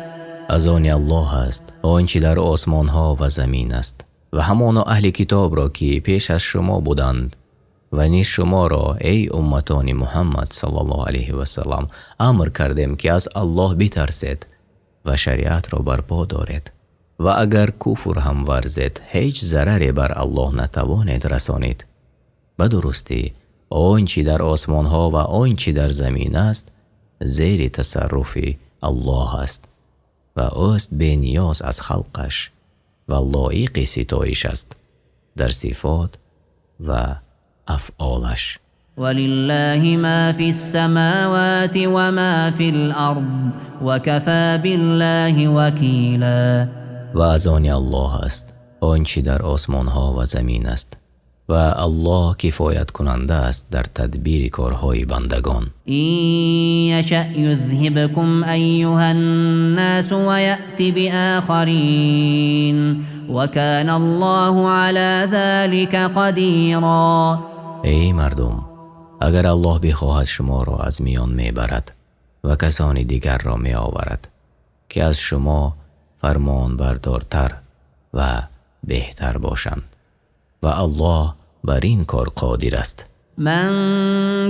از آن الله است آنچه در آسمان ها و زمین است و همان اهل کتاب را که پیش از شما بودند و نیز شما را ای امتان محمد صلی الله علیه و سلم امر کردیم که از الله بترسید و شریعت را برپا دارید و اگر کفر هم ورزید هیچ ضرری بر الله نتوانید رسانید. به درستی آنچه در آسمان ها و آنچه در زمین است زیر تصرف الله است و اوست بی نیاز از خلقش و لایق ستایش است در صفات و افعالش. ولله ما في السماوات وما في الأرض وكفى بالله وكيلا. و از آن الله است آنچه در آسمان ها و زمین است و الله کفایت کننده است در تدبیر کارهای بندگان. إن يشأ يذهبكم أيها الناس ويأت بآخرين وكان الله على ذلك قديرا. ای مردم، اگر الله بخواهد شما را از میان میبرد و کسانی دیگر را می آورد که از شما فرمان بردارتر و بهتر باشند و الله بر این کار قادر است. من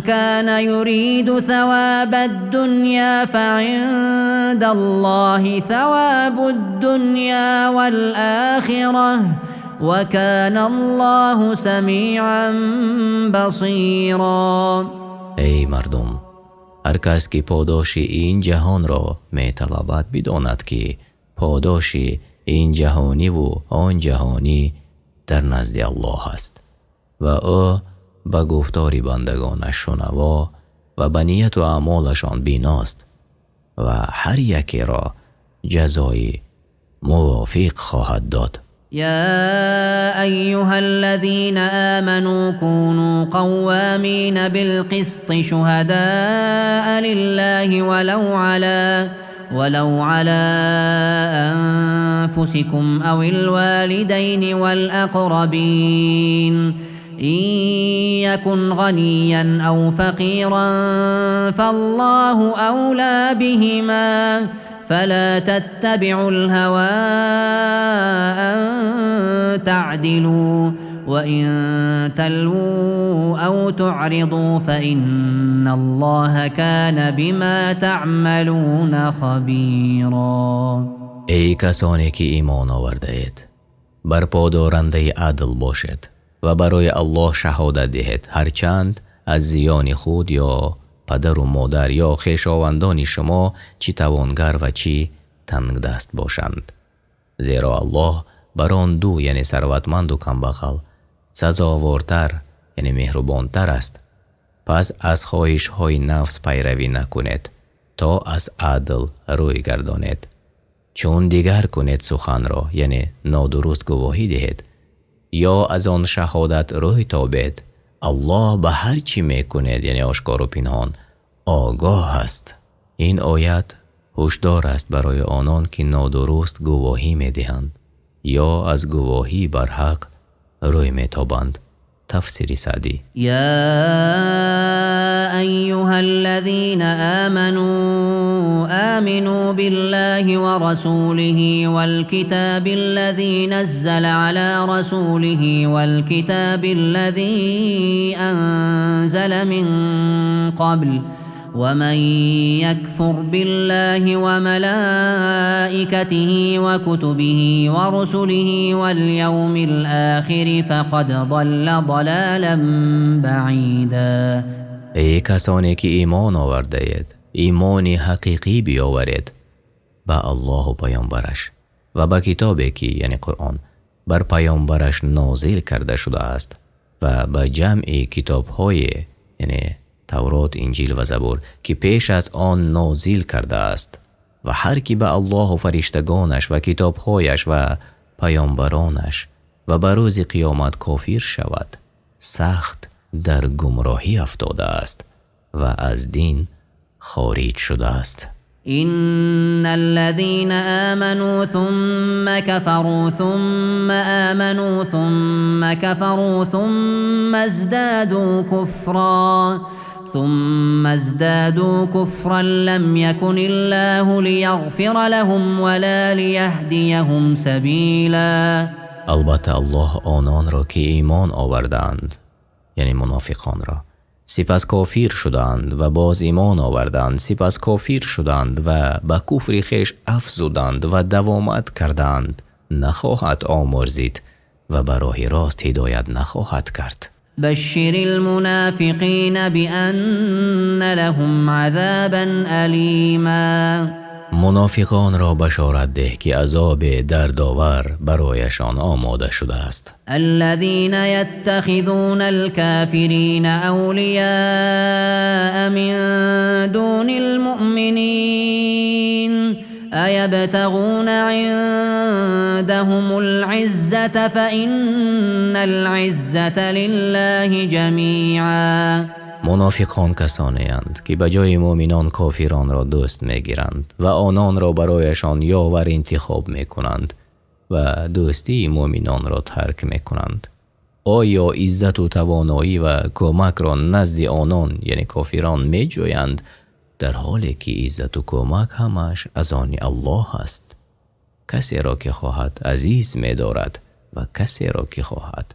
كان يريد ثواب الدنيا فعند الله ثواب الدنيا والآخرة وكان الله سميعا بصيرا. ای مردم، هر کس که پاداش این جهان را می طلبد بداند که پاداش این جهانی و آن جهانی در نزد الله است و او به گفتار بندگانش شنوا و به نیت و اعمالشان بیناست و هر یکی را جزای موافق خواهد داد. يا أيها الذين آمنوا كونوا قوامين بالقسط شهداء لله ولو على أنفسكم أو الوالدين والأقربين إن يكن غنيا أو فقيرا فالله أولى بهما فلا تتبعوا الهوى أن تعدلوا وإن تلووا أو تعرضوا فإن الله كان بما تعملون خبيرا. ای کسانی که ایمان آورده اید، برپادارنده عدل باشد و برای الله شهادت دهید، هرچند از زیان خود یا پدر و مادر یا خویشاوندان شما چی توانگر و چی تنگ دست باشند، زیرا الله بر آن دو یعنی ثروتمند و کمبخل سزاوارتر یعنی مهربانتر است. پس از خواهش های نفس پیروی نکنید تا از عدل روی گردانید. چون دیگر کنید سخن را یعنی نادرست گواهی دهید یا از آن شهادت روی تابید، الله به هر چی میکنید یعنی آشکار و پنهان آگاه است. این آیت هشدار است برای آنان که نادرست گواهی میدهند یا از گواهی بر حق روی میتابند. تفسیر سعدی. يا أيها الذين آمنوا بالله ورسوله والكتاب الذي نزل على رسوله والكتاب الذي أنزل من قبل ومن يكفر بالله وملائكته وكتبه ورسله واليوم الآخر فقد ضل ضلالا بعيدا. ای کسانی که ایمان آورده اید، ایمانی حقیقی بیاورید به الله و پیامبرش و به کتابی که یعنی قرآن بر پیامبرش نازل کرده شده است و به جمع کتاب‌های یعنی تورات، انجیل و زبور که پیش از آن نازل کرده است و هر کی به الله و فرشتگانش و کتابهایش و پیامبرانش و به روز قیامت کافر شود سخت در گمراهی افتاده است و از دین خارج شده است. إن الذين آمنوا ثم كفروا ثم آمنوا ثم كفروا ثم ازدادوا كفرا لم يكن الله ليغفر لهم ولا ليهديهم سبيلا. البته الله آنان را که ایمان آوردند یعنی منافقان را سپس کافر شدند و باز ایمان آوردند سپس کافر شدند و به کفر خویش افزودند و دوامت کردند نخواهد آمرزید و به راه راست هدایت نخواهد کرد. بشر المنافقین بأن لهم عذابا ألیما. منافقان را بشارت ده که عذاب دردآور برایشان آماده شده است. الذين يتخذون الكافرين أولياء من دون المؤمنين أيبتغون عندهم العزة فإن العزة لله جميعا. منافقان کسانی اند که به جای مؤمنان کافران را دوست میگیرند و آنان را برایشان یاور انتخاب میکنند و دوستی مؤمنان را ترک میکنند. آیا عزت و توانایی و کمک را نزد آنان یعنی کافران میجویند در حالی که عزت و کمک همش از آن الله است؟ کسی را که خواهد عزیز می‌دارد و کسی را که خواهد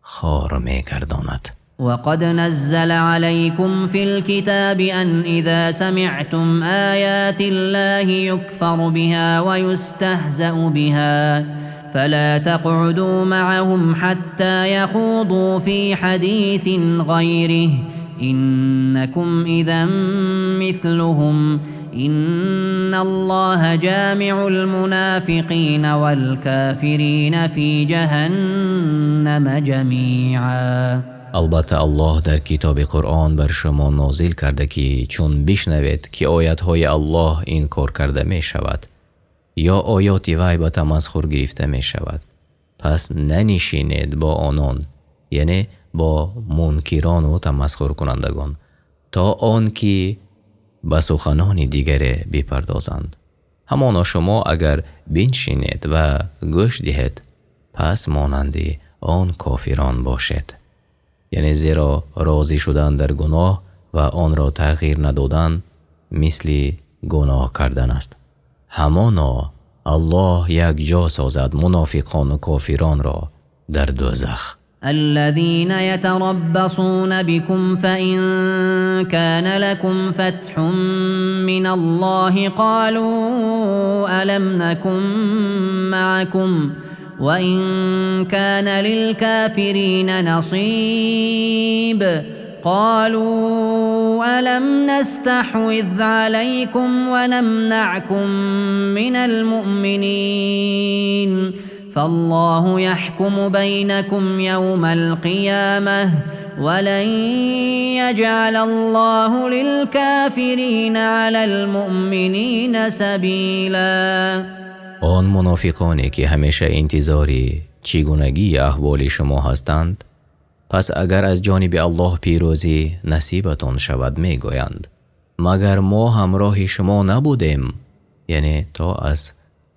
خوار می‌گرداند. وقد نزل عليكم في الكتاب أن إذا سمعتم آيات الله يكفر بها ويستهزأ بها فلا تقعدوا معهم حتى يخوضوا في حديث غيره إنكم إذا مثلهم إن الله جامع المنافقين والكافرين في جهنم جميعا. البته الله در کتاب قرآن بر شما نازل کرده که چون بشنوید که آیاتهای الله این کار کرده می شود یا آیات وی به تمسخر گرفته می شود پس ننشینید با آنان یعنی با منکران و تمسخر کنندگان تا آن که به سخنان دیگری بپردازند. همانا شما اگر بنشینید و گوش دهید پس مانند آن کافران باشید. یعنی زیرا راضی شدن در گناه و آن را تغییر ندادن مثل گناه کردن است. همانا الله یک جا سازد منافقان و کافران را در دوزخ. الذين يتربصون بكم فإن كان لكم فتح من الله قالوا ألم نكن معكم وإن كان للكافرين نصيب قالوا ألم نستحوذ عليكم ونمنعكم من المؤمنين فالله يحكم بينكم يوم القيامة ولن يجعل الله للكافرين على المؤمنين سبيلا. آن منافقانی که همیشه انتظاری چگونگی احوال شما هستند پس اگر از جانب الله پیروزی نصیبتان شود میگویند مگر ما همراه شما نبودیم یعنی تا از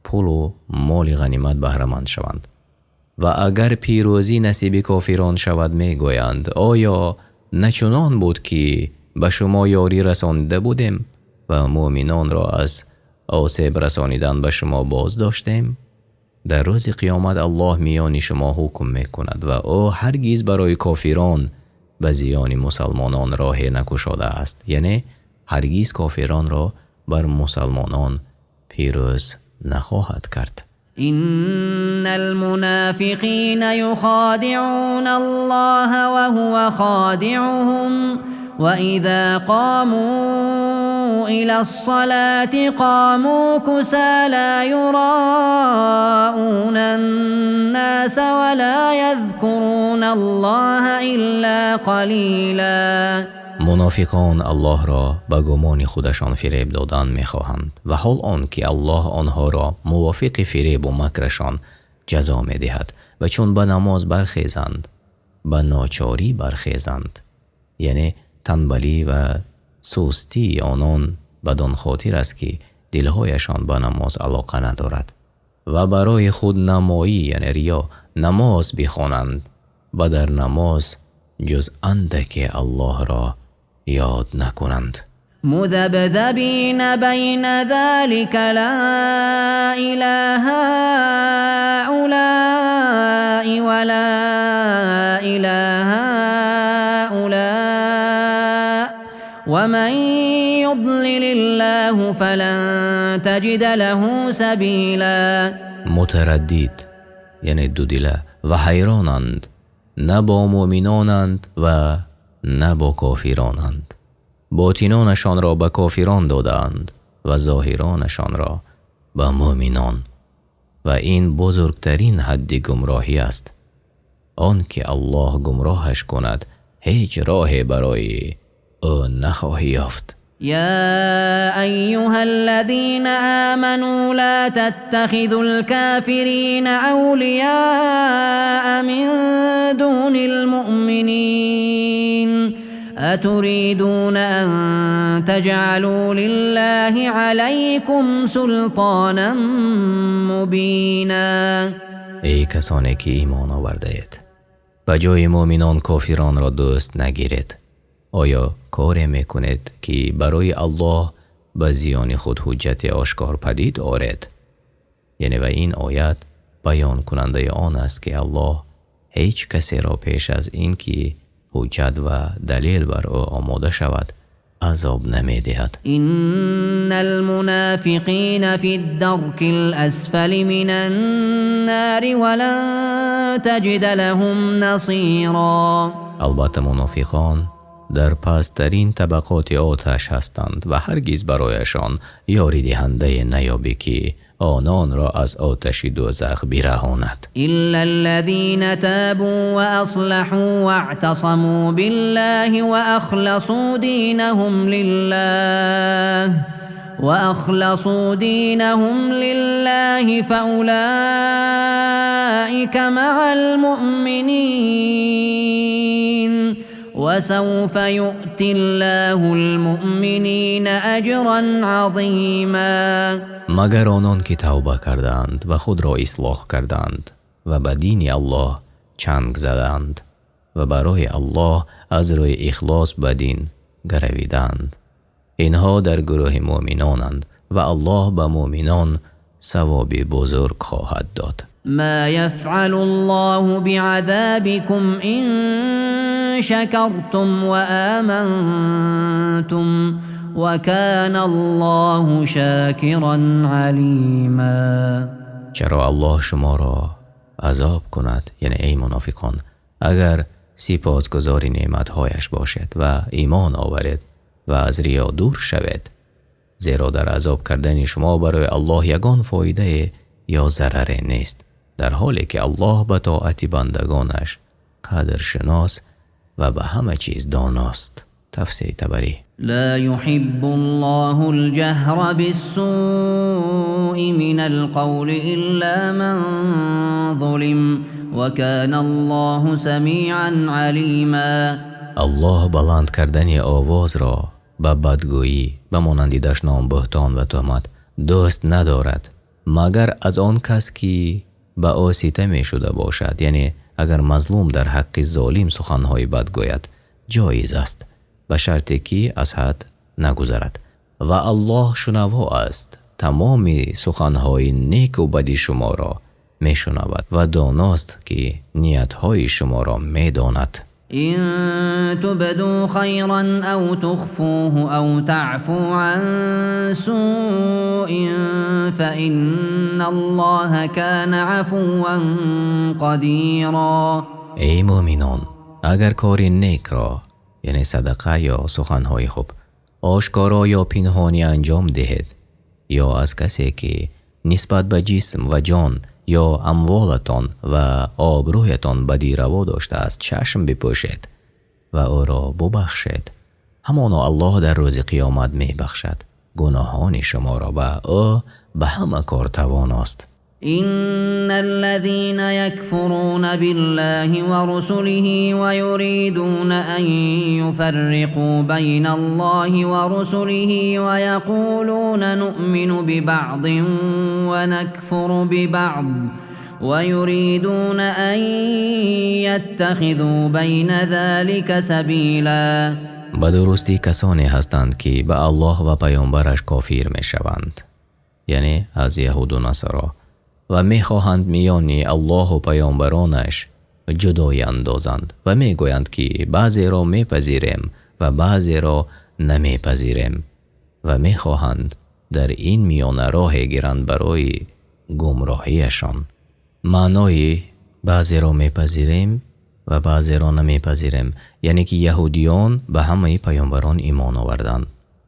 پول و مال غنیمت بهره مند شوند. و اگر پیروزی نصیب کافران شود میگویند آیا نچنان بود که به شما یاری رسانیده بودیم و مؤمنان را از آسیب رسانیدن به شما باز داشتیم؟ در روز قیامت الله میان شما حکم میکند و او هرگز برای کافران به زیان مسلمانان راه نگشاده است. یعنی هرگز کافران را بر مسلمانان پیروز نخواهد کرد. إن المنافقين يخادعون الله وهو خادعهم وإذا قاموا إلى الصلاة قاموا كسالى يراءون الناس ولا يذكرون الله إلا قليلا. منافقان الله را به گمان خودشان فریب دادن می‌خواهند و حال آن که الله آنها را موافق فریب و مکرشان جزا می‌دهد و چون به نماز برخیزند به ناچاری برخیزند، یعنی تنبلی و سستی آنان بدان خاطر است که دلهایشان به نماز علاقه ندارد و برای خود نمایی یعنی ریا نماز بخوانند و در نماز جز اندک الله را یاد نکنند. مذبذبین بین ذلك لا اله هؤلاء ولا اله هؤلاء ومن يضلل الله فلن تجد له سبیلا. متردد یعنی دودیله و حیرانند، نه با مؤمنانند و نه با کافرانند، باطنانشان را به کافران دادند و ظاهرانشان را به مؤمنان و این بزرگترین حد گمراهی است. آن که الله گمراهش کند هیچ راهی برای او نخواهی یافت. يا أيها الذين آمنوا لا تتخذوا الكافرين أولياء من دون المؤمنين أتريدون أن تجعلوا لله عليكم سلطانا مبينا. ای کسانی که ایمان آورده اید، به جای مؤمنان کافران را دوست نگیرید. آیا کاری میکنید که برای الله به زیان خود حجت آشکار پدید آورید؟ یعنی و این آیت بیان کننده آن است که الله هیچ کسی را پیش از این که حجت و دلیل بر او آماده شود عذاب نمیدهد. إن المنافقين في الدرك الأسفل من النار ولن تجد لهم نصيرا. البته منافقان در پسترین طبقات آتش هستند و هرگز برایشان یاری دهنده نیابی که آنان را از آتش دوزخ برهاند. إلا الذين تابوا وأصلحوا واعتصموا بالله وأخلصوا دينهم لله فأولئك مع المؤمنين وسوف يؤتي الله المؤمنين أجرا عظيما. مگر آنان که توبه کردند و خود را اصلاح کردند و به دین الله چنگ زدند و برای الله از روی اخلاص به دین گرویدند، اینها در گروه مؤمنانند و الله به مؤمنان ثواب بزرگ خواهد داد. ما يفعل الله بعذابكم إن شكرتم وآمنتم وكان الله شاكرا عليما. چرا الله شما را عذاب کند، یعنی ای منافقان، اگر سپاسگزاری نعمتهایش باشد و ایمان آورید و از ریا دور شوید، زیرا در عذاب کردن شما برای الله یگان فایده یا ضرر نیست، در حالی که الله به طاعت بندگانش قدرشناس و به همه چیز داناست. تفسیر طبری. لا يحب الله الجهر بالسوء من القول إلا من ظلم وكان الله سميعا عليما. الله بلند کردن آواز را به بدگویی به مانند دشنام، بهتان و تهمت دوست ندارد مگر از آن کس که به او ستم شده باشد، یعنی اگر مظلوم در حق ظالم سخنهای بد گوید جایز است به شرطی که از حد نگذرد و الله شنوا است، تمام سخنهای نیک و بدی شما را میشنود و داناست که نیتهای شما را میداند. إن تبدوا خيرا أو تخفوه أو تعفو عن سوء فإن الله كان عفوا قديرا. ای مؤمنان، اگر کاری نیک را یعنی صدقه یا سخنهای خوب آشکارا یا پنهانی انجام دهید، یا از کسی که نسبت به جسم و جان یا اموالتان و آبرویتان بدی روا داشته است چشم بپوشید و او را ببخشید، همانا الله در روز قیامت می بخشد گناهان شما را به او به همه کار توان است. إن الذين يكفرون بالله ورسله ويريدون أن يفرقوا بين الله ورسله ويقولون نؤمن ببعض ونكفر ببعض ويريدون أن يتخذوا بين ذلك سبيلا. به درستی کسانی هستند که به الله و پیامبرش کافر می شوند، یعنی از یهود و نصارا، و می خواهند میان الله و پیامبرانش جدایی اندازند و می گویند که بعضی را می پذیریم و بعضی را نمی پذیریم و می خواهند در این میان راه گیرند برای گمراهیشان. معنای بعضی را می پذیریم و بعضی را نمی پذیریم یعنی که یهودیان به همه پیامبران ایمان آوردند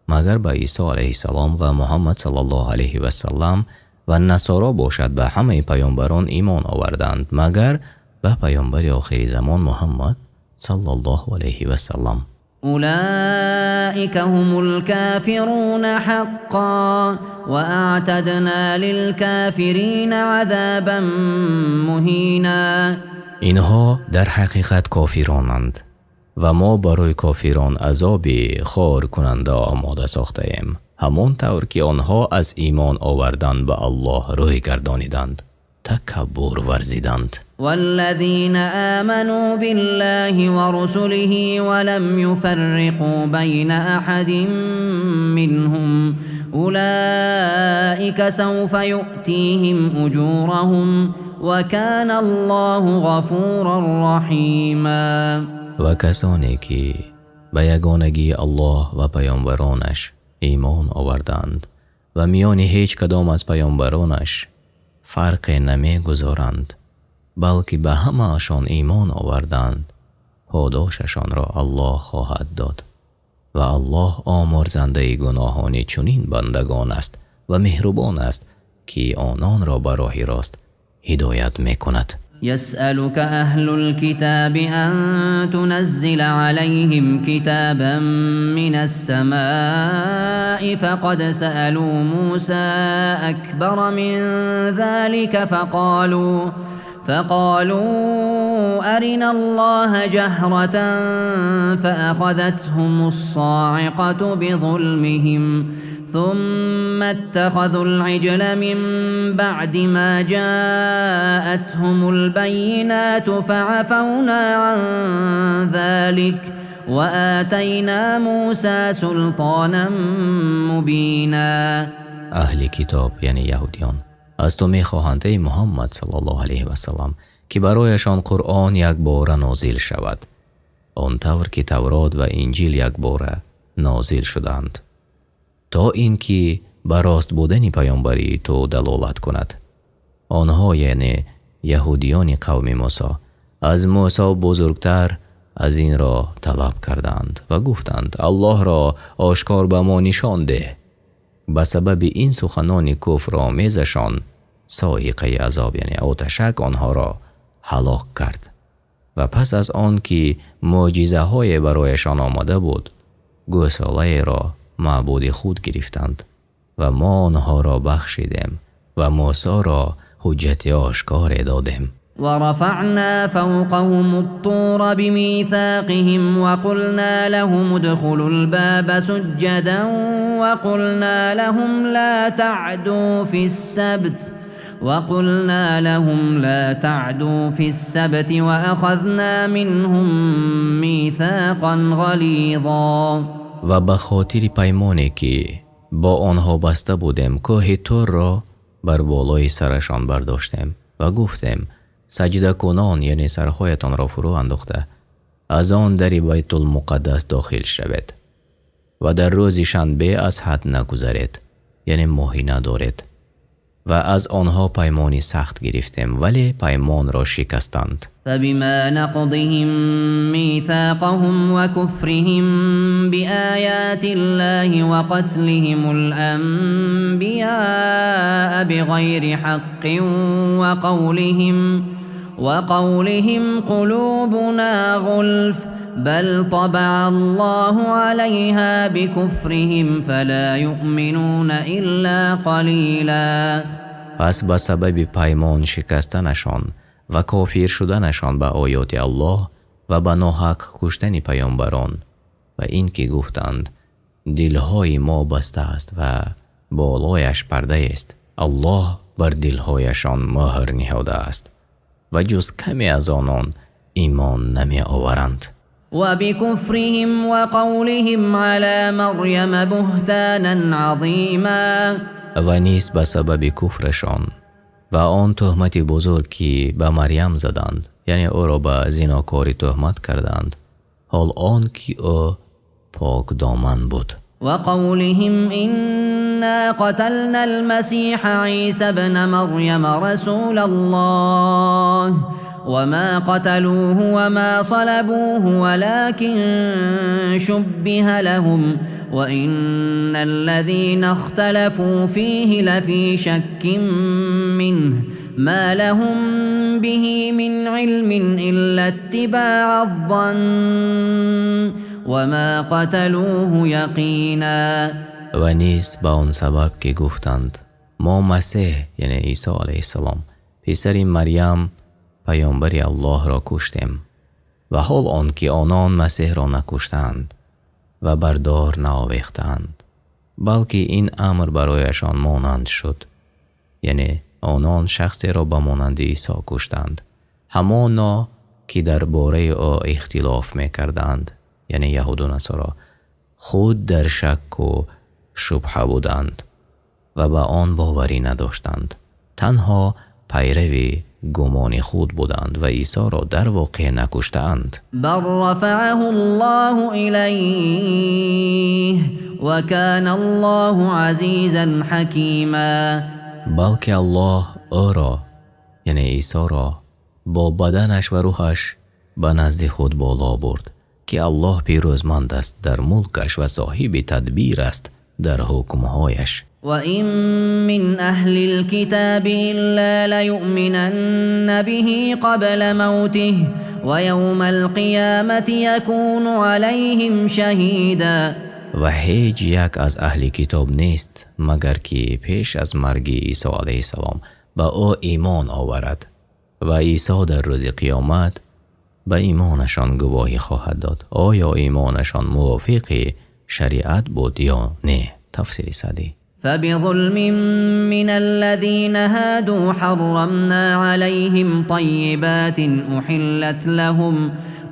مگر به عیسی علیه السلام و محمد صلی الله علیه و سلم، و نصارا باشد به همه پیامبران ایمان آوردند مگر به پیامبر آخر زمان محمد صلی الله علیه و سلم. أولئك هم الكافرون حقا وأعتدنا للكافرين عذابا مهینا. اینها در حقیقت کافرانند و ما برای کافران عذاب خار کننده آماده ساخته ایم، همون طور که آنها از ایمان آوردن به الله روی گردانیدند، تکبر ورزیدند. والذين آمنوا بالله ورسله ولم يفرقوا بين أحد منهم أولئك سوف يؤتيهم أجورهم وكان الله غفورا رحيما. و کسانی که به یگانگی الله و پیامبرانش ایمان آوردند و میان هیچ کدام از پیامبرانش فرق نمی گذارند بلکه به همه اشان ایمان آوردند، پاداششان را الله خواهد داد و الله آمرزنده گناهان چنین بندگان است و مهربان است که آنان را به راه راست هدایت می کند. يسألك أهل الكتاب أن تنزل عليهم كتابا من السماء فقد سألوا موسى أكبر من ذلك فقالوا أرنا الله جهرة فأخذتهم الصاعقة بظلمهم ثم اتخذوا العجل من بعد ما جاءتهم البينات فعفونا عن ذلك وآتينا موسى سلطانا مبينا. اهل کتاب یعنی یهودیان از تو می خواهند ای محمد صلی الله علیه و سلم که برایشان قرآن یک بار نازل شود، آنطور که تورات و انجیل یک بار نازل شدند، تا اینکه به راست بودن پیامبری تو دلالت کند. آنها یعنی یهودیان قوم موسی از موسی بزرگتر از این را طلب کردند و گفتند الله را آشکار به ما نشان ده. به سبب این سخنان کفر آمیزشان صاعقه عذاب یعنی آتشک آنها را هلاک کرد و پس از آن که معجزه های برایشان آمده بود گوساله را معبود خود گرفتند و ما آنها را بخشیدیم و موسی را حجت آشکار دادیم. ورفعنا فوقهم الطور بميثاقهم وقلنا لهم ادخلوا الباب سجدا وقلنا لهم لا تعدوا في السبت وأخذنا منهم ميثاقا غليظا. و به خاطر پیمانی که با آنها بسته بودیم کوه طور را بر بالای سرشان برداشتیم و گفتیم سجده کنان یعنی سرهایتان را فرو انداخته از آن در بیت المقدس داخل شوید و در روز شنبه از حد نگذرید یعنی ماهی ندارید و از آنها پیمانی سخت گرفتیم ولی پیمان را شکستند. فبما نقضهم ميثاقهم وكفرهم بآيات الله وقتلهم الأنبياء بغير حق وقولهم قلوبنا غلف بل طبع الله عليها بكفرهم فلا يؤمنون إلا قليلا. پس با سبب پیمان شکستنشان و کافر شدنشان به آیات الله و به ناحق کشتن پیامبران و این که گفتند دلهای ما بسته است و بالایش پرده است، الله بر دلهایشان مهر نهاده است و جز کمی از آنان ایمان نمی آورند. و بکفرهم و قولهم علی مریم بهتانا عظیما. و نیز به سبب کفرشان و آن تهمت بزرگ که به مریم زدند، یعنی او را به زناکاری تهمت کردند، حال آن که او پاک دامن بود. و قولهم انا قتلنا المسیح عیسی ابن مریم رسول الله وما قتلوه وما صلبوه ولكن شبه لهم وإن الذين اختلفوا فيه لفي شك منه ما لهم به من علم إلا اتباع الظن وما قتلوه یقینا. و نیز به آن سبب که گفتند ما مسیح یعنی عیسی علیه السلام پسر مریم پیامبر الله را کشتیم و حال آن که آنان مسیح را نکشتند و بردار نآویختند، بلکه این امر برایشان مانند شد، یعنی آنان شخصی را به مانند عیسی کشتند، همانا که درباره او اختلاف میکردند، یعنی یهود و نصارا خود در شک و شبهه بودند و به آن باوری نداشتند، تنها پیروی گمان خود بودند و عیسی را در واقع نکشتند. بل رفعه الله الیه و کان الله عزیزا حکیما. بلکه الله او را یعنی عیسی را با بدنش و روحش به نزد خود بالا برد که الله پیروزمند است در ملکش و صاحب تدبیر است در حکمهایش. و این من اهل الكتاب الا لیؤمنن به قبل موته و یوم القیامت یکون علیهم شهیدا. و هیچ یک از اهل کتاب نیست مگر که پیش از مرگ عیسی علیه السلام به او ایمان آورد و عیسی در روز قیامت به ایمانشان گواهی خواهد داد. آیا ایمانشان موافق شریعت بود یا نه؟ تفسیر سعدی. فبظلم من الذين هادوا حرمنا عليهم طيبات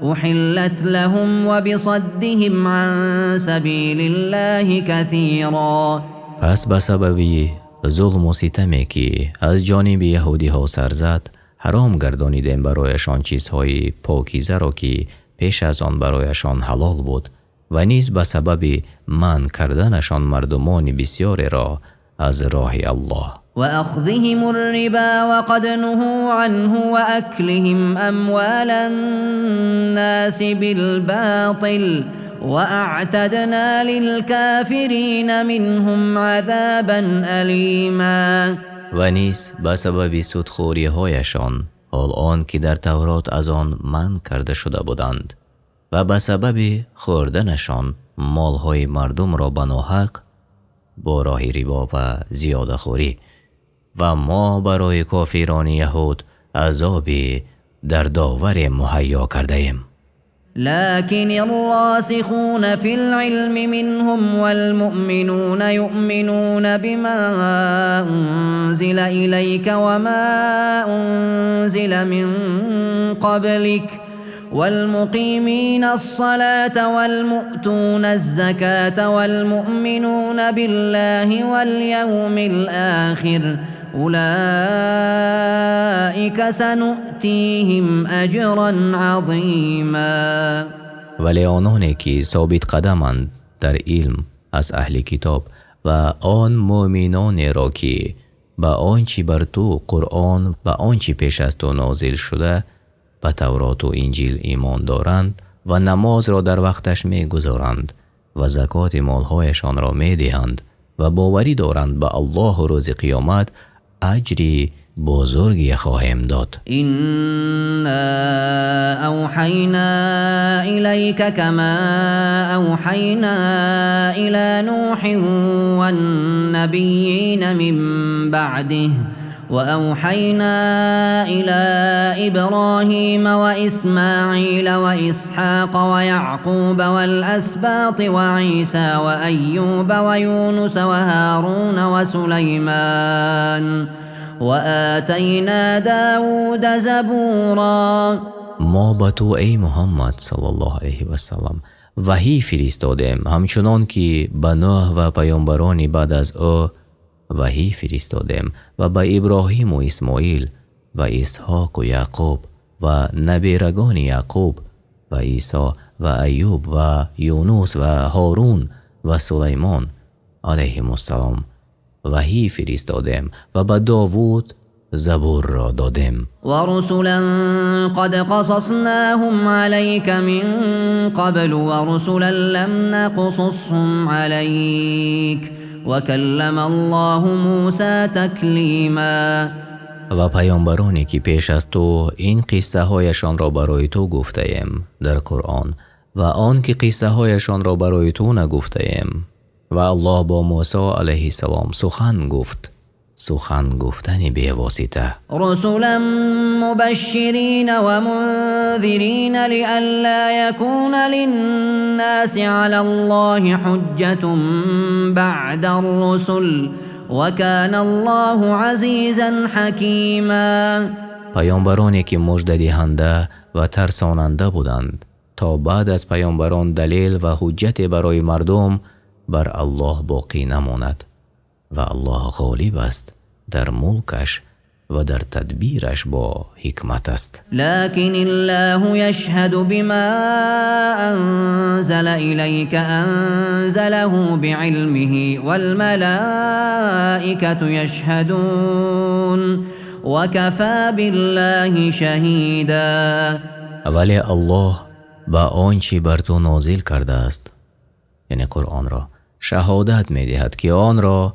أحلت لهم وبصدهم عن سبيل الله كثيرا. پس به سبب ظلم و ستمی که از جانب یهودی ها سر زد، حرام گردانیدیم برایشان چیزهای پاکیزه را که پیش از آن برایشان حلال بود و نیز به سبب منع کردنشان مردمان بسیار را از راه الله. و اخذهم الربا وقد نهوا عنه و اکلهم اموال الناس بالباطل و اعتدنا للكافرین منهم عذابا الیما. و نیز به سبب سودخوری هایشان، حال آن که در تورات از آن منع کرده شده بودند، و به سبب خوردنشان مالهای مردم را به ناحق با راه ربا و زیاده خوری، و ما برای کافران یهود عذابی دردآور مهیا کرده ایم. لكن الراسخون في العلم منهم والمؤمنون يؤمنون بما أنزل إليك وما أنزل من قبلك والمقيمين الصلاة والمؤتون الزكاة والمؤمنون بالله واليوم الآخر اولئک سنؤتیهم اجرا عظیما. ولی آنانی که ثابت قدمند در علم از اهل کتاب و آن مؤمنان را که به آنچه بر تو قرآن و آنچه پیش از تو نازل شده به تورات و انجیل ایمان دارند و نماز را در وقتش می گذارند و زکات مالهایشان را می دهند و باوری دارند به الله و روز قیامت، اجری بزرگی خواهم داد. إنا أوحينا إليك كما أوحينا إلى نوح والنبيين من بعده وأوحينا إلى إبراهيم وإسماعيل وإسحاق ويعقوب والأسباط وعيسى وأيوب ويونس وهارون وسليمان وآتينا داود زبورا. ما به تو ای محمد صلی الله علیه و سلم وحی فرستادیم همچنان که به نوح و پیامبرانی بعد از او وحی فرستادیم و به ابراهیم و اسماعیل و اسحاق و یعقوب و نبیرگان یعقوب و عیسی و ایوب و یونس و هارون و سلیمان علیهم السلام وحی فرستادیم و به داوود زبور را دادیم. ورسلا قد قصصناهم عليك من قبل ورسلا لم نقصصهم عليك وكلم الله موسى تكلیما. و پیامبرانی که پیش از تو این قصه هایشان را برای تو گفته ایم در قرآن و آن که قصه هایشان را برای تو نگفته ایم و الله با موسی علیه السلام سخن گفت، سخن گفتن بی واسطه. رسلا مبشرین و منذرین لئلا یکون للناس علی الله حجة بعد الرسل وكان الله عزیزا حکیما. پیامبرانی که مژده دهنده و ترساننده بودند تا بعد از پیامبران دلیل و حجت برای مردم بر الله باقی نماند و الله غالب است در ملکش و در تدبیرش با حکمت است. لكن الله يشهد بما أنزل إليك أنزله بعلمه والملائكة يشهدون وكفى بالله شهيدا. ولی الله با آنچه بر تو نازل کرده است یعنی قرآن را شهادت می دهد که آن را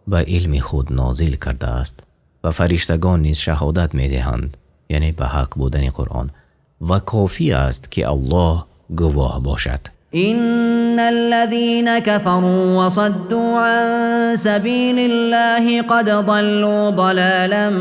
به علم خود نازل کرده است و فرشتگان نیز شهادت می دهند یعنی به حق بودن قرآن و کافی است که الله گواه باشد. إن الذين كفروا وصدوا عن سبيل الله قد ضلوا ضلالا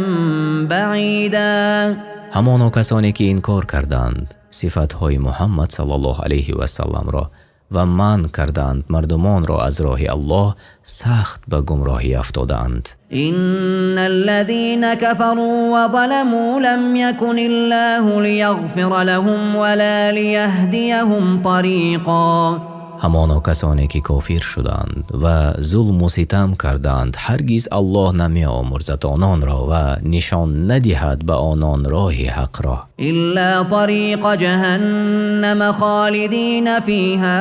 بعيدا. همانا کسانی که انکار کردند صفتهای محمد صلی الله علیه و سلم را و من کردند مردمان را از راه الله سخت به گمراهی افتادند. إن الذين كفروا وظلموا لم يكن الله ليغفر لهم ولا ليهديهم طريقا. همانا کسانی که کافر شدند و ظلم و ستم کردند هرگز الله نمی آمرزد آنان را و نشان ندهد به آنان راه حق را إلا طريق جهنم خالدين فيها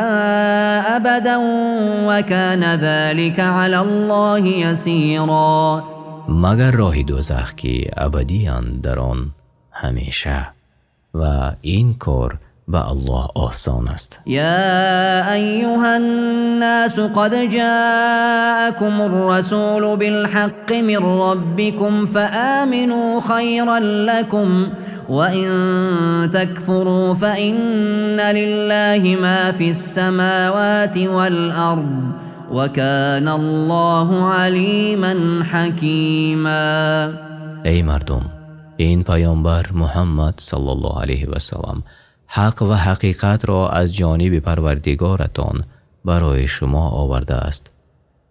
أبدا وكان ذلك على الله يسيرا. مگر راه دوزخ که ابدیان در آن همیشه و این کار با الله آسان است. يا أيها الناس قد جاءكم الرسول بالحق من ربكم فآمنوا خيرا لكم وإن تكفروا فإن لله ما في السماوات والأرض وكان الله عليما حكيما. ای مردم این پیامبر محمد صلی الله علیه و سلم حق و حقیقت را از جانب پروردگارتان برای شما آورده است.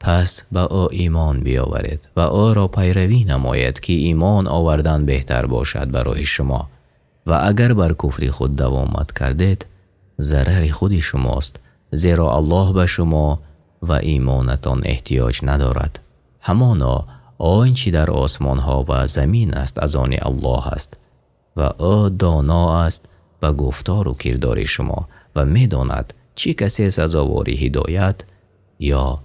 پس به او ایمان بیاورید و او را پیروی نماید که ایمان آوردن بهتر باشد برای شما و اگر بر کفر خود دوامت کردید ضرر خود شماست زیرا الله به شما و ایمانتان احتیاج ندارد. همانا آنچه در آسمان ها و زمین است از آن الله است و او دانا است به گفتار و کردار شما و میداند چه کسی سزاوار هدایت یا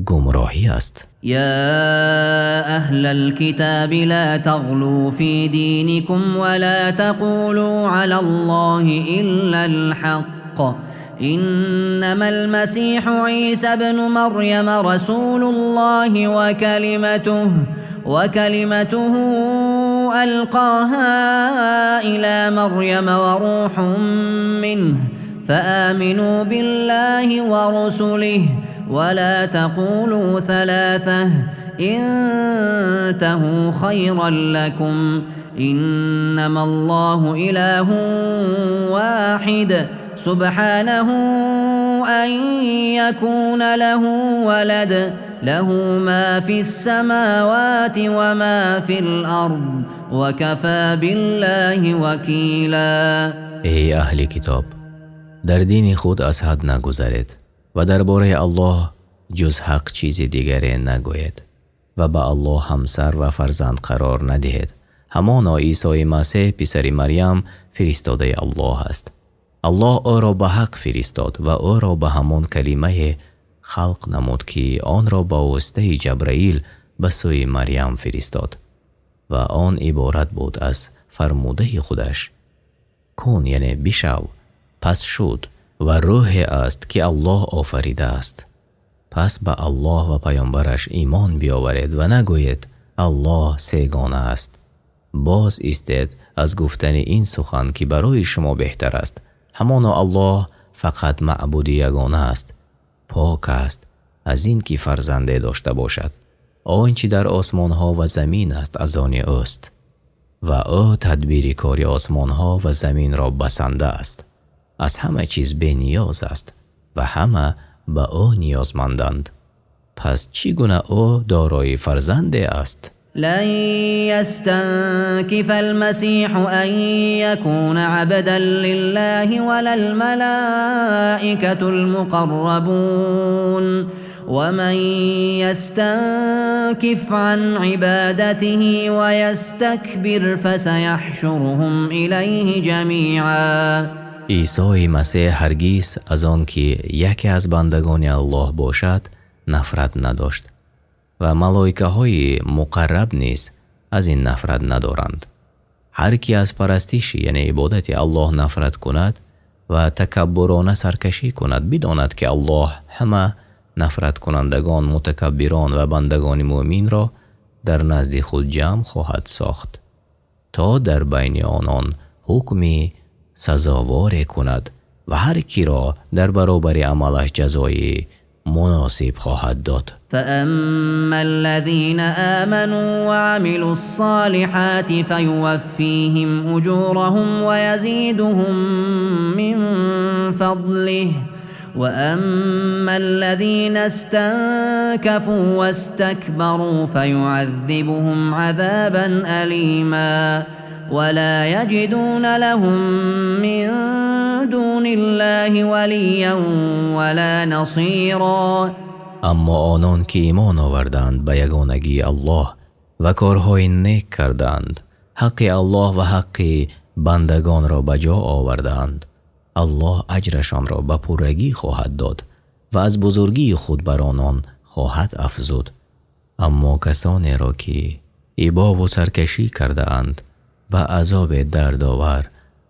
گمراهی است. يا أهل الكتاب لا تغلوا في دينكم ولا تقولوا على الله إلا الحق إنما المسيح عيسى ابن مريم رسول الله وكلمته ألقاها إلى مريم وروح منه فآمنوا بالله ورسله ولا تقولوا ثلاثة انتهوا خيرا لكم إنما الله إله واحد سبحانه أن يكون له ولد له ما في السماوات وما في الأرض وكفى بالله وكيلا. ای اهل کتاب، در دین خود از حد نگذرید و درباره الله جز حق چیز دیگری نگوید و به الله همسر و فرزند قرار ندهید. همانا عیسی مسیح پسر مریم فرستاده الله است. الله او را به حق فرستاد و او را به همان کلمه خلق نمود که آن را با واسطه جبرائیل به سوی مریم فرستاد و آن عبارت بود از فرموده خودش کن، یعنی بشو، پس شد و روح است که الله آفریده است. پس به الله و پیامبرش ایمان بیاورید و نگویید الله سه‌گانه است. باز ایستید از گفتن این سخن که برای شما بهتر است. همانا الله فقط معبود یگانه است، پاک است از این که فرزنده داشته باشد. آنچه در آسمان ها و زمین است از آن اوست و او تدبیر کاری آسمان ها و زمین را بسنده است. از همه چیز بی نیاز است و همه به او نیازمندند. پس چگونه او دارای فرزنده است؟ لن يستنكف المسيح أن يكون عبدا لله ولا الملائكة المقربون ومن يستنكف عن عبادته ويستكبر فسيحشرهم إليه جميعا. عیسی مسیح هرگز از آن که یکی از بندگان الله باشد نفرت نداشت و ملائکه های مقرب نیز از این نفرت ندارند. هر کی از پرستش یعنی عبادت الله نفرت کند و تکبرانه سرکشی کند بداند که الله همه نفرت کنندگان، متکبران و بندگان مؤمن را در نزد خود جمع خواهد ساخت تا در بین آنان حکمی سزاوار کند و هر کی را در برابر عملش جزای مناسب خواهد داد. فأما الذين آمنوا وعملوا الصالحات فيوفيهم أجورهم ويزيدهم من فضله وأما الذين استنكفوا واستكبروا فيعذبهم عذابا أليما ولا يجدون لهم من دون الله وليا ولا نصيرا. اما آنان که ایمان آوردند به یگانگی الله و کارهای نیک کردند، حق الله و حق بندگان را به جا آوردند، الله اجرشان را به پرگی خواهد داد و از بزرگی خود بر آنان خواهد افزود. اما کسانی را که ابا و سرکشی کرده اند به عذاب دردآور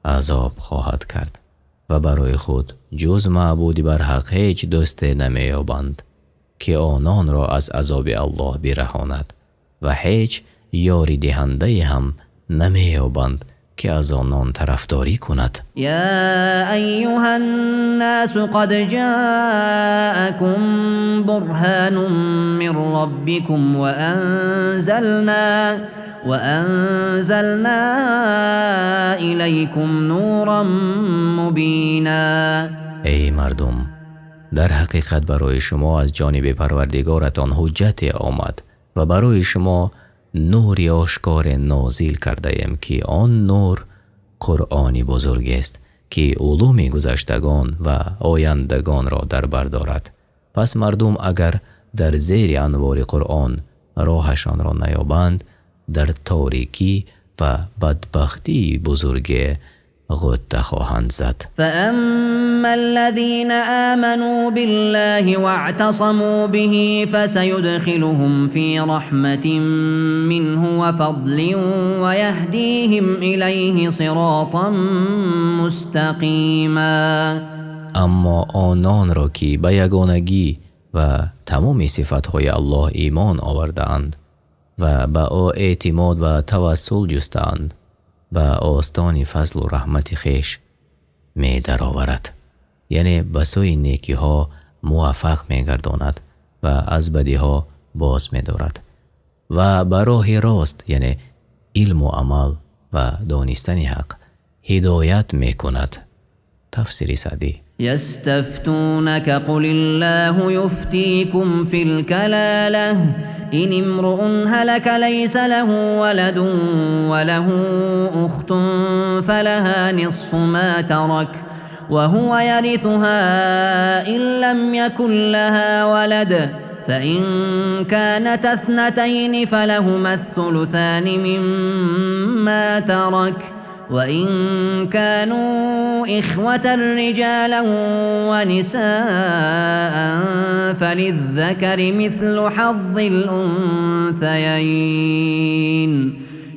عذاب خواهد کرد و برای خود جز معبودی بر حق هیچ دوست نمیابند که آنان را از عذاب الله برهاند و هیچ یاری دهنده هم نمیابند که از آنان طرفداری کند. یا ایها الناس قد جاءكم برهان من ربكم وأنزلنا إليكم نورا مبینا. ای مردم، در حقیقت برای شما از جانب پروردگارتان حجت آمد و برای شما نوری آشکار نازل کرده ایم که آن نور قرآنی بزرگ است که علوم گذشتگان و آیندگان را در بر دارد. پس مردم اگر در زیر انوار قرآن راهشان را نیابند در تاریکی و بدبختی بزرگ غوطه خواهند زد. فأما الذين آمنوا بالله واعتصموا به فسيدخلهم في رحمة منه وفضل ويهديهم إليه صراطا مستقيما. اما آنان را که به یگانگی و تمام صفتهای الله ایمان آوردند و به او اعتماد و توسل جستند به آستان فضل و رحمت خیش می درآورد، یعنی به سوی نیکی ها موفق می گرداند و از بدی ها باز می دارد و به راه راست، یعنی علم و عمل و دانستن حق هدایت می کند. تفسیر سعدی. يستفتونك قل الله يفتيكم في الكلالة إن امرؤ هلك ليس له ولد وله أخت فلها نصف ما ترك وهو يرثها إن لم يكن لها ولد فإن كانت اثنتين فلهما الثلثان مما ترك وإن كانوا إخوة رجالا ونساء فللذكر مثل حظ الأنثيين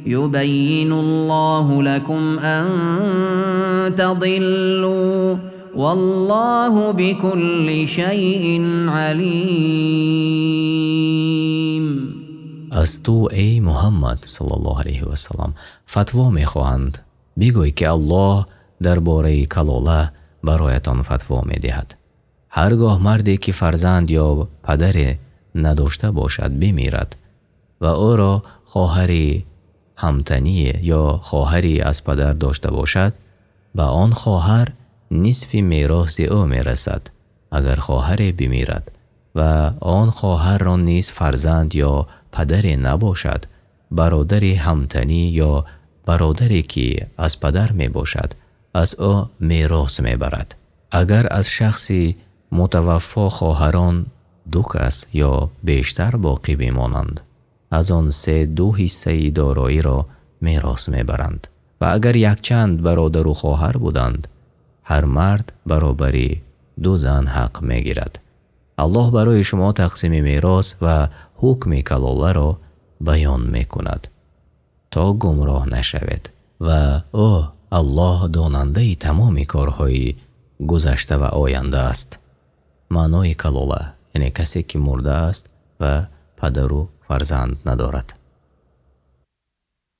يبين الله لكم أن تضلوا والله بكل شيء عليم. از تو ای محمد صلی الله علیه و سلم فتوا می خواهند. بگوی که الله درباره کلاله برایتان فتوا می دهد. هرگاه مردی که فرزند یا پدر نداشته باشد بمیرد و او را خواهری همتنی یا خواهری از پدر داشته باشد، به آن خواهر نصف میراث او می رسد. اگر خواهر بمیرد و آن خواهر را نیز فرزند یا پدر نباشد، برادر همتنی یا برادری که از پدر می باشد از او میراث می برد. اگر از شخصی متوفا خواهران 2 کس یا بیشتر باقی بمانند، از آن 2 حصه دارایی را میراث می برند. و اگر یک چند برادر و خواهر بودند، هر مرد برابری 2 زن حق می گیرد. الله برای شما تقسیم میراث و حکم کلاله را بیان می کند تا گمراه نشوید و او الله داننده تمام کارهای گذشته و آینده است. معنای کلاله یعنی کسی که مرده است و پدر و فرزند ندارد.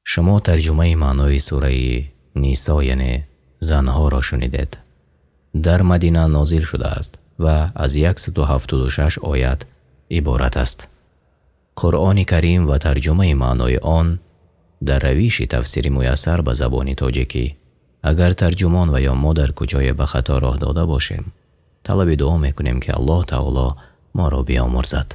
شما ترجمه معنای سوره نیسا یعنی زنها را شنیدید. در مدینه نازل شده است و از 176 آیت عبارت است. قرآن کریم و ترجمه معنای آن در روش تفسیر میسر به زبان تاجیکی. اگر ترجمان و یا ما در کجای به خطا راه داده باشیم، طلب دعا میکنیم که الله تعالی ما را بیامرزد.